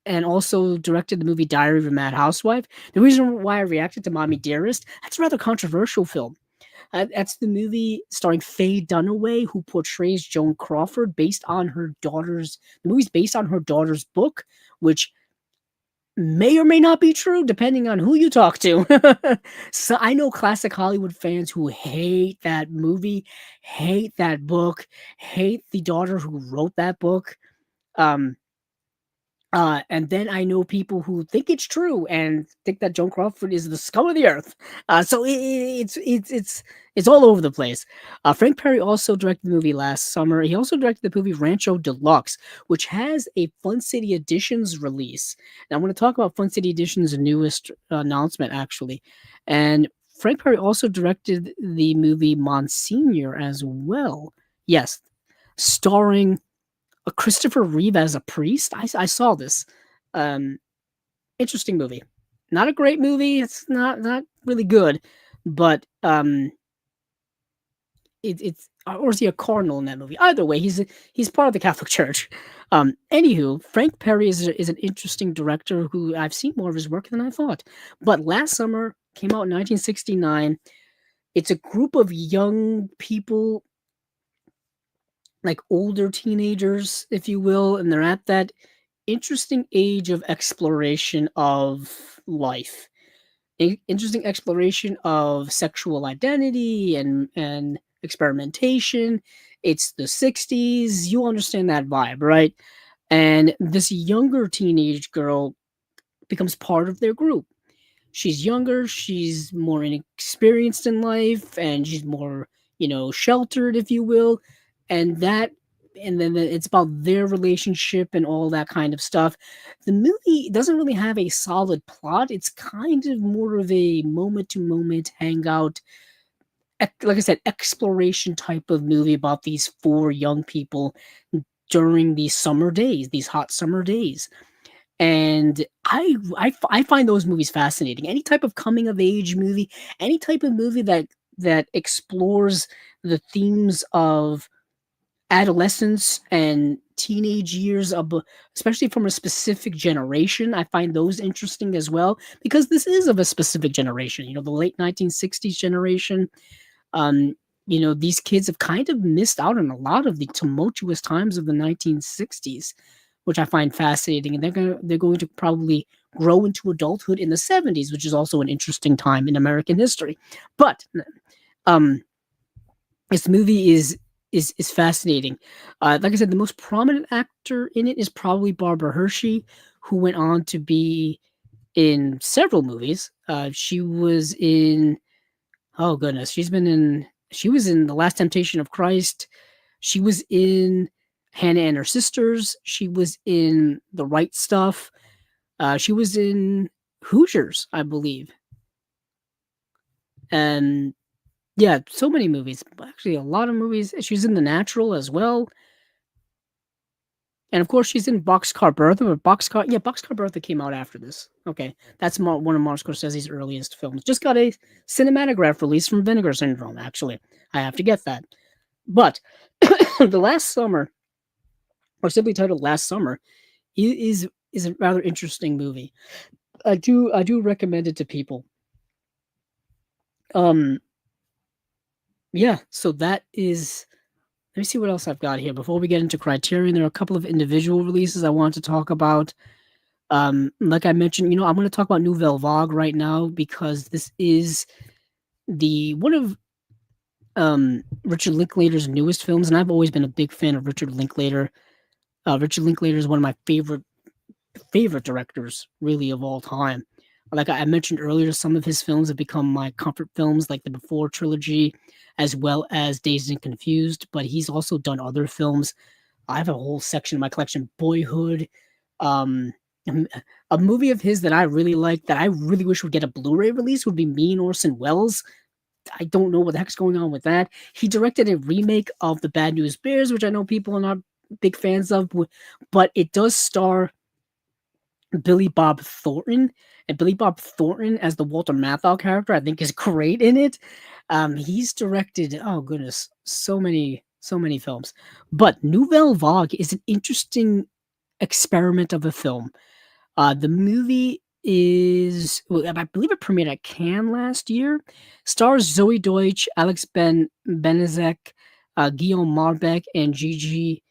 A: and also directed the movie Diary of a Mad Housewife. The reason why I reacted to Mommy Dearest, that's a rather controversial film. That's the movie starring Faye Dunaway, who portrays Joan Crawford, the movie's based on her daughter's book, which may or may not be true, depending on who you talk to. So I know classic Hollywood fans who hate that movie, hate that book, hate the daughter who wrote that book. And then I know people who think it's true and think that Joan Crawford is the scum of the earth. So it's all over the place. Frank Perry also directed the movie Last Summer. He also directed the movie Rancho Deluxe, which has a Fun City Editions release. And I'm going to talk about Fun City Editions' newest announcement, actually. And Frank Perry also directed the movie Monsignor as well. Yes, starring Christopher Reeve as a priest. I saw this. Interesting movie. Not a great movie. It's not really good, but it's or is he a cardinal in that movie? Either way, he's part of the Catholic Church. Anywho, Frank Perry is an interesting director who I've seen more of his work than I thought. But Last Summer came out in 1969. It's a group of young people like older teenagers, if you will, and they're at that interesting age of exploration of life. Interesting exploration of sexual identity and experimentation. It's the 60s. You understand that vibe, right? And this younger teenage girl becomes part of their group. She's younger, she's more inexperienced in life, and she's more, sheltered, if you will. And that, and then it's about their relationship and all that kind of stuff. The movie doesn't really have a solid plot. It's kind of more of a moment to moment hangout, like I said, exploration type of movie about these four young people during these summer days, these hot summer days. And I find those movies fascinating. Any type of coming of age movie, any type of movie that explores the themes of adolescence and teenage years of especially from a specific generation, I find those interesting as well, because this is of a specific generation, the late 1960s generation. um, these kids have kind of missed out on a lot of the tumultuous times of the 1960s, which I find fascinating. And they're going to probably grow into adulthood in the 70s, which is also an interesting time in American history. But um, this movie is fascinating. Like I said, the most prominent actor in it is probably Barbara Hershey, who went on to be in several movies. She was in Oh goodness, she was in The Last Temptation of Christ. She was in Hannah and Her Sisters. She was in The Right Stuff. She was in Hoosiers, I believe. And yeah, so many movies. Actually, a lot of movies. She's in The Natural as well. And of course, she's in Boxcar Bertha. But Boxcar Bertha came out after this. Okay, that's one of Martin Scorsese's earliest films. Just got a cinematograph release from Vinegar Syndrome. Actually, I have to get that. But the last summer, or simply titled Last Summer, is a rather interesting movie. I do recommend it to people. Um, yeah. So that is. Let me see what else I've got here before we get into Criterion. There are a couple of individual releases I want to talk about. Like I mentioned, I'm going to talk about Nouvelle Vague right now because this is the one of Richard Linklater's newest films, and I've always been a big fan of Richard Linklater. Richard Linklater is one of my favorite directors, really, of all time. Like I mentioned earlier, some of his films have become my comfort films, like the Before trilogy, as well as Dazed and Confused. But he's also done other films. I have a whole section in my collection, Boyhood. Um, a movie of his that I really like, that I really wish would get a Blu-ray release, would be Me and Orson Welles. I don't know what the heck's going on with that. He directed a remake of The Bad News Bears, which I know people are not big fans of, but it does star Billy Bob Thornton, and Billy Bob Thornton as the Walter Matthau character, I think, is great in it. He's directed, oh goodness, so many films. But Nouvelle Vague is an interesting experiment of a film. The movie is, well, I believe it premiered at Cannes last year. Stars Zoe Deutsch, Alex Benezek, Guillaume Marbeck, and Gigi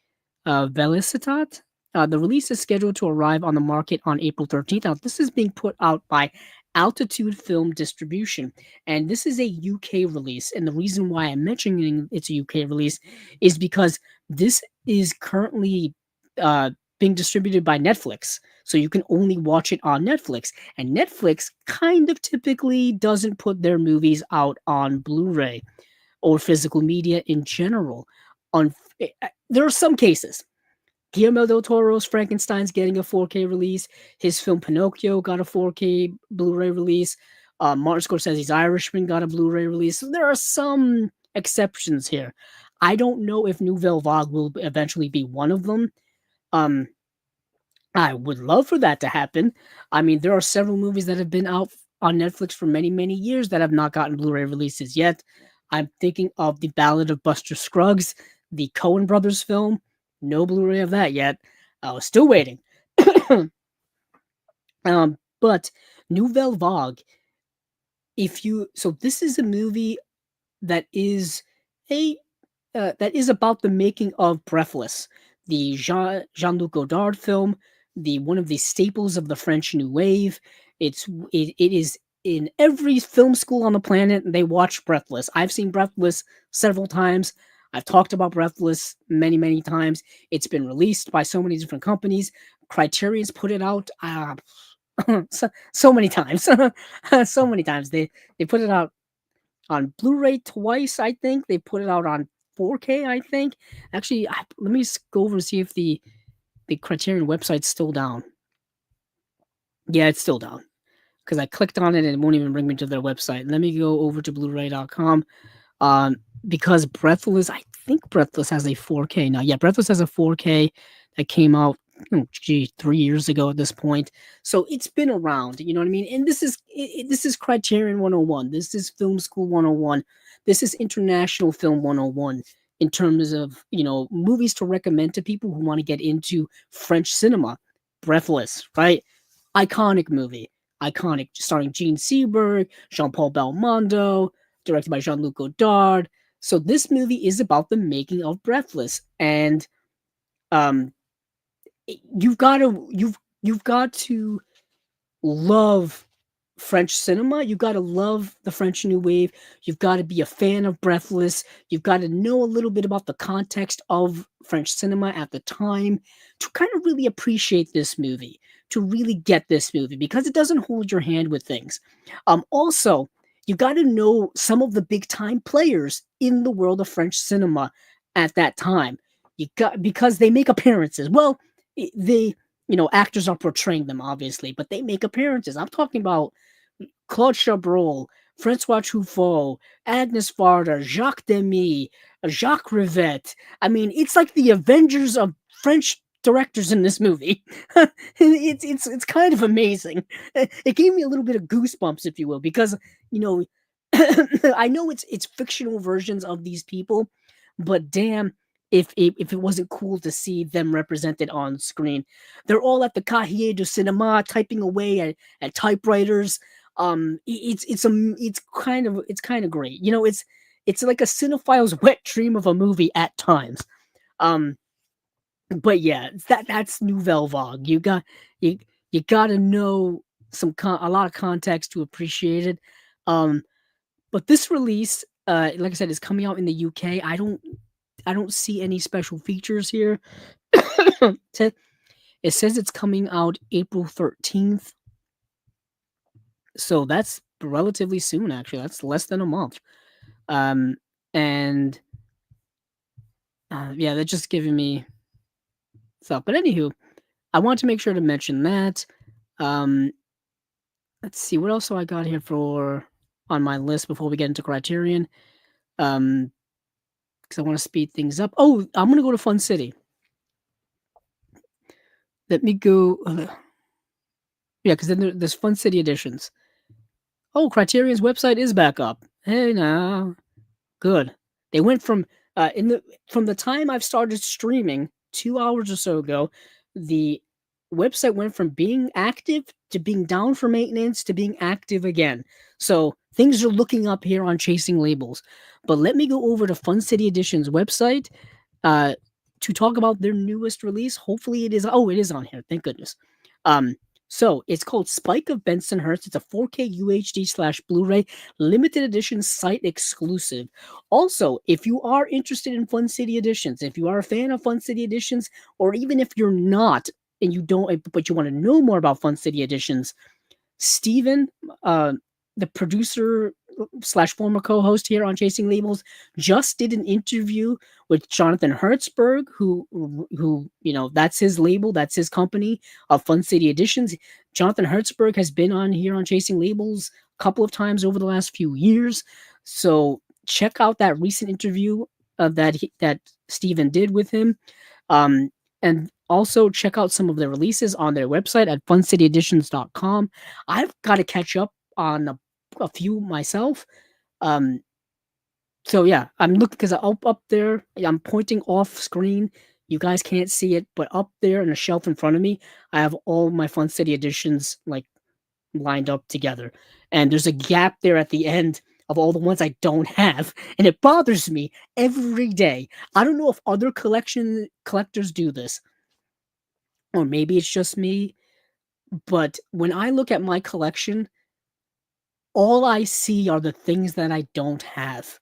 A: Velicitat. The release is scheduled to arrive on the market on April 13th. Now, this is being put out by Altitude Film Distribution, and this is a UK release. And the reason why I'm mentioning it's a UK release is because this is currently uh, being distributed by Netflix. So you can only watch it on Netflix. And Netflix kind of typically doesn't put their movies out on Blu-ray or physical media in general. There are some cases. Guillermo del Toro's Frankenstein's getting a 4K release. His film Pinocchio got a 4K Blu-ray release. Martin Scorsese's Irishman got a Blu-ray release. So there are some exceptions here. I don't know if Nouvelle Vague will eventually be one of them. Um, I would love for that to happen. I mean, there are several movies that have been out on Netflix for many, many years that have not gotten Blu-ray releases yet. I'm thinking of The Ballad of Buster Scruggs, the Coen Brothers film. No Blu-ray of that yet. I was still waiting. But Nouvelle Vague, so this is a movie that is a that is about the making of Breathless, the Jean-Luc Godard film, the one of the staples of the French New Wave. It is in every film school on the planet. They watch Breathless. I've seen Breathless several times. I've talked about Breathless many, many times. It's been released by so many different companies. Criterion's put it out so many times. So many times. They put it out on Blu-ray twice, I think. They put it out on 4K, I think. Actually, let me just go over and see if the Criterion website's still down. Yeah, it's still down because I clicked on it and it won't even bring me to their website. Let me go over to Blu-ray.com. Because Breathless, I think Breathless has a 4K now. Yeah, Breathless has a 4K that came out, 3 years ago at this point. So it's been around, you know what I mean? And this is Criterion 101. This is Film School 101. This is International Film 101 in terms of, movies to recommend to people who want to get into French cinema. Breathless, right? Iconic movie. Iconic, starring Gene Seberg, Jean-Paul Belmondo, directed by Jean-Luc Godard. So this movie is about the making of Breathless, and you've got to love French cinema. You've got to love the French New Wave. You've got to be a fan of Breathless. You've got to know a little bit about the context of French cinema at the time to kind of really appreciate this movie, to really get this movie, because it doesn't hold your hand with things. Also, you got to know some of the big time players in the world of French cinema at that time. Because they make appearances. Well, actors are portraying them, obviously, but they make appearances. I'm talking about Claude Chabrol, Francois Truffaut, Agnes Varda, Jacques Demy, Jacques Rivette. I mean, it's like the Avengers of French directors in this movie. It's kind of amazing. It gave me a little bit of goosebumps, if you will, because I know it's fictional versions of these people, but damn, if it wasn't cool to see them represented on screen. They're all at the Cahiers du Cinema typing away at typewriters. It's kind of great. It's like a cinephile's wet dream of a movie at times. But yeah, that's Nouvelle Vague. You got to know a lot of context to appreciate it. But this release, like I said, is coming out in the UK. I don't see any special features here. It says it's coming out April 13th. So that's relatively soon, actually. That's less than a month. And yeah, they're just giving me stuff. But anywho, I want to make sure to mention that. Let's see, what else do I got here on my list before we get into Criterion? Because I want to speed things up. Oh, I'm going to go to Fun City. Let me go. Yeah, because then there's Fun City editions. Oh, Criterion's website is back up. Hey, now. Good. They went from the time I've started streaming 2 hours or so ago, the website went from being active to being down for maintenance to being active again. So things are looking up here on Chasing Labels. But let me go over to Fun City Edition's website to talk about their newest release. Hopefully it is. Oh, it is on here. Thank goodness. So it's called Spike of Bensonhurst. It's a 4K UHD / Blu-ray limited edition site exclusive. Also, if you are interested in Fun City Editions, if you are a fan of Fun City Editions, or even if you're not and you don't, but you want to know more about Fun City Editions, Steven, the producer / former co-host here on Chasing Labels, just did an interview with Jonathan Hertzberg, who that's his label, that's his company of Fun City Editions. Jonathan Hertzberg has been on here on Chasing Labels a couple of times over the last few years. So check out that recent interview that Steven did with him. And also check out some of the releases on their website at funcityeditions.com. I've got to catch up on a few myself. So yeah, I'm looking because up there, I'm pointing off screen. You guys can't see it, but up there on a shelf in front of me, I have all my Fun City Editions like lined up together. And there's a gap there at the end of all the ones I don't have, and it bothers me every day. I don't know if other collectors do this, or maybe it's just me, but when I look at my collection, all I see are the things that I don't have.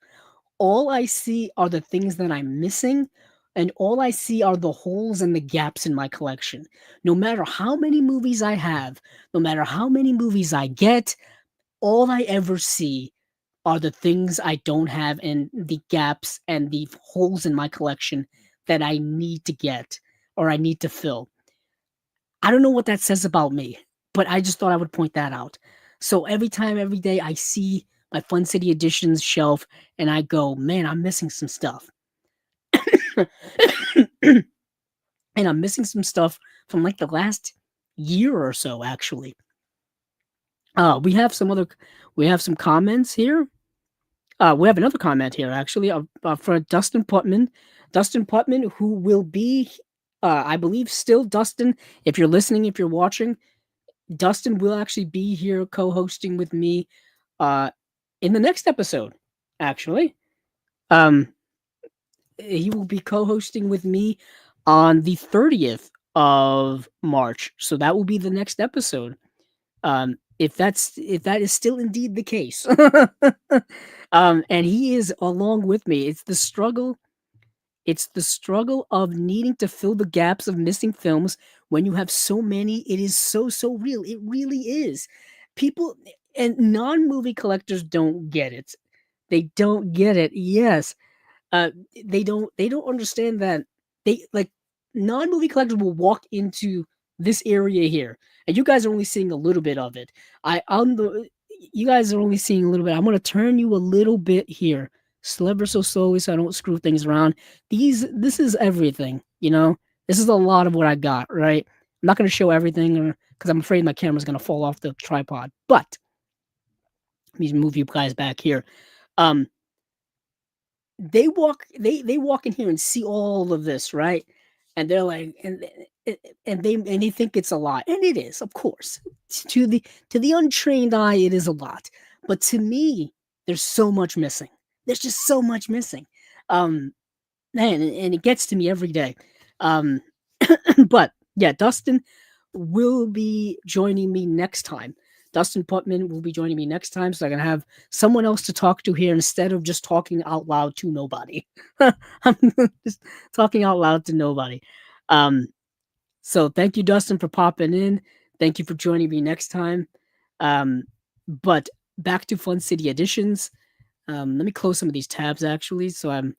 A: All I see are the things that I'm missing, and all I see are the holes and the gaps in my collection. No matter how many movies I have, no matter how many movies I get, all I ever see are the things I don't have and the gaps and the holes in my collection that I need to get or I need to fill. I don't know what that says about me, but I just thought I would point that out. So every time, every day, I see my Fun City Editions shelf and I go, man, I'm missing some stuff. And I'm missing some stuff from like the last year or so, actually. We have we have some comments here. We have another comment here, actually, for Dustin Putman. Dustin Putman, who will be, I believe, still Dustin. If you're listening, if you're watching, Dustin will actually be here co-hosting with me uh in the next episode, actually. Um he will be co-hosting with me on the 30th of March. So that will be the next episode. If that is still indeed the case. And he is along with me. It's the struggle of needing to fill the gaps of missing films when you have so many. It is so real. It really is. People and non-movie collectors don't get it. They don't get it. Yes. Uh, they don't understand that they like non-movie collectors will walk into this area here, and you guys are only seeing a little bit of it. I'm the You guys are only seeing a little bit. I'm gonna turn you a little bit here, ever so slowly, so I don't screw things around. This is everything, you know. This is a lot of what I got. Right. I'm not gonna show everything, or because I'm afraid my camera's gonna fall off the tripod. But let me move you guys back here. Um, they walk in here and see all of this, right? And they're like, and they think it's a lot, and it is, of course. To the untrained eye, it is a lot. But to me, there's so much missing. There's just so much missing. Um, Man, and it gets to me every day. Um, but yeah, Dustin will be joining me next time. Dustin Putman will be joining me next time, so I can have someone else to talk to here instead of just talking out loud to nobody. I'm just talking out loud to nobody. Um, so thank you, Dustin, for popping in. Thank you for joining me next time. Um, but back to Fun City Editions. Let me close some of these tabs actually, so I'm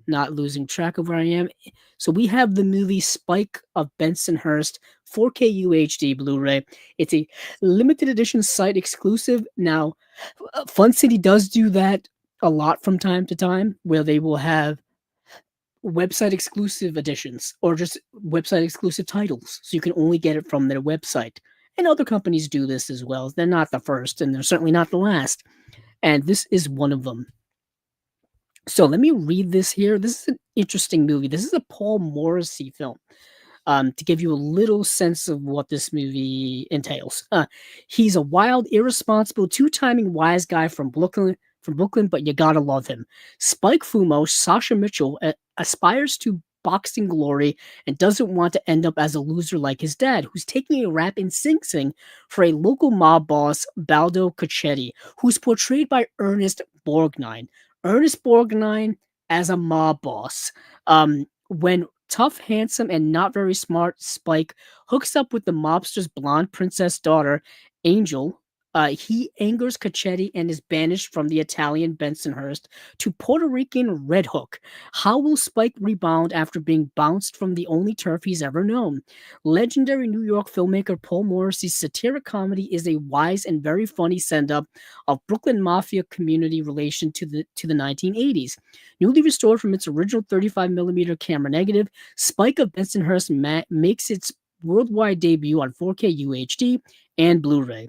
A: not losing track of where I am. So we have the movie Spike of Bensonhurst, 4K UHD Blu-ray. It's a limited edition site exclusive. Now, Fun City does do that a lot from time to time, where they will have website exclusive editions or just website exclusive titles, so you can only get it from their website. And other companies do this as well. They're not the first, and they're certainly not the last. And this is one of them. So let me read this here. This is an interesting movie. This is a Paul Morrissey film. To give you a little sense of what this movie entails. He's a wild, irresponsible, two-timing wise guy from Brooklyn, but you gotta love him. Spike Fumo, Sasha Mitchell, aspires to boxing glory and doesn't want to end up as a loser like his dad, who's taking a rap in Sing Sing for a local mob boss, Baldo Cacchetti, who's portrayed by Ernest Borgnine. Ernest Borgnine as a mob boss. When tough, handsome, and not very smart Spike hooks up with the mobster's blonde princess daughter, Angel, he angers Cacchetti and is banished from the Italian Bensonhurst to Puerto Rican Red Hook. How will Spike rebound after being bounced from the only turf he's ever known? Legendary New York filmmaker Paul Morrissey's satiric comedy is a wise and very funny send-up of Brooklyn Mafia community relation to the 1980s. Newly restored from its original 35mm camera negative, Spike of Bensonhurst makes its worldwide debut on 4K UHD and Blu-ray.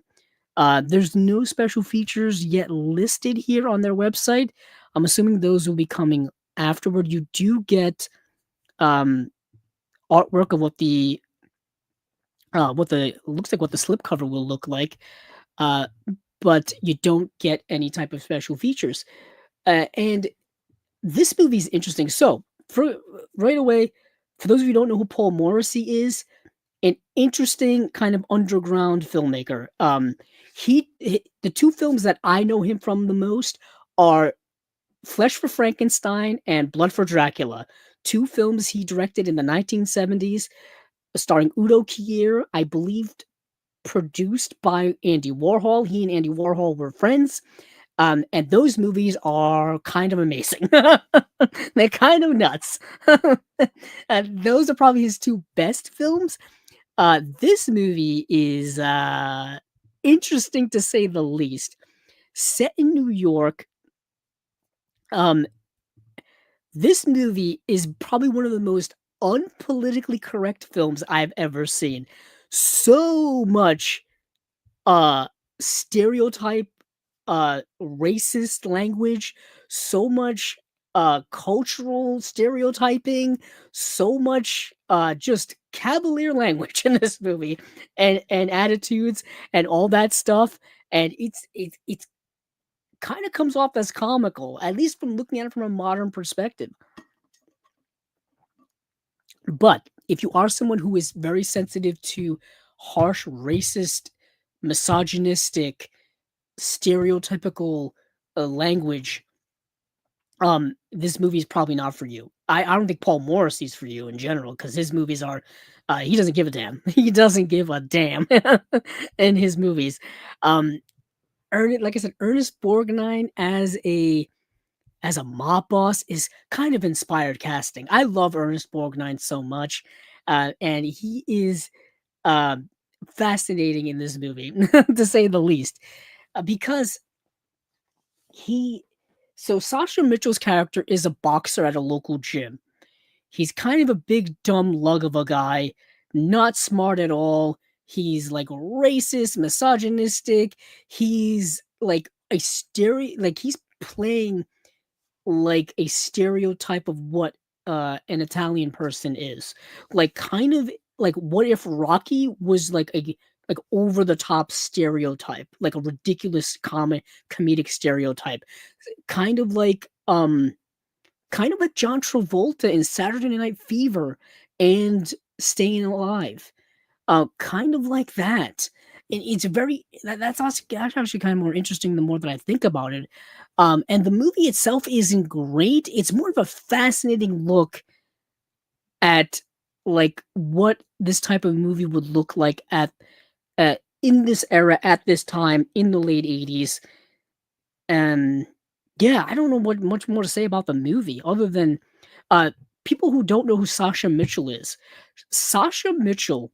A: There's no special features yet listed here on their website. I'm assuming those will be coming afterward. You do get artwork of what the looks like what the slipcover will look like. but you don't get any type of special features. And this movie is interesting. So, for right away, for those of you who don't know who Paul Morrissey is, an interesting kind of underground filmmaker. The two films that I know him from the most are Flesh for Frankenstein and Blood for Dracula. Two films he directed in the 1970s, starring Udo Kier, I believe produced by Andy Warhol. He and Andy Warhol were friends. And those movies are kind of amazing. They're kind of nuts. Those are probably his two best films. This movie is interesting to say the least. Set in New York, um, this movie is probably one of the most unpolitically correct films I've ever seen. So much uh stereotype, racist language, so much cultural stereotyping, so much just cavalier language in this movie, and attitudes and all that stuff. And it's kind of comes off as comical, at least from looking at it from a modern perspective. But if you are someone who is very sensitive to harsh, racist, misogynistic, stereotypical language, this movie is probably not for you. I don't think Paul Morrissey's for you in general, because his movies are, he doesn't give a damn. He doesn't give a damn in his movies. Like I said, Ernest Borgnine as a mob boss is kind of inspired casting. I love Ernest Borgnine so much, and he is uh, fascinating in this movie, to say the least, because he. So Sasha Mitchell's character is a boxer at a local gym. He's kind of a big dumb lug of a guy, not smart at all. He's like racist, misogynistic. He's like he's playing like a stereotype of what an Italian person is. Like kind of like what if Rocky was like a like over the top stereotype, like a ridiculous comedic stereotype. Kind of like kind of like John Travolta in Saturday Night Fever and Staying Alive. Kind of like that. And it's very that's actually kind of more interesting the more that I think about it. And the movie itself isn't great. It's more of a fascinating look at like what this type of movie would look like at in this era at this time in the late 80s. And yeah, I don't know what much more to say about the movie other than uh people who don't know who Sasha Mitchell is. Sasha Mitchell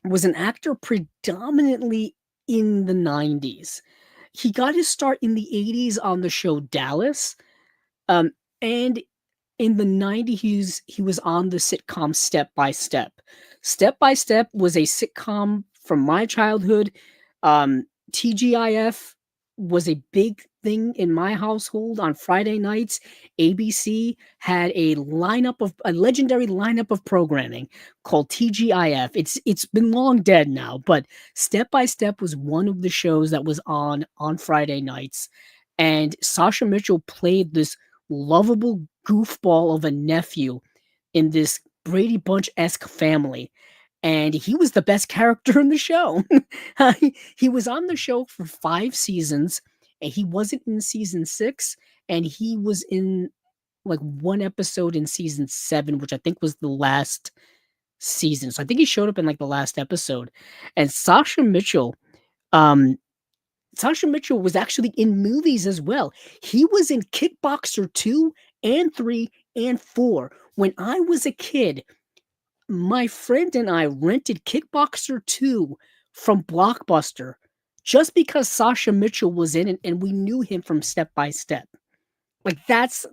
A: was an actor predominantly in the 90s. He got his start in the 80s on the show Dallas. And in the 90s, he was on the sitcom Step by Step. Step by Step was a sitcom from my childhood. TGIF was a big thing in my household on Friday nights. ABC had a legendary lineup of programming called TGIF. It's been long dead now, but Step by Step was one of the shows that was on Friday nights, and Sasha Mitchell played this lovable goofball of a nephew in this Brady Bunch-esque family, and he was the best character in the show. He was on the show for 5 seasons, and he wasn't in season 6, and he was in, like, 1 episode in season 7, which I think was the last season, so I think he showed up in, like, the last episode, and um Sasha Mitchell was actually in movies as well. He was in Kickboxer 2 and 3 and 4. When I was a kid, my friend and I rented Kickboxer 2 from Blockbuster just because Sasha Mitchell was in it and we knew him from Step by Step. That's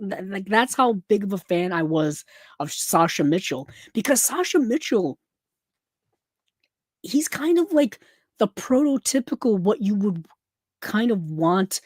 A: how big of a fan I was of Sasha Mitchell, because Sasha Mitchell, he's kind of like the prototypical what you would kind of want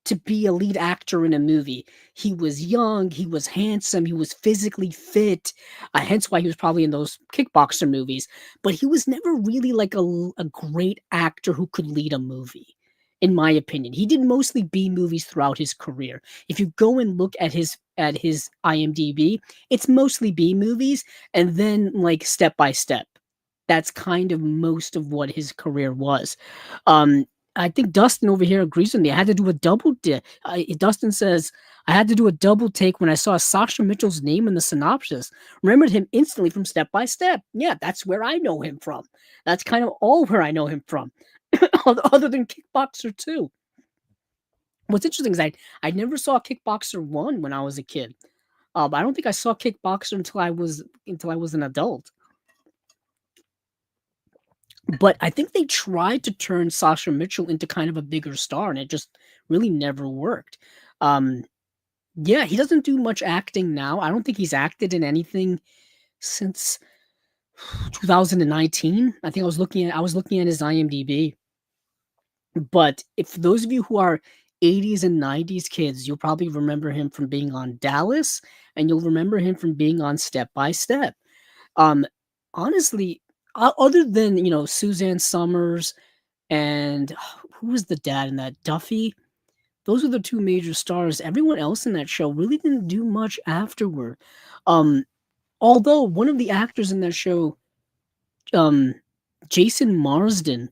A: to be a lead actor in a movie. He was young, he was handsome, he was physically fit, hence why he was probably in those kickboxer movies, but he was never really like a great actor who could lead a movie. in my opinion. He did mostly B movies throughout his career. If you go and look at his IMDb, it's mostly B movies and then like Step by Step. That's kind of most of what his career was. Um, I think Dustin over here agrees with me. I had to do a Dustin says, I had to do a double take when I saw Sasha Mitchell's name in the synopsis. Remembered him instantly from Step by Step. Yeah, that's where I know him from. That's kind of all where I know him from, other than Kickboxer 2. What's interesting is I never saw Kickboxer 1 when I was a kid. I don't think I saw Kickboxer until I was an adult. But I think they tried to turn Sasha Mitchell into kind of a bigger star, and it just really never worked. Yeah, he doesn't do much acting now. I don't think he's acted in anything since 2019. I think I was looking at his IMDb. But if those of you who are 80s and 90s kids, you'll probably remember him from being on Dallas, and you'll remember him from being on Step by Step. Honestly, other than Suzanne Summers and who was the dad in that, Duffy? Those are the two major stars. Everyone else in that show really didn't do much afterward. Although one of the actors in that show, Jason Marsden,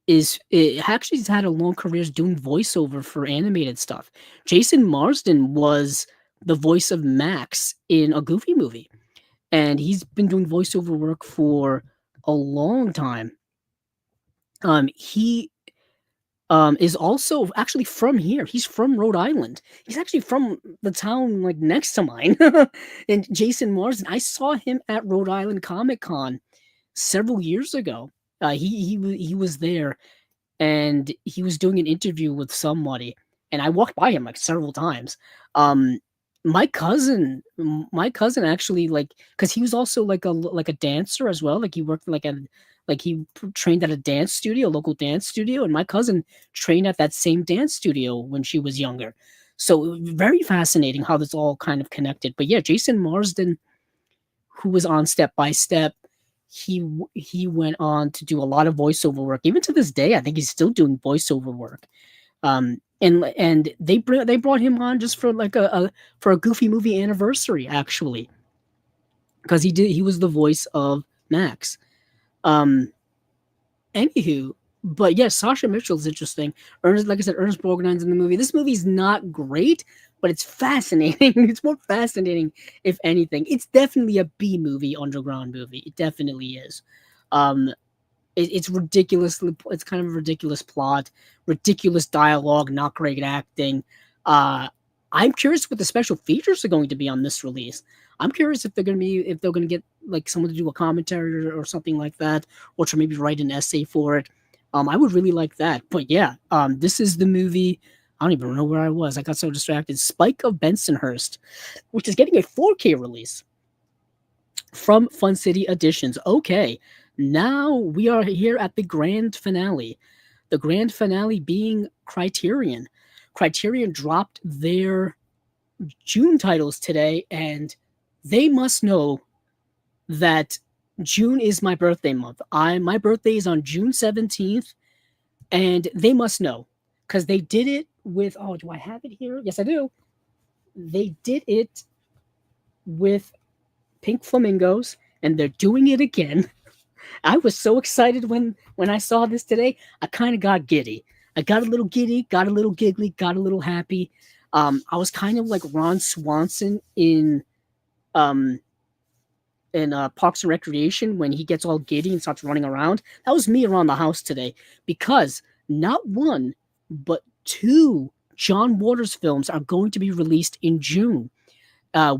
A: actually has had a long career doing voiceover for animated stuff. Jason Marsden was the voice of Max in a Goofy movie, and he's been doing voiceover work for a long time. He is also actually from here. He's from Rhode Island. He's actually from the town like next to mine. And Jason Marsden, I saw him at Rhode Island Comic Con several years ago. He was there, and he was doing an interview with somebody, and I walked by him like several times. My cousin actually, like, because he was also like a dancer as well. Like he worked he trained at a dance studio, a local dance studio, and my cousin trained at that same dance studio when she was younger. So very fascinating how this all kind of connected. But yeah, Jason Marsden, who was on Step by Step, he went on to do a lot of voiceover work. Even to this day, I think he's still doing voiceover work. And they brought him on just for like a Goofy movie anniversary, actually, because he was the voice of Max. Anywho, but yes, Sasha Mitchell's interesting. Like I said, Ernest Borgnine's in the movie. This movie's not great, but it's fascinating. It's more fascinating, if anything. It's definitely a B movie, underground movie. It definitely is. It's ridiculous. It's kind of a ridiculous plot, ridiculous dialogue, not great acting. I'm curious what the special features are going to be on this release. I'm curious if they're going to get like someone to do a commentary or something like that, or to maybe write an essay for it. I would really like that. But yeah, this is the movie. I don't even know where I was. I got so distracted. Spike of Bensonhurst, which is getting a 4K release from Fun City Editions. Okay, now we are here at the grand finale. The grand finale being Criterion. Criterion dropped their June titles today, and they must know that June is my birthday month. My birthday is on June 17th, and they must know because they did it with, oh, do I have it here? Yes, I do. They did it with Pink Flamingos, and they're doing it again. I was so excited when I saw this today. I kind of got giddy. I got a little giddy, got a little giggly, got a little happy. I was kind of like Ron Swanson in Parks and Recreation when he gets all giddy and starts running around. That was me around the house today, because not one, but two John Waters films are going to be released in June.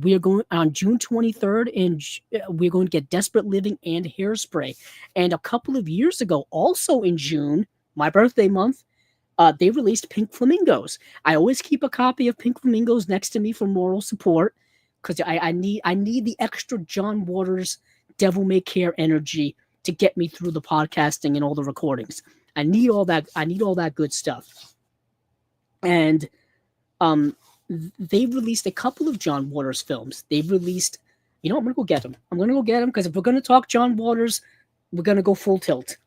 A: We are going on June 23rd, and we're going to get Desperate Living and Hairspray. And a couple of years ago, also in June, my birthday month, they released Pink Flamingos. I always keep a copy of Pink Flamingos next to me for moral support, because I need the extra John Waters Devil May Care energy to get me through the podcasting and all the recordings. I need all that good stuff. And they've released a couple of John Waters films. They've released, I'm going to go get them. Because if we're going to talk John Waters, we're going to go full tilt.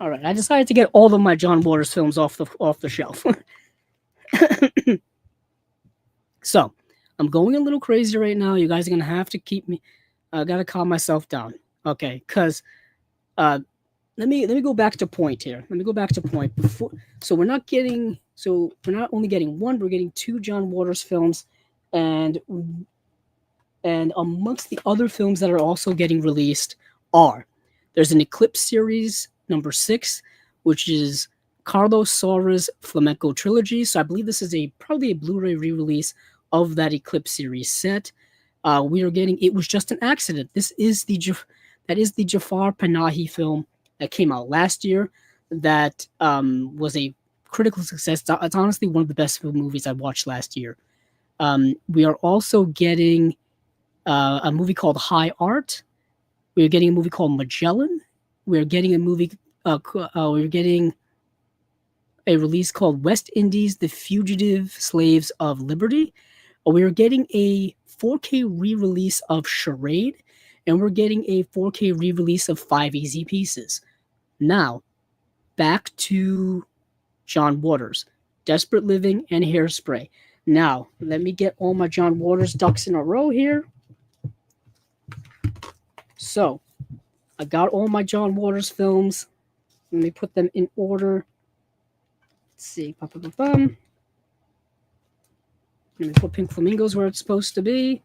A: All right, I decided to get all of my John Waters films off the shelf. So, I'm going a little crazy right now. You guys are gonna have to keep me. I gotta calm myself down, okay? Cause uh, let me go back to point here. Let me go back to point before. We're not only getting one, we're getting two John Waters films, and amongst the other films that are also getting released are there's an Eclipse series number 6, which is Carlos Saura's Flamenco trilogy. So I believe this is probably a Blu-ray re-release of that Eclipse series set. We are getting It Was Just an Accident. That is the Jafar Panahi film that came out last year. That was a critical success. It's honestly one of the best film movies I watched last year. We are also getting a movie called High Art. We're getting a movie called Magellan. We're getting a movie. We're getting a release called West Indies: The Fugitive Slaves of Liberty. We're getting a 4K re-release of Charade, and we're getting a 4K re-release of Five Easy Pieces. Now, back to John Waters, Desperate Living, and Hairspray. Now, let me get all my John Waters ducks in a row here. So, I got all my John Waters films. Let me put them in order. Let's see. Let me put Pink Flamingos where it's supposed to be.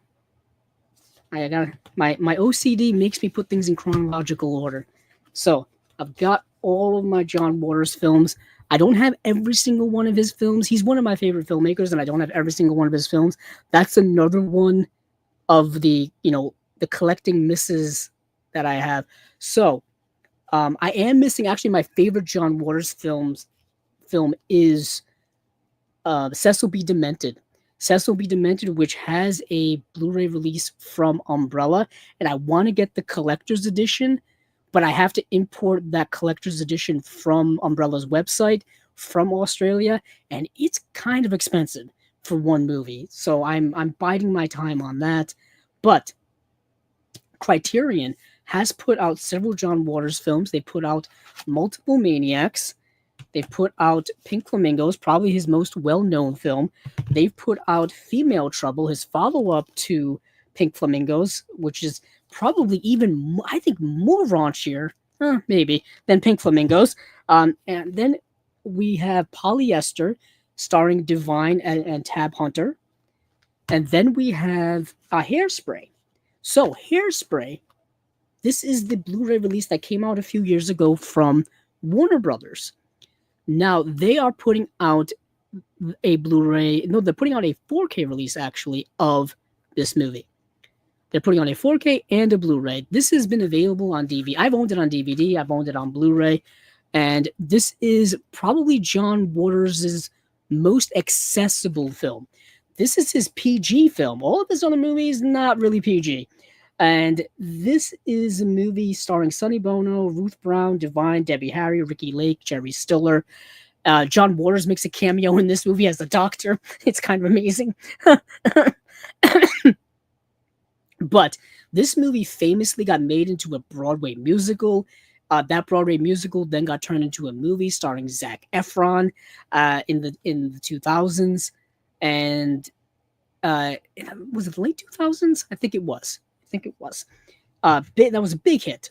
A: I got my OCD makes me put things in chronological order. So, I've got all of my John Waters films. I don't have every single one of his films. He's one of my favorite filmmakers, and I don't have every single one of his films. That's another one of the collecting misses that I have. So, I am missing actually my favorite John Waters film is Cecil B. Demented. Cecil B. Demented, which has a Blu-ray release from Umbrella, and I want to get the collector's edition, but I have to import that collector's edition from Umbrella's website from Australia, and it's kind of expensive for one movie. So I'm biding my time on that. But Criterion has put out several John Waters films. They put out multiple Maniacs. They've put out Pink Flamingos, probably his most well-known film. They've put out Female Trouble, his follow-up to Pink Flamingos, which is probably even, I think, more raunchier, maybe, than Pink Flamingos. And then we have Polyester, starring Divine and Tab Hunter. And then we have Hairspray. So, Hairspray, this is the Blu-ray release that came out a few years ago from Warner Brothers. Now, they are putting out a Blu-ray, no, they're putting out a 4K release, actually, of this movie. They're putting on a 4K and a Blu-ray. This has been available on DVD. I've owned it on DVD. I've owned it on Blu-ray. And this is probably John Waters' most accessible film. This is his PG film. All of his other movies, not really PG. And this is a movie starring Sonny Bono, Ruth Brown, Divine, Debbie Harry, Ricky Lake, Jerry Stiller. John Waters makes a cameo in this movie as the doctor. It's kind of amazing. But this movie famously got made into a Broadway musical. That Broadway musical then got turned into a movie starring Zac Efron in the 2000s. And was it the late 2000s? I think it was. That was a big hit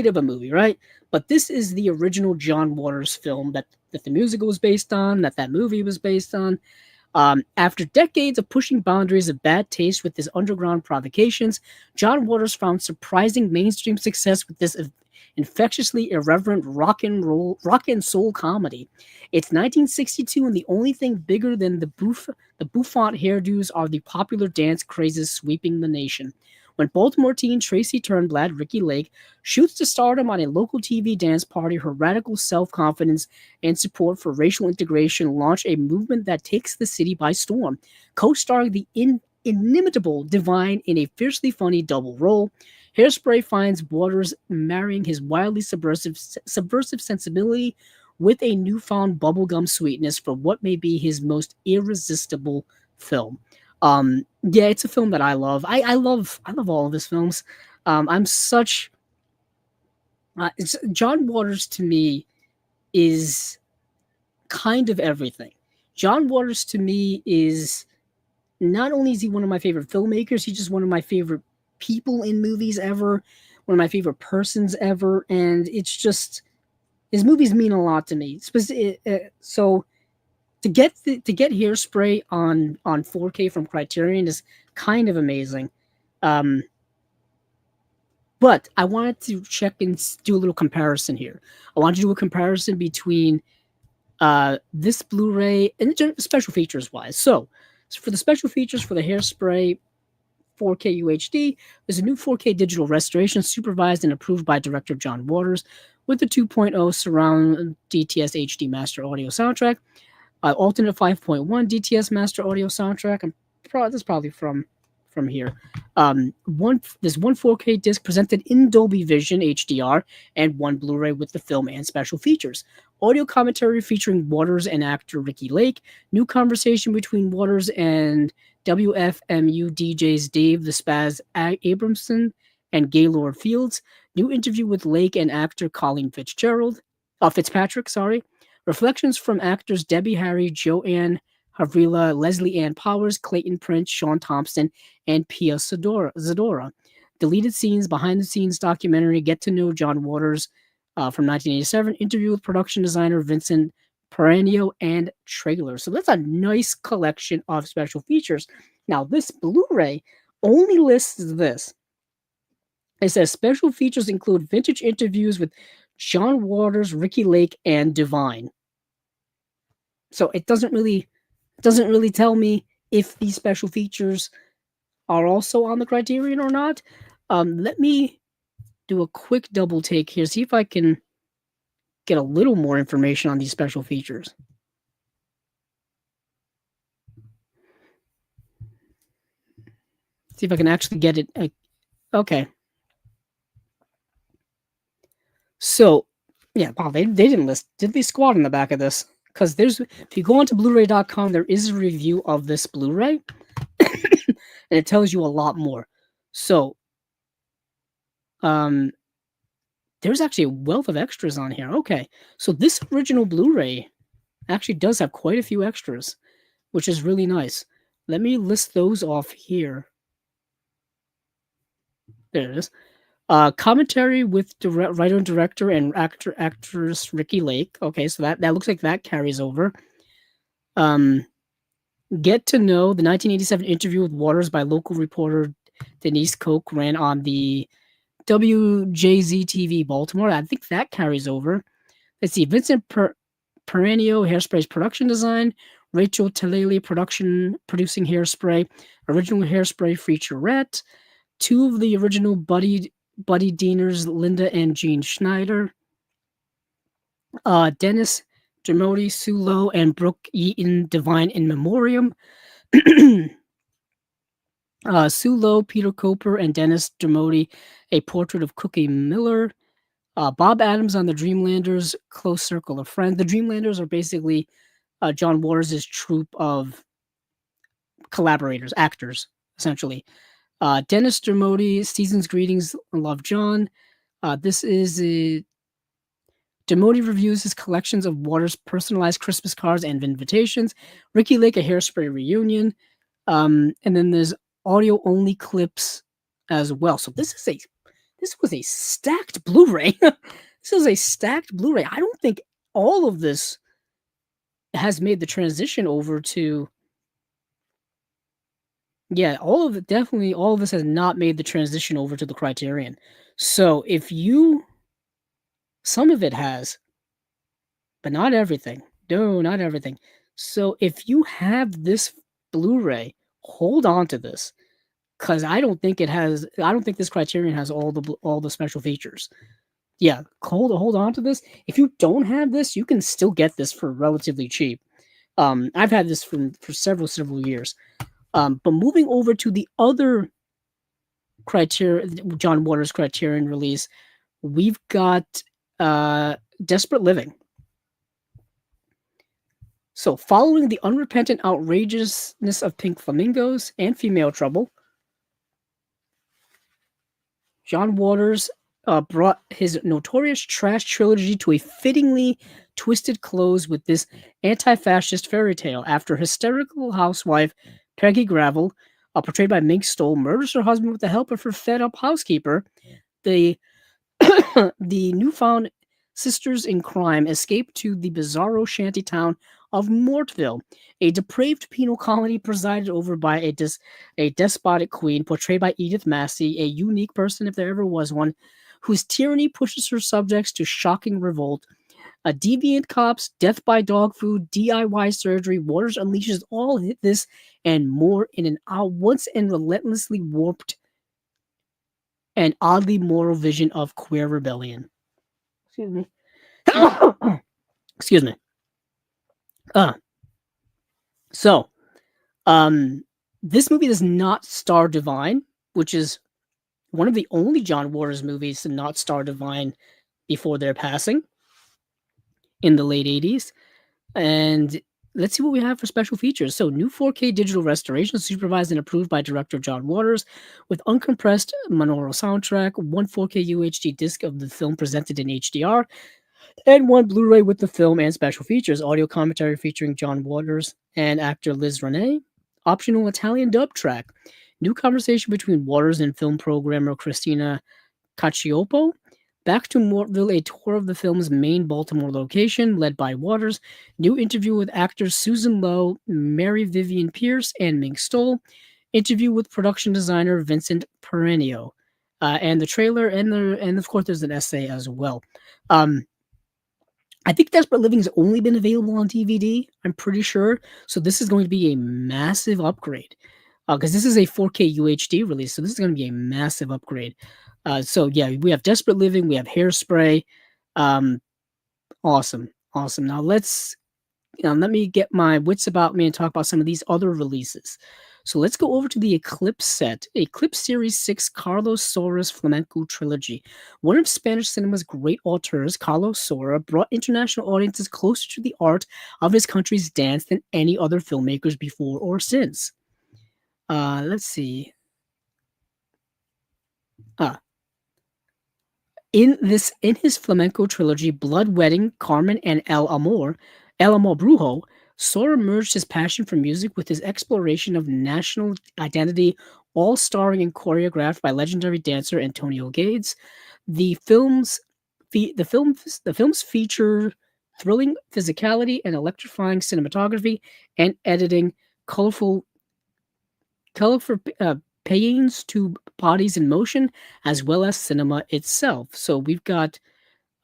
A: of a movie, right? But this is the original John Waters film that the musical was based on, that movie was based on. After decades of pushing boundaries of bad taste with his underground provocations, John Waters found surprising mainstream success with this infectiously irreverent rock and soul comedy. It's 1962, and the only thing bigger than the bouffant hairdos are the popular dance crazes sweeping the nation. When Baltimore teen Tracy Turnblad, Ricky Lake, shoots to stardom on a local TV dance party, her radical self-confidence and support for racial integration launch a movement that takes the city by storm. Co-starring the inimitable Divine in a fiercely funny double role, Hairspray finds Waters marrying his wildly subversive sensibility with a newfound bubblegum sweetness for what may be his most irresistible film. Yeah, it's a film that I love. I love all of his films. John Waters to me is kind of everything. John Waters to me is not only is he one of my favorite filmmakers, he's just one of my favorite people in movies ever, one of my favorite persons ever, and it's just his movies mean a lot to me. So to get Hairspray on 4K from Criterion is kind of amazing. But I wanted to check and do a little comparison here. I wanted to do a comparison between this Blu-ray and special features wise. So for the special features for the Hairspray 4K UHD, there's a new 4K digital restoration supervised and approved by director John Waters with the 2.0 surround DTS HD master audio soundtrack, alternate 5.1 DTS master audio soundtrack. This is probably from here. There's one 4K disc presented in Dolby Vision HDR and one Blu-ray with the film and special features. Audio commentary featuring Waters and actor Ricky Lake. New conversation between Waters and WFMU DJs Dave the Spaz Abramson and Gaylord Fields. New interview with Lake and actor Colleen Fitzpatrick. Reflections from actors Debbie Harry, Joanne Havrila, Leslie Ann Powers, Clayton Prince, Sean Thompson, and Pia Zadora. Deleted scenes, behind-the-scenes documentary, Get to Know John Waters from 1987, interview with production designer Vincent Peranio, and trailer. So that's a nice collection of special features. Now, this Blu-ray only lists this. It says special features include vintage interviews with John Waters, Ricky Lake, and Divine. So it doesn't really tell me if these special features are also on the Criterion or not. Let me do a quick double take here, see if I can get a little more information on these special features. See if I can actually get it. Okay. So, yeah, wow, they didn't list Diddley Squad in the back of this. Because if you go onto Blu-ray.com, there is a review of this Blu-ray, and it tells you a lot more. So, there's actually a wealth of extras on here. Okay, so this original Blu-ray actually does have quite a few extras, which is really nice. Let me list those off here. There it is. Commentary with writer and director and actress Ricky Lake. Okay, so that looks like that carries over. Get to Know, the 1987 interview with Waters by local reporter Denise Koch ran on the WJZ TV Baltimore. I think that carries over. Let's see, Vincent Peranio, Hairspray's production design. Rachel Talali, producing Hairspray. Original Hairspray featurette. Two of the original Buddy Dieners, Linda and Gene Schneider. Dennis Dermody, Sue Lowe, and Brooke Eaton, Divine in Memoriam. Sue Lowe, Peter Coper, and Dennis Dermody, A Portrait of Cookie Miller. Bob Adams on the Dreamlanders, Close Circle of Friends. The Dreamlanders are basically John Waters' troupe of collaborators, actors, essentially. Dennis Dermody, Season's Greetings, Love John. This is Dermody reviews his collections of Waters' personalized Christmas cards and invitations. Ricky Lake, a Hairspray reunion. And then there's audio-only clips as well. So this was a stacked Blu-ray. This is a stacked Blu-ray. I don't think all of this has made the transition over to... Yeah, all of this has not made the transition over to the Criterion. So some of it has, but not everything. No, not everything. So if you have this Blu-ray, hold on to this, because I don't think this Criterion has all the special features. Yeah, hold on to this. If you don't have this, you can still get this for relatively cheap. I've had this for several years. But moving over to the other John Waters Criterion release, we've got Desperate Living. So, following the unrepentant outrageousness of Pink Flamingos and Female Trouble, John Waters brought his notorious trash trilogy to a fittingly twisted close with this anti-fascist fairy tale after hysterical housewife Peggy Gravel, portrayed by Mink Stole, murders her husband with the help of her fed-up housekeeper. The the newfound sisters in crime escape to the bizarro shanty town of Mortville, a depraved penal colony presided over by a despotic queen portrayed by Edith Massey, a unique person if there ever was one, whose tyranny pushes her subjects to shocking revolt. A deviant cops, death by dog food, DIY surgery, Waters unleashes all this and more in an once and relentlessly warped and oddly moral vision of queer rebellion. Excuse me. Excuse me. So, this movie does not star Divine, which is one of the only John Waters movies to not star Divine before their passing in the late 80s. And let's see what we have for special features. So, new 4K digital restoration supervised and approved by director John Waters with uncompressed monaural soundtrack, one 4K UHD disc of the film presented in HDR, and one Blu-ray with the film and special features, audio commentary featuring John Waters and actor Liz Renee, optional Italian dub track, new conversation between Waters and film programmer Christina Cacioppo, back to Mortville, a tour of the film's main Baltimore location, led by Waters, new interview with actors Susan Lowe, Mary Vivian Pierce, and Mink Stole, interview with production designer Vincent Perenio, and the trailer, and of course there's an essay as well. I think Desperate Living's only been available on DVD, I'm pretty sure. So this is going to be a massive upgrade. Because this is a 4K UHD release, so this is going to be a massive upgrade. So yeah, we have Desperate Living, we have Hairspray. Awesome. Now let me get my wits about me and talk about some of these other releases. So let's go over to the Eclipse set, Eclipse Series 6 Carlos Sora's Flamenco Trilogy. One of Spanish cinema's great auteurs, Carlos Sora, brought international audiences closer to the art of his country's dance than any other filmmakers before or since. Let's see. In his flamenco trilogy, Blood Wedding, Carmen, and El Amor Brujo, Sora merged his passion for music with his exploration of national identity, all starring and choreographed by legendary dancer Antonio Gades. The films feature thrilling physicality and electrifying cinematography and editing, colorful paeans to bodies in motion, as well as cinema itself. So we've got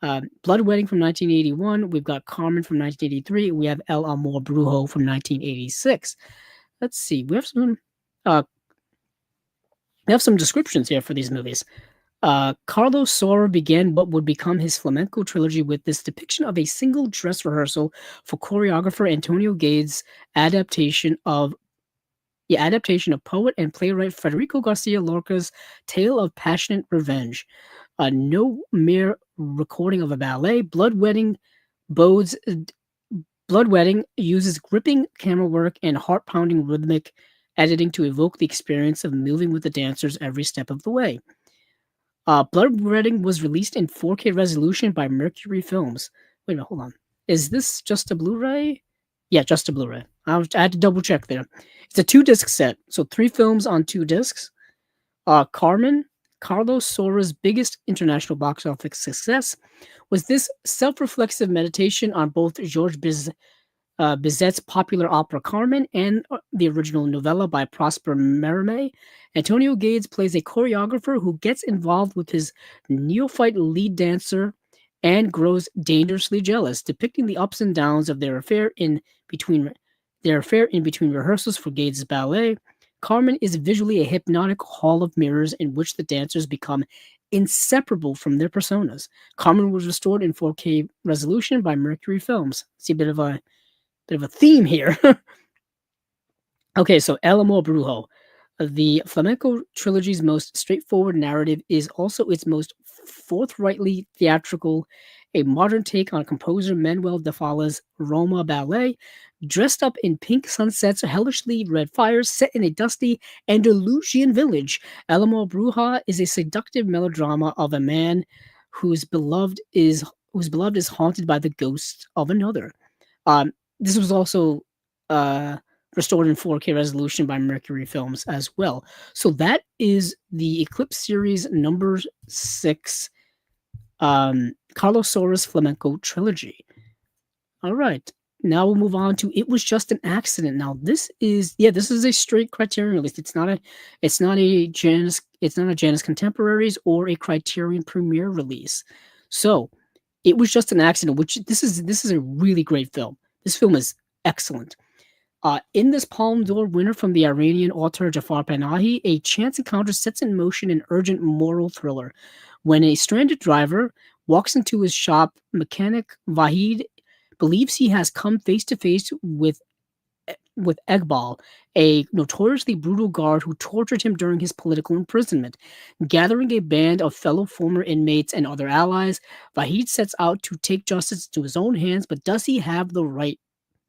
A: Blood Wedding from 1981, we've got Carmen from 1983, we have El Amor Brujo from 1986. Let's see, we have some descriptions here for these movies. Carlos Sora began what would become his flamenco trilogy with this depiction of a single dress rehearsal for choreographer Antonio Gades' adaptation of poet and playwright Federico Garcia Lorca's tale of passionate revenge. No mere recording of a ballet, Blood Wedding uses gripping camera work and heart-pounding rhythmic editing to evoke the experience of moving with the dancers every step of the way. Blood Wedding was released in 4K resolution by Mercury Films. Wait a minute, hold on. Is this just a Blu-ray? Yeah, just a Blu-ray. I had to double check there. It's a 2-disc set, so 3 films on 2 discs. Carmen, Carlos Sora's biggest international box office success, was this self-reflexive meditation on both Georges Bizet's popular opera Carmen and the original novella by Prosper Mérimée. Antonio Gades plays a choreographer who gets involved with his neophyte lead dancer and grows dangerously jealous, depicting the ups and downs of their affair in between rehearsals for Gades' ballet. Carmen is visually a hypnotic hall of mirrors in which the dancers become inseparable from their personas. Carmen was restored in 4K resolution by Mercury Films. See a bit of a theme here. Okay, so El Amor Brujo. The flamenco trilogy's most straightforward narrative is also its most forthrightly theatrical, a modern take on composer Manuel de Falla's Roma ballet, dressed up in pink sunsets, hellishly red fires, set in a dusty Andalusian village. El Amor Bruja is a seductive melodrama of a man whose beloved is haunted by the ghost of another. This was also uh, restored in 4K resolution by Mercury Films as well. So that is the Eclipse series number 6, Carlos Sora's Flamenco trilogy. All right. Now we'll move on to It Was Just an Accident. Now this is a straight Criterion release. It's not a Janus Contemporaries or a Criterion premiere release. So It Was Just an Accident, which this is a really great film. This film is excellent. In this Palme d'Or winner from the Iranian author Jafar Panahi, a chance encounter sets in motion an urgent moral thriller. When a stranded driver walks into his shop, mechanic Vahid believes he has come face to face with Egbal, a notoriously brutal guard who tortured him during his political imprisonment. Gathering a band of fellow former inmates and other allies, Vahid sets out to take justice into his own hands, but does he have the right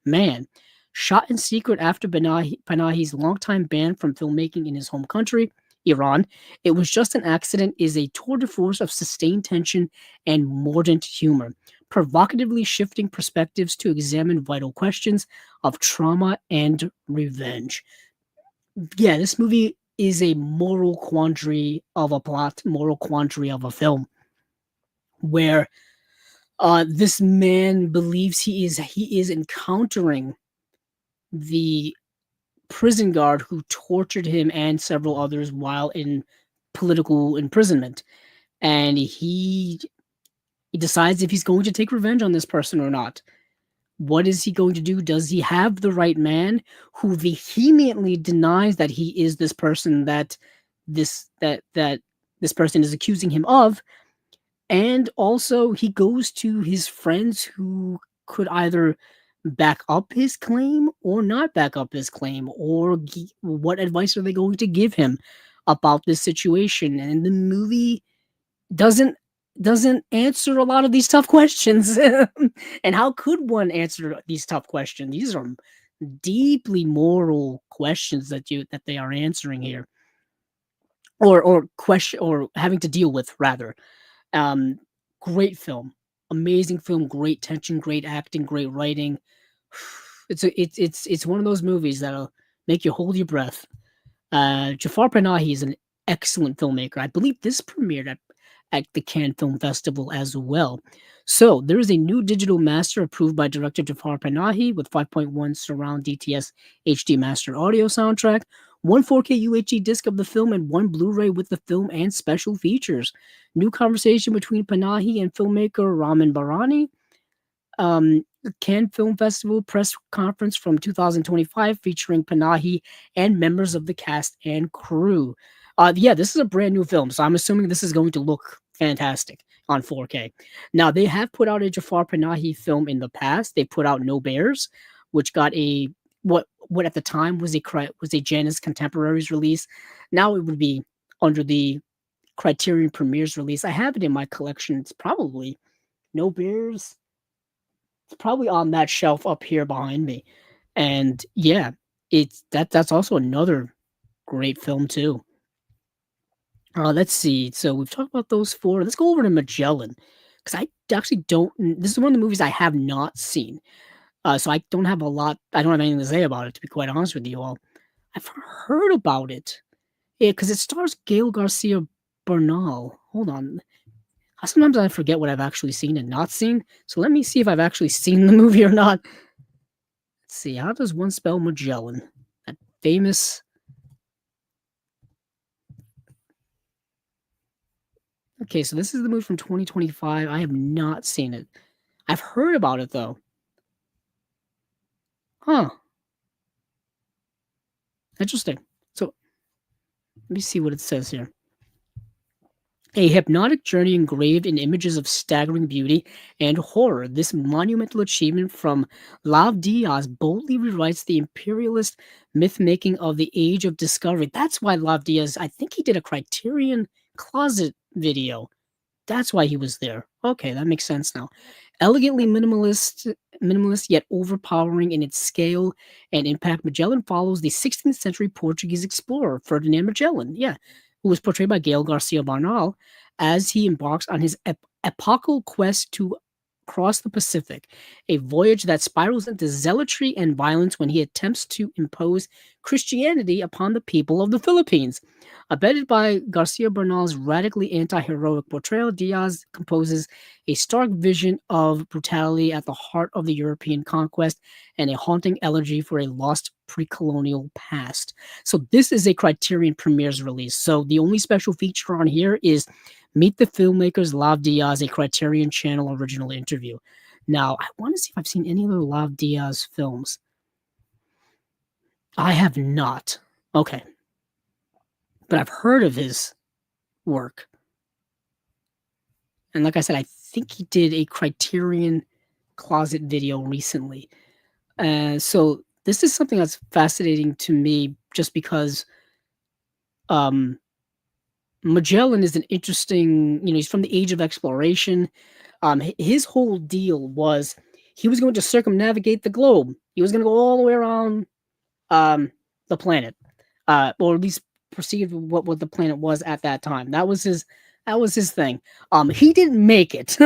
A: man? Shot in secret after Panahi's longtime ban from filmmaking in his home country, Iran, It Was Just an Accident is a tour de force of sustained tension and mordant humor, provocatively shifting perspectives to examine vital questions of trauma and revenge. Yeah, this movie is a moral quandary of a plot, moral quandary of a film, where this man believes he is encountering the prison guard who tortured him and several others while in political imprisonment, and he decides if he's going to take revenge on this person or not. What is he going to do? Does he have the right man, who vehemently denies that he is this person that this person is accusing him of? And also, he goes to his friends who could either back up his claim or not back up his claim, or what advice are they going to give him about this situation? And the movie doesn't answer a lot of these tough questions. And how could one answer these tough questions? These are deeply moral questions that they are answering here, or question or having to deal with rather. Um, Great film, amazing film, great tension, great acting, great writing. It's one of those movies that'll make you hold your breath. Jafar Panahi is an excellent filmmaker. I believe this premiered at the Cannes Film Festival as well. So there is a new digital master approved by director Jafar Panahi with 5.1 surround DTS HD master audio soundtrack, one 4K UHD disc of the film, and one Blu-ray with the film and special features. New conversation between Panahi and filmmaker Raman Barani. Cannes Film Festival press conference from 2025 featuring Panahi and members of the cast and crew. Yeah, this is a brand new film, so I'm assuming this is going to look fantastic on 4K. Now, they have put out a Jafar Panahi film in the past. They put out No Bears, which got a what at the time was a Janus Contemporaries release. Now it would be under the Criterion Premieres release. I have it in my collection. It's probably No Bears. It's probably on that shelf up here behind me. And yeah, that's also another great film too. Let's see. So we've talked about those four. Let's go over to Magellan, because I actually don't. This is one of the movies I have not seen. So I don't have a lot. I don't have anything to say about it, to be quite honest with you all. I've heard about it. Yeah, because it stars Gail Garcia Bernal. Hold on. Sometimes I forget what I've actually seen and not seen. So let me see if I've actually seen the movie or not. Let's see. How does one spell Magellan? That famous. Okay, so this is the movie from 2025. I have not seen it. I've heard about it though. Huh. Interesting. So let me see what it says here. A hypnotic journey engraved in images of staggering beauty and horror. This monumental achievement from Lav Diaz boldly rewrites the imperialist myth-making of the Age of Discovery. That's why Lav Diaz, I think he did a Criterion Closet video. That's why he was there. Okay, that makes sense now. Elegantly minimalist yet overpowering in its scale and impact, Magellan follows the 16th century Portuguese explorer Ferdinand Magellan, yeah, who was portrayed by Gael Garcia Bernal as he embarks on his epochal quest to cross the Pacific, a voyage that spirals into zealotry and violence when he attempts to impose Christianity upon the people of the Philippines. Abetted by Garcia Bernal's radically anti-heroic portrayal, Diaz composes a stark vision of brutality at the heart of the European conquest and a haunting elegy for a lost pre-colonial past. So this is a Criterion Premieres release. So the only special feature on here is Meet the Filmmakers, Lav Diaz, a Criterion Channel original interview. Now, I want to see if I've seen any other Lav Diaz films. I have not. Okay. But I've heard of his work. And like I said, I think he did a Criterion Closet video recently. So this is something that's fascinating to me just because Magellan is an interesting, he's from the age of exploration. His whole deal was he was going to circumnavigate the globe. He was going to go all the way around the planet, or at least perceive what the planet was at that time. That was his thing. He didn't make it.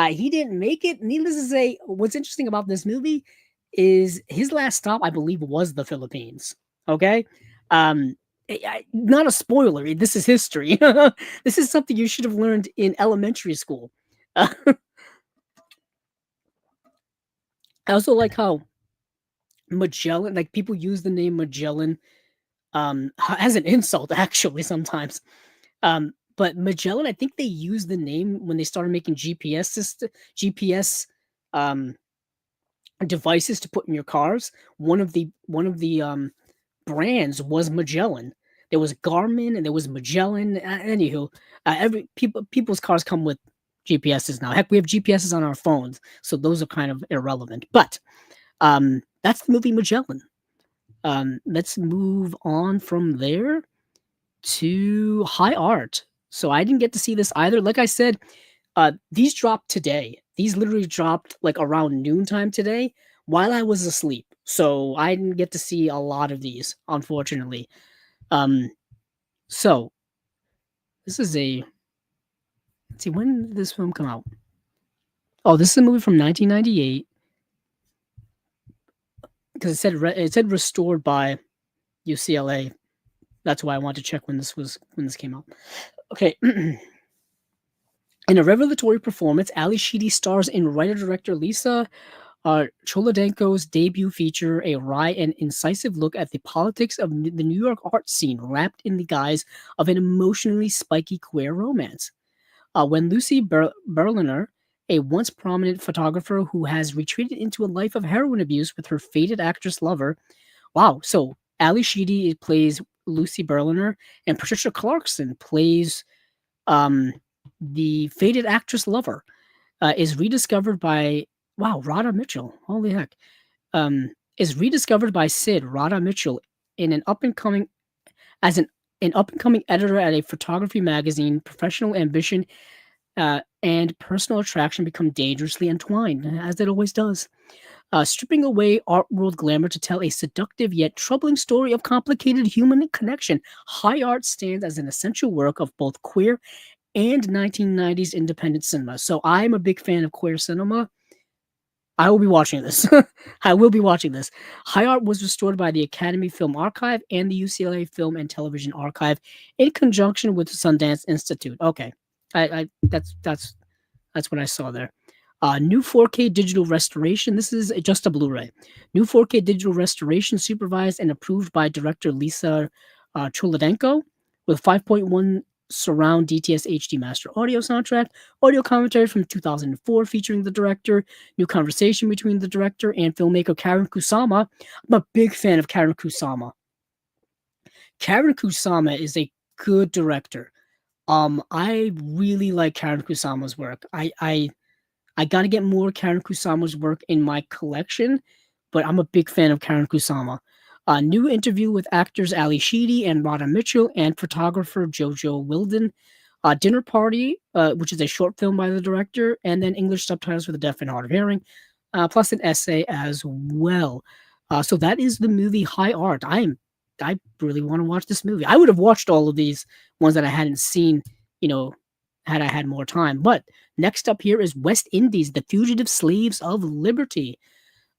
A: He didn't make it. Needless to say, what's interesting about this movie is his last stop, I believe, was the Philippines. Okay. Not a spoiler. This is history. This is something you should have learned in elementary school. I also like how Magellan, like people use the name Magellan as an insult, actually, sometimes. But Magellan, I think they used the name when they started making GPS devices to put in your cars. One of the brands was Magellan. There was Garmin and there was Magellan. Anywho, people's cars come with GPSs now. Heck, we have GPSs on our phones, so those are kind of irrelevant. But that's the movie Magellan. Let's move on from there to High Art. So I didn't get to see this either. Like I said, these dropped today. These literally dropped like around noontime today while I was asleep. So I didn't get to see a lot of these, unfortunately. So this is let's see, when did this film come out? Oh, this is a movie from 1998. Because it said restored by UCLA. That's why I wanted to check when this came out. Okay. In a revelatory performance, Ali Sheedy stars in writer-director Lisa Cholodenko's debut feature, a wry and incisive look at the politics of the New York art scene, wrapped in the guise of an emotionally spiky queer romance. When Lucy Berliner, a once prominent photographer who has retreated into a life of heroin abuse with her faded actress lover, wow, so Ali Sheedy plays Lucy Berliner, and Patricia Clarkson plays the faded actress lover, is rediscovered by Radha Mitchell. Holy heck. Is rediscovered by Sid Radha Mitchell in an up and coming editor at a photography magazine. Professional ambition and personal attraction become dangerously entwined, as it always does. Stripping away art world glamour to tell a seductive yet troubling story of complicated human connection, High Art stands as an essential work of both queer and 1990s independent cinema. So I'm a big fan of queer cinema. I will be watching this. I will be watching this. High Art was restored by the Academy Film Archive and the UCLA Film and Television Archive in conjunction with the Sundance Institute. Okay, that's what I saw there. New 4K digital restoration. This is just a Blu-ray. New 4K digital restoration supervised and approved by director Lisa Cholodenko with 5.1 surround DTS HD master audio soundtrack, audio commentary from 2004 featuring the director, new conversation between the director and filmmaker Karen Kusama. I'm a big fan of Karen Kusama. Karen Kusama is a good director. I really like Karen Kusama's work. I gotta get more Karen Kusama's work in my collection, but I'm a big fan of Karen Kusama. A new interview with actors Ali Sheedy and Rada Mitchell and photographer Jojo Wilden. Dinner Party, which is a short film by the director, and then English subtitles for the deaf and hard of hearing, plus an essay as well. So that is the movie High Art. I really want to watch this movie. I would have watched all of these ones that I hadn't seen, you know, had I had more time. But next up here is West Indies, The Fugitive Slaves of Liberty.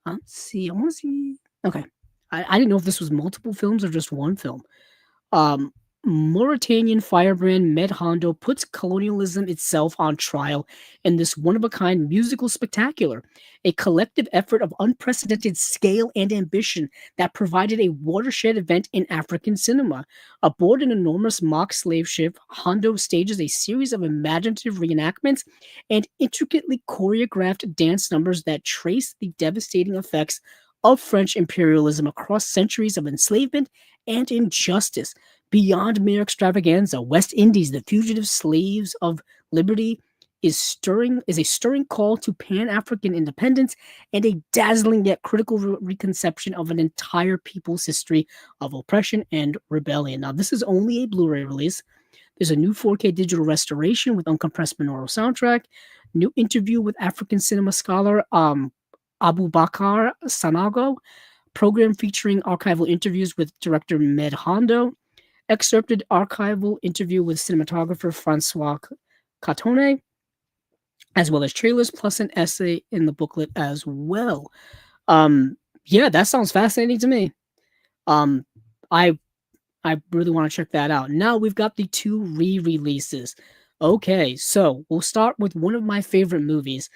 A: Let's see. I want to see. Okay. I didn't know if this was multiple films or just one film. Um, Mauritanian firebrand Med Hondo puts colonialism itself on trial in this one of a kind musical spectacular, a collective effort of unprecedented scale and ambition that provided a watershed event in African cinema. Aboard an enormous mock slave ship, Hondo stages a series of imaginative reenactments and intricately choreographed dance numbers that trace the devastating effects of French imperialism across centuries of enslavement and injustice. Beyond mere extravaganza, West Indies, The Fugitive Slaves of Liberty, is a stirring call to Pan-African independence and a dazzling yet critical reconception of an entire people's history of oppression and rebellion. Now, this is only a Blu-ray release. There's a new 4K digital restoration with uncompressed binaural soundtrack, new interview with African cinema scholar Abu Bakar Sanago, program featuring archival interviews with director Med Hondo, excerpted archival interview with cinematographer Francois Catone, as well as trailers plus an essay in the booklet as well. Yeah, that sounds fascinating to me. Um, I I really want to check that out. Now we've got the two re-releases. Okay, so we'll start with one of my favorite movies,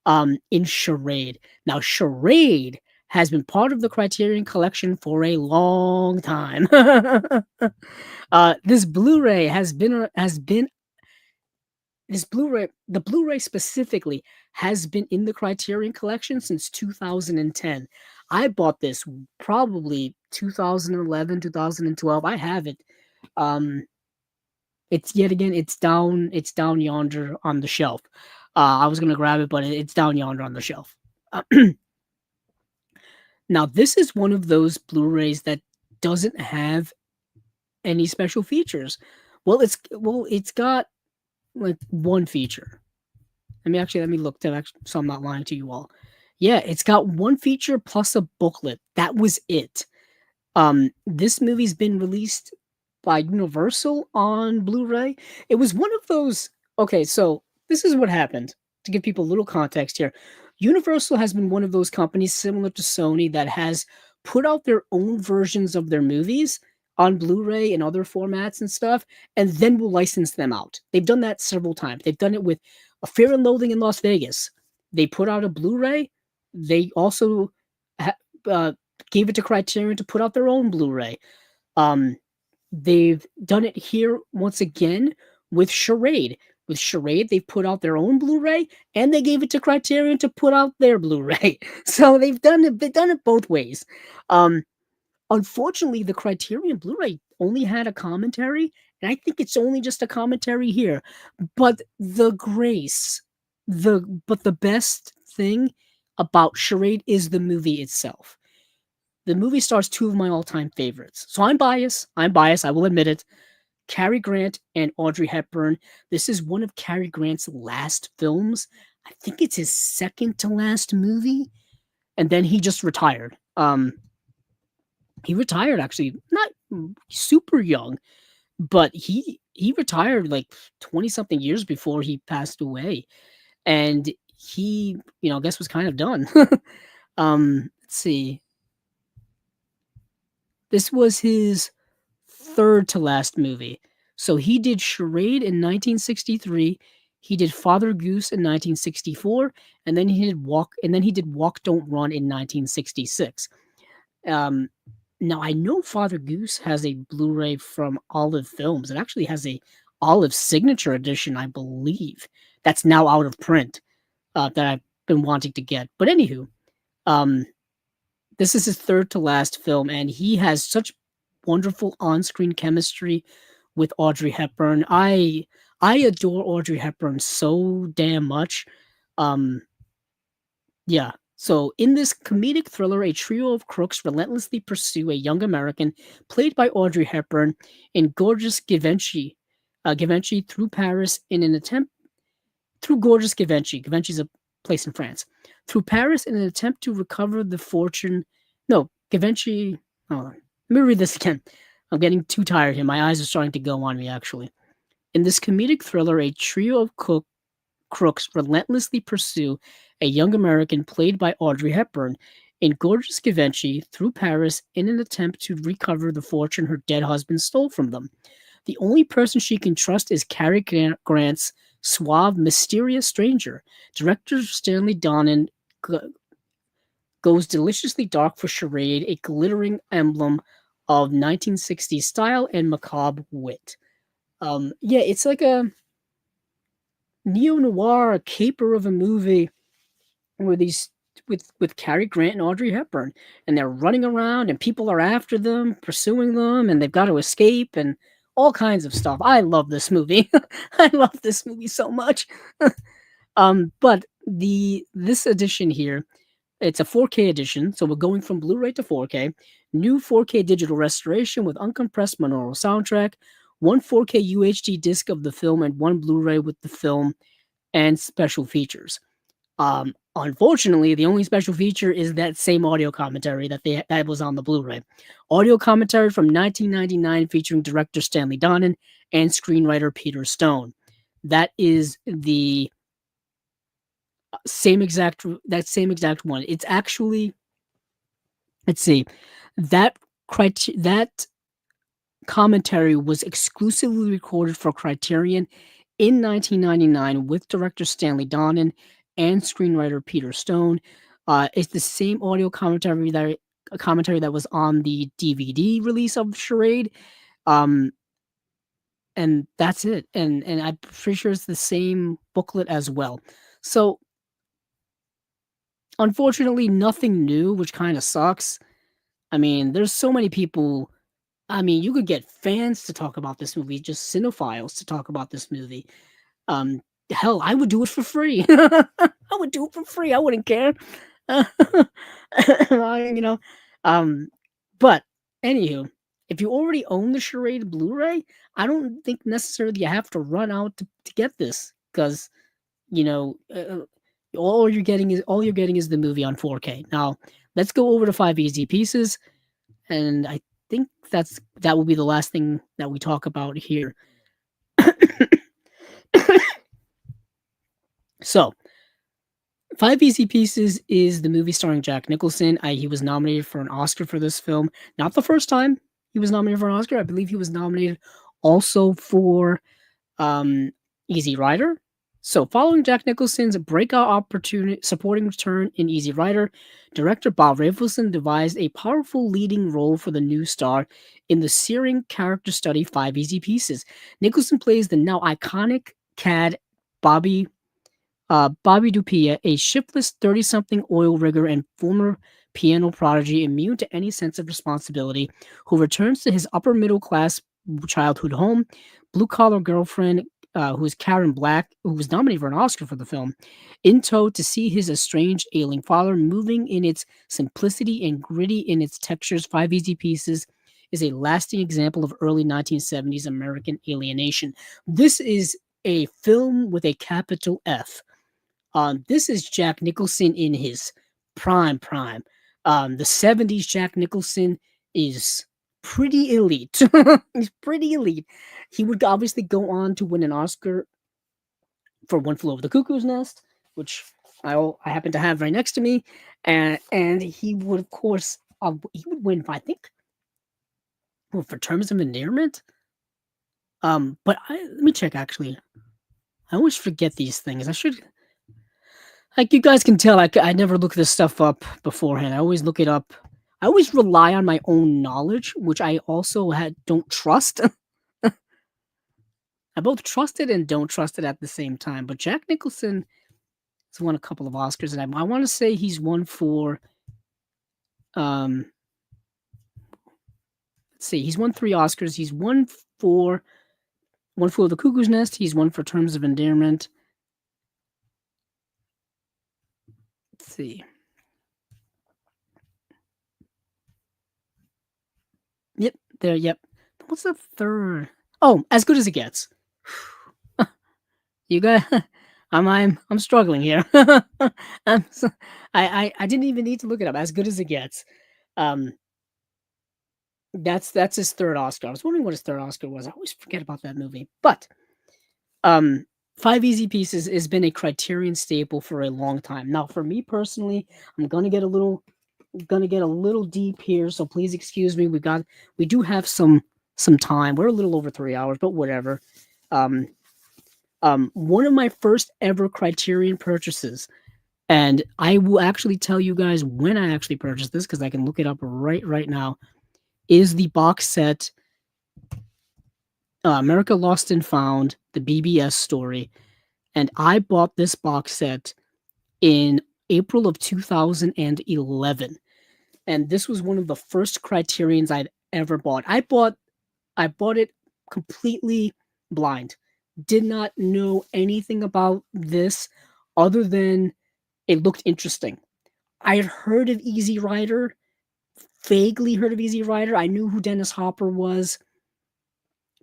A: in Charade. Now, Charade has been part of the Criterion collection for a long time. This Blu-ray has been this Blu-ray the Blu-ray specifically has been in the Criterion collection since 2010. I bought this probably 2011, 2012. I have it. Um, it's yet again, it's down yonder on the shelf. I was gonna grab it, but it's down yonder on the shelf. Now, this is one of those Blu-rays that doesn't have any special features. It's got like one feature. Let me look to so I'm not lying to you all. Yeah, it's got one feature plus a booklet. That was it. This movie's been released by Universal on Blu-ray. It was one of those. Okay, so this is what happened. To give people a little context here, Universal has been one of those companies similar to Sony that has put out their own versions of their movies on Blu-ray and other formats and stuff, and then will license them out. They've done that several times. They've done it with A Fear and Loathing in Las Vegas. They put out a Blu-ray. They also ha- uh, gave it to Criterion to put out their own Blu-ray. They've done it here once again with Charade. With Charade, they've put out their own Blu-ray, and they gave it to Criterion to put out their Blu-ray. So they've done it. They've done it both ways. Unfortunately, the Criterion Blu-ray only had a commentary, and I think it's only just a commentary here. But the best thing about Charade is the movie itself. The movie stars two of my all-time favorites. So I'm biased. I will admit it. Cary Grant and Audrey Hepburn. This is one of Cary Grant's last films. I think it's his second to last movie, and then he just retired. He retired actually not super young, but he retired like 20 something years before he passed away, and he, I guess was kind of done. Let's see. This was his third to last movie. So he did Charade in 1963. He did Father Goose in 1964, and then he did Walk Don't Run in 1966. Now I know Father Goose has a Blu-ray from Olive Films. It actually has a Olive Signature Edition, I believe, that's now out of print, that I've been wanting to get. But anywho, this is his third to last film, and he has such wonderful on-screen chemistry with Audrey Hepburn. I adore Audrey Hepburn so damn much. Um, yeah. So, in this comedic thriller, a trio of crooks relentlessly pursue a young American, played by Audrey Hepburn, in gorgeous Givenchy through Paris in an attempt through gorgeous Givenchy. Givenchy's a place in France. Through Paris in an attempt to recover the fortune. No, Givenchy. Hold on. Let me read this again. I'm getting too tired here. My eyes are starting to go on me, actually. In this comedic thriller, a trio of crooks relentlessly pursue a young American played by Audrey Hepburn in gorgeous Givenchy through Paris in an attempt to recover the fortune her dead husband stole from them. The only person she can trust is Cary Grant's suave, mysterious stranger. Director Stanley Donen goes deliciously dark for Charade, a glittering emblem of 1960s style and macabre wit. Yeah, it's like a neo-noir, a caper of a movie where these with Cary Grant and Audrey Hepburn, and they're running around, and people are after them, pursuing them, and they've got to escape, and all kinds of stuff. I love this movie. I love this movie so much. But this edition here, it's a 4K edition, so we're going from Blu-ray to 4K. New 4K digital restoration with uncompressed monaural soundtrack, one 4K UHD disc of the film, and one Blu-ray with the film and special features. Unfortunately, the only special feature is that same audio commentary that was on the Blu-ray. Audio commentary from 1999 featuring director Stanley Donen and screenwriter Peter Stone. That is the same exact one. It's actually, let's see, that commentary was exclusively recorded for Criterion in 1999 with director Stanley Donen and screenwriter Peter Stone. It's the same audio commentary that was on the DVD release of Charade. And that's it. And I'm pretty sure it's the same booklet as well. So unfortunately, nothing new, which kind of sucks. I mean, there's so many people. I mean, you could get fans to talk about this movie, just cinephiles to talk about this movie. Hell, I would do it for free. I would do it for free. I wouldn't care. You know, but anywho, if you already own the Charade Blu-ray, I don't think necessarily you have to run out to get this because you know all you're getting is the movie on 4K. Now, let's go over to 5 Easy Pieces, and I think that will be the last thing that we talk about here. So, 5 Easy Pieces is the movie starring Jack Nicholson. He was nominated for an Oscar for this film. Not the first time he was nominated for an Oscar. I believe he was nominated also for Easy Rider. So, following Jack Nicholson's breakout supporting return in Easy Rider, director Bob Rafelson devised a powerful leading role for the new star in the searing character study 5 Easy Pieces. Nicholson plays the now iconic cad Bobby Dupia, a shiftless 30-something oil rigger and former piano prodigy immune to any sense of responsibility, who returns to his upper-middle-class childhood home, blue-collar girlfriend, who is Karen Black, who was nominated for an Oscar for the film, in tow to see his estranged, ailing father. Moving in its simplicity and gritty in its textures, 5 Easy Pieces is a lasting example of early 1970s American alienation. This is a film with a capital F. This is Jack Nicholson in his prime. The 70s Jack Nicholson is pretty elite. He's pretty elite. He would obviously go on to win an Oscar for One Flew Over the Cuckoo's Nest, which I happen to have right next to me, and he would, of course, he would win, I think, for Terms of Endearment. But let me check, actually. I always forget these things. I should... Like you guys can tell, I never look this stuff up beforehand. I always look it up. I always rely on my own knowledge, which I also don't trust. I both trust it and don't trust it at the same time. But Jack Nicholson has won a couple of Oscars, and I want to say he's won for... let's see, he's won 3 Oscars. He's won for One Flew Over the Cuckoo's Nest. He's won for Terms of Endearment. Let's see. Yep, there. Yep. What's the third? Oh, As Good as It Gets. You got. I'm struggling here. I'm so, I didn't even need to look it up. As Good as It Gets. Um, that's his third Oscar. I was wondering what his third Oscar was. I always forget about that movie. But um, Five Easy Pieces has been a Criterion staple for a long time. Now, for me personally, I'm gonna get a little deep here, so please excuse me. We do have some time. We're a little over 3 hours, but whatever. Um, one of my first ever Criterion purchases, and I will actually tell you guys when I actually purchased this because I can look it up right now, is the box set America Lost and Found, the BBS story. And I bought this box set in April of 2011. And this was one of the first Criterions I'd ever bought. I bought it completely blind. Did not know anything about this other than it looked interesting. I had heard of Easy Rider, vaguely heard of Easy Rider. I knew who Dennis Hopper was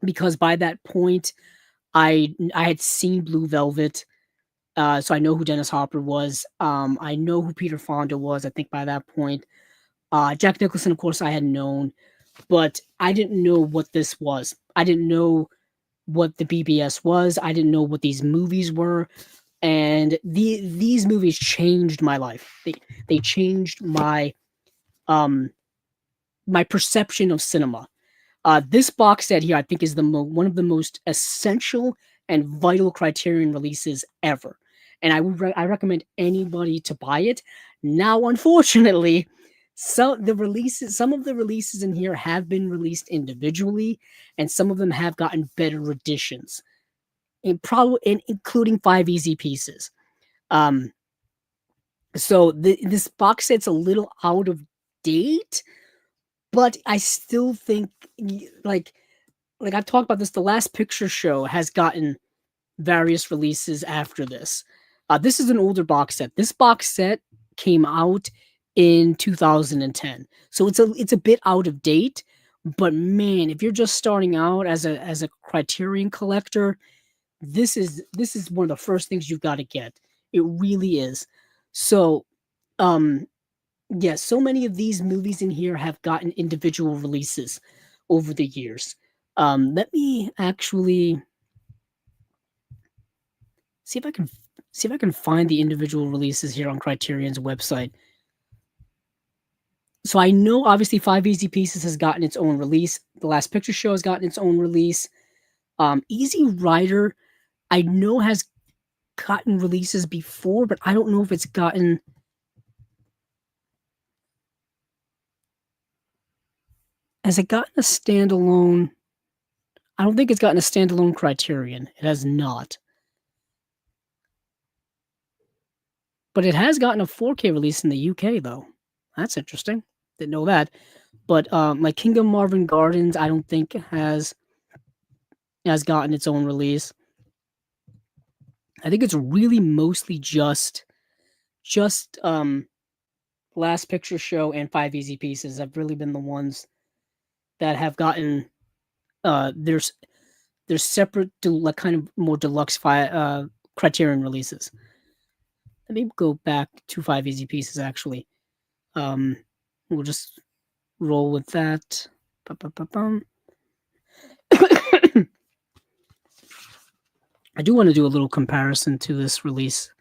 A: because by that point I had seen Blue Velvet. So I know who Dennis Hopper was. I know who Peter Fonda was, I think by that point. Jack Nicholson, of course, I had known, but I didn't know what this was. I didn't know what the BBS was. I didn't know what these movies were. And these movies changed my life. They changed my my perception of cinema. This box set here, I think, is one of the most essential and vital Criterion releases ever, and I recommend anybody to buy it. Now, unfortunately, some of the releases in here have been released individually, and some of them have gotten better editions, including Five Easy Pieces. So this box set's a little out of date, but I still think like I've talked about this. The Last Picture Show has gotten various releases after this. This is an older box set. This box set came out in 2010, so it's a bit out of date. But man, if you're just starting out as a Criterion collector, this is one of the first things you've got to get. It really is. So, yeah, so many of these movies in here have gotten individual releases over the years. Let me actually see if I can find the individual releases here on Criterion's website. So I know obviously Five Easy Pieces has gotten its own release. The Last Picture Show has gotten its own release. Easy Rider, I know has gotten releases before, but I don't know if it's gotten. Has it gotten a standalone? I don't think it's gotten a standalone Criterion. It has not. But it has gotten a 4K release in the UK, though. That's interesting. Didn't know that. But like Kingdom Marvin Gardens, I don't think has gotten its own release. I think it's really mostly just Last Picture Show and Five Easy Pieces have really been the ones that have gotten there's separate like kind of more deluxe Criterion releases. Let me go back to Five Easy Pieces actually. We'll just roll with that. I do want to do a little comparison to this release.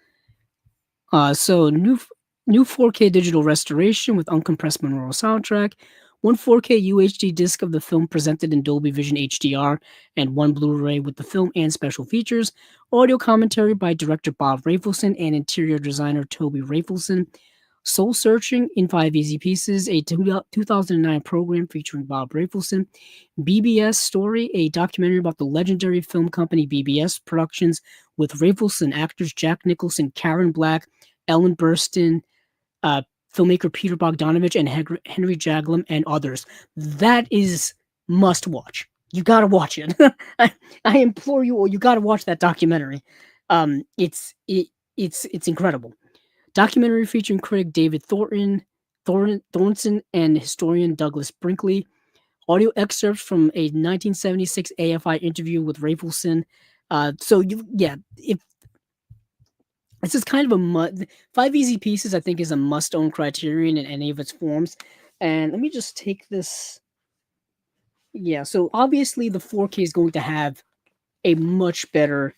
A: So new 4K digital restoration with uncompressed monaural soundtrack, one 4K UHD disc of the film presented in Dolby Vision HDR, and one Blu-ray with the film and special features, audio commentary by director Bob Rafelson and interior designer Toby Rafelson, Soul Searching in Five Easy Pieces, a 2009 program featuring Bob Rafelson, BBS Story, a documentary about the legendary film company BBS Productions with Rafelson actors Jack Nicholson, Karen Black, Ellen Burstyn, filmmaker Peter Bogdanovich, and Henry Jaglom, and others. That is must watch. You gotta watch it. I, I implore you, or you gotta watch that documentary. Um, it's it, it's incredible. Documentary featuring critic David Thornton, and historian Douglas Brinkley. Audio excerpts from a 1976 AFI interview with Rafelson. If this is kind of a Five Easy Pieces, I think, is a must-own Criterion in any of its forms. And let me just take this. Yeah, so obviously the 4K is going to have a much better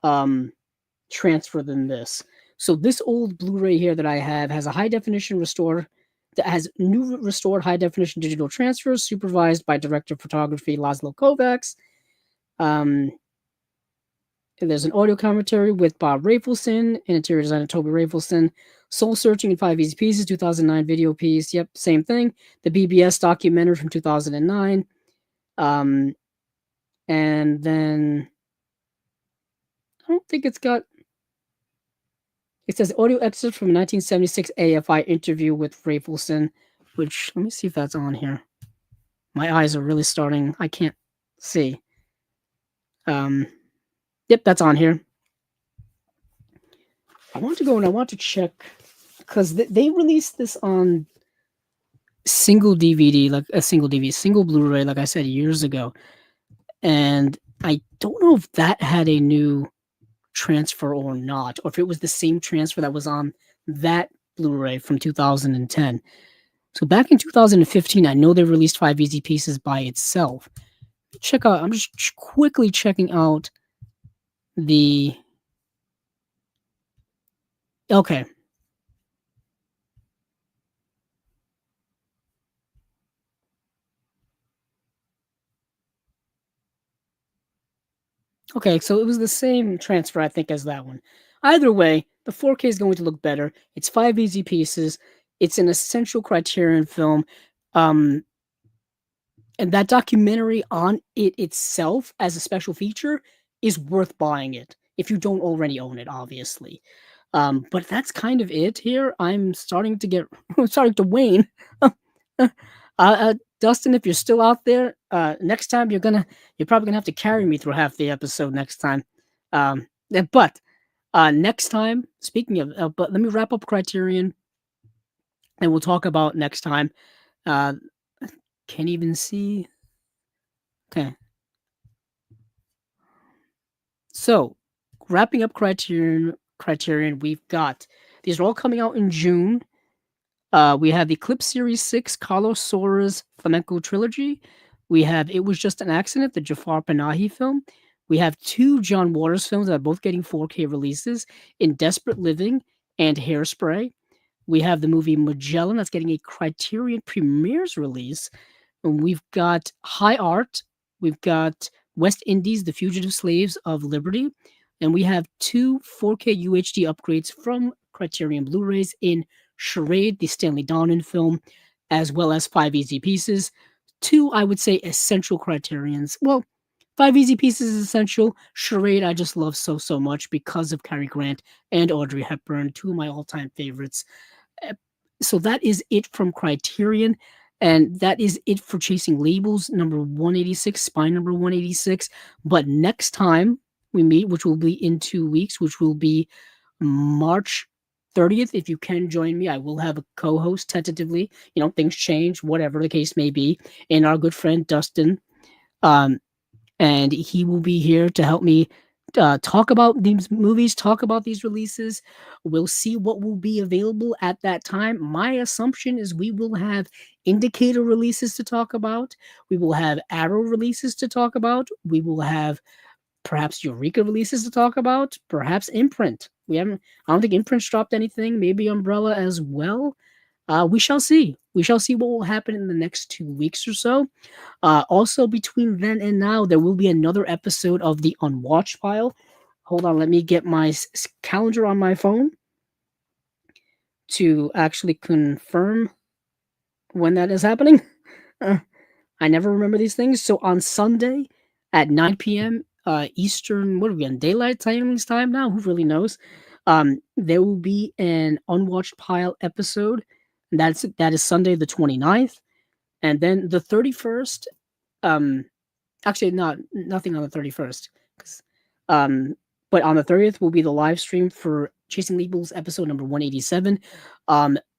A: um transfer than this. So this old Blu-ray here that I have has a high definition restore that has new restored high definition digital transfers supervised by director of photography Laszlo Kovacs. Um, and there's an audio commentary with Bob Rafelson and interior designer Toby Rafelson. Soul Searching in Five Easy Pieces, 2009 video piece. Yep, same thing. The BBS documentary from 2009. Um, and then I don't think it's got. It says audio excerpt from a 1976 AFI interview with Rafelson, which let me see if that's on here. My eyes are really starting. I can't see. Um, yep, that's on here. I want to go and I want to check because they released this on single DVD, like a single DVD, single Blu-ray, like I said years ago, and I don't know if that had a new transfer or not, or if it was the same transfer that was on that Blu-ray from 2010. So back in 2015, I know they released Five Easy Pieces by itself. Check out. I'm just quickly checking out the. Okay. Okay, so it was the same transfer, I think, as that one. Either way, the 4K is going to look better. It's Five Easy Pieces. It's an essential Criterion film. Um, and that documentary on it itself as a special feature is worth buying it if you don't already own it, obviously. But that's kind of it here. I'm starting to get starting to wane. Dustin, if you're still out there, next time you're probably gonna have to carry me through half the episode next time. But next time, speaking of, but let me wrap up Criterion, and we'll talk about next time. Uh, can't even see. Okay, so wrapping up Criterion, we've got these are all coming out in June. We have the Clip Series 6 Carlos Sora's flamenco trilogy. We have It Was Just an Accident, the Jafar Panahi film. We have two John Waters films that are both getting 4K releases in Desperate Living and Hairspray. We have the movie Magellan that's getting a Criterion Premieres release. And we've got High Art. We've got West Indies, The Fugitive Slaves of Liberty. And we have two 4K UHD upgrades from Criterion Blu-rays in Charade, the Stanley Donen film, as well as Five Easy Pieces. Two, I would say, essential Criterions. Well, Five Easy Pieces is essential. Charade, I just love so much because of Cary Grant and Audrey Hepburn, two of my all-time favorites. Uh, So that is it from Criterion. And that is it for Chasing Labels, number 186, spine number 186. But next time we meet, which will be in 2 weeks, which will be March 30th. If you can join me, I will have a co-host tentatively. Things change, whatever the case may be. And our good friend Dustin, um, and he will be here to help me talk about these movies, talk about these releases. We'll see what will be available at that time. My assumption is we will have indicator releases to talk about. We will have Arrow releases to talk about. We will have perhaps Eureka releases to talk about, perhaps Imprint. I don't think Imprint's dropped anything, maybe Umbrella as well. We shall see. We shall see what will happen in the next 2 weeks or so. Also, between then and now, there will be another episode of the Unwatched Pile. Hold on, let me get my calendar on my phone to actually confirm when that is happening. I never remember these things. So on Sunday at 9 p.m. Eastern, what are we on? Daylight savings time now? Who really knows? There will be an Unwatched Pile episode. That is Sunday the 29th. And then the 31st, um, Actually, not nothing on the 31st. 'Cause, um, but on the 30th will be the live stream for Chasing Labels episode number 187.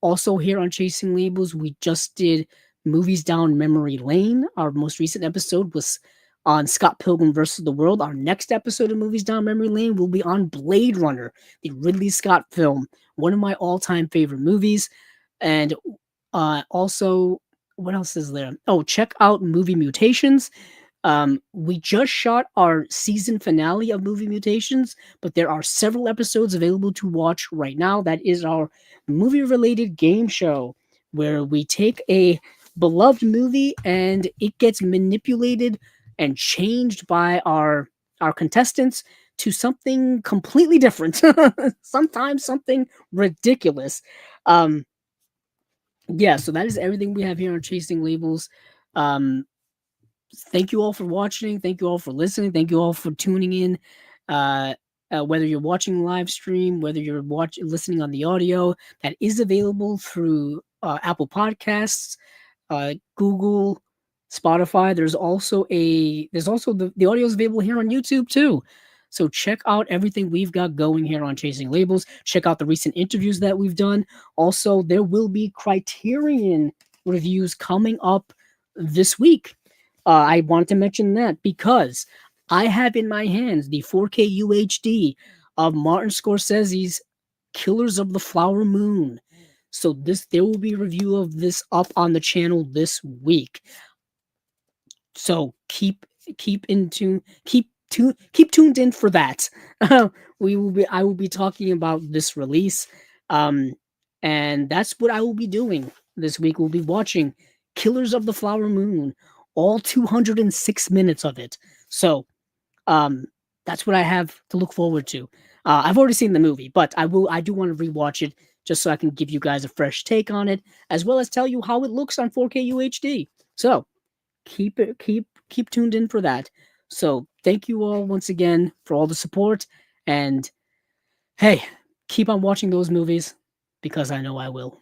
A: Also here on Chasing Labels, we just did Movies Down Memory Lane. Our most recent episode was on Scott Pilgrim versus the World. Our next episode of Movies Down Memory Lane will be on Blade Runner, the Ridley Scott film, one of my all-time favorite movies. And also, what else is there? Oh, check out Movie Mutations. We just shot our season finale of Movie Mutations, but there are several episodes available to watch right now. That is our movie related game show where we take a beloved movie and it gets manipulated and changed by our contestants to something completely different. Sometimes something ridiculous. Um, yeah, so that is everything we have here on Chasing Labels. Um, Thank you all for watching. Thank you all for listening. Thank you all for tuning in. Uh, whether you're watching live stream, whether you're listening on the audio, that is available through Apple Podcasts, Google, Spotify. There's also the audio is available here on YouTube too. So check out everything we've got going here on Chasing Labels. Check out the recent interviews that we've done. Also, there will be Criterion reviews coming up this week. I wanted to mention that because I have in my hands the 4K UHD of Martin Scorsese's Killers of the Flower Moon. So there will be a review of this up on the channel this week. So keep tuned in for that. I will be talking about this release. And that's what I will be doing this week. We'll be watching Killers of the Flower Moon, all 206 minutes of it. So that's what I have to look forward to. I've already seen the movie, but I do want to rewatch it just so I can give you guys a fresh take on it, as well as tell you how it looks on 4K UHD. So keep tuned in for that. So thank you all once again for all the support, and hey, keep on watching those movies because I know I will.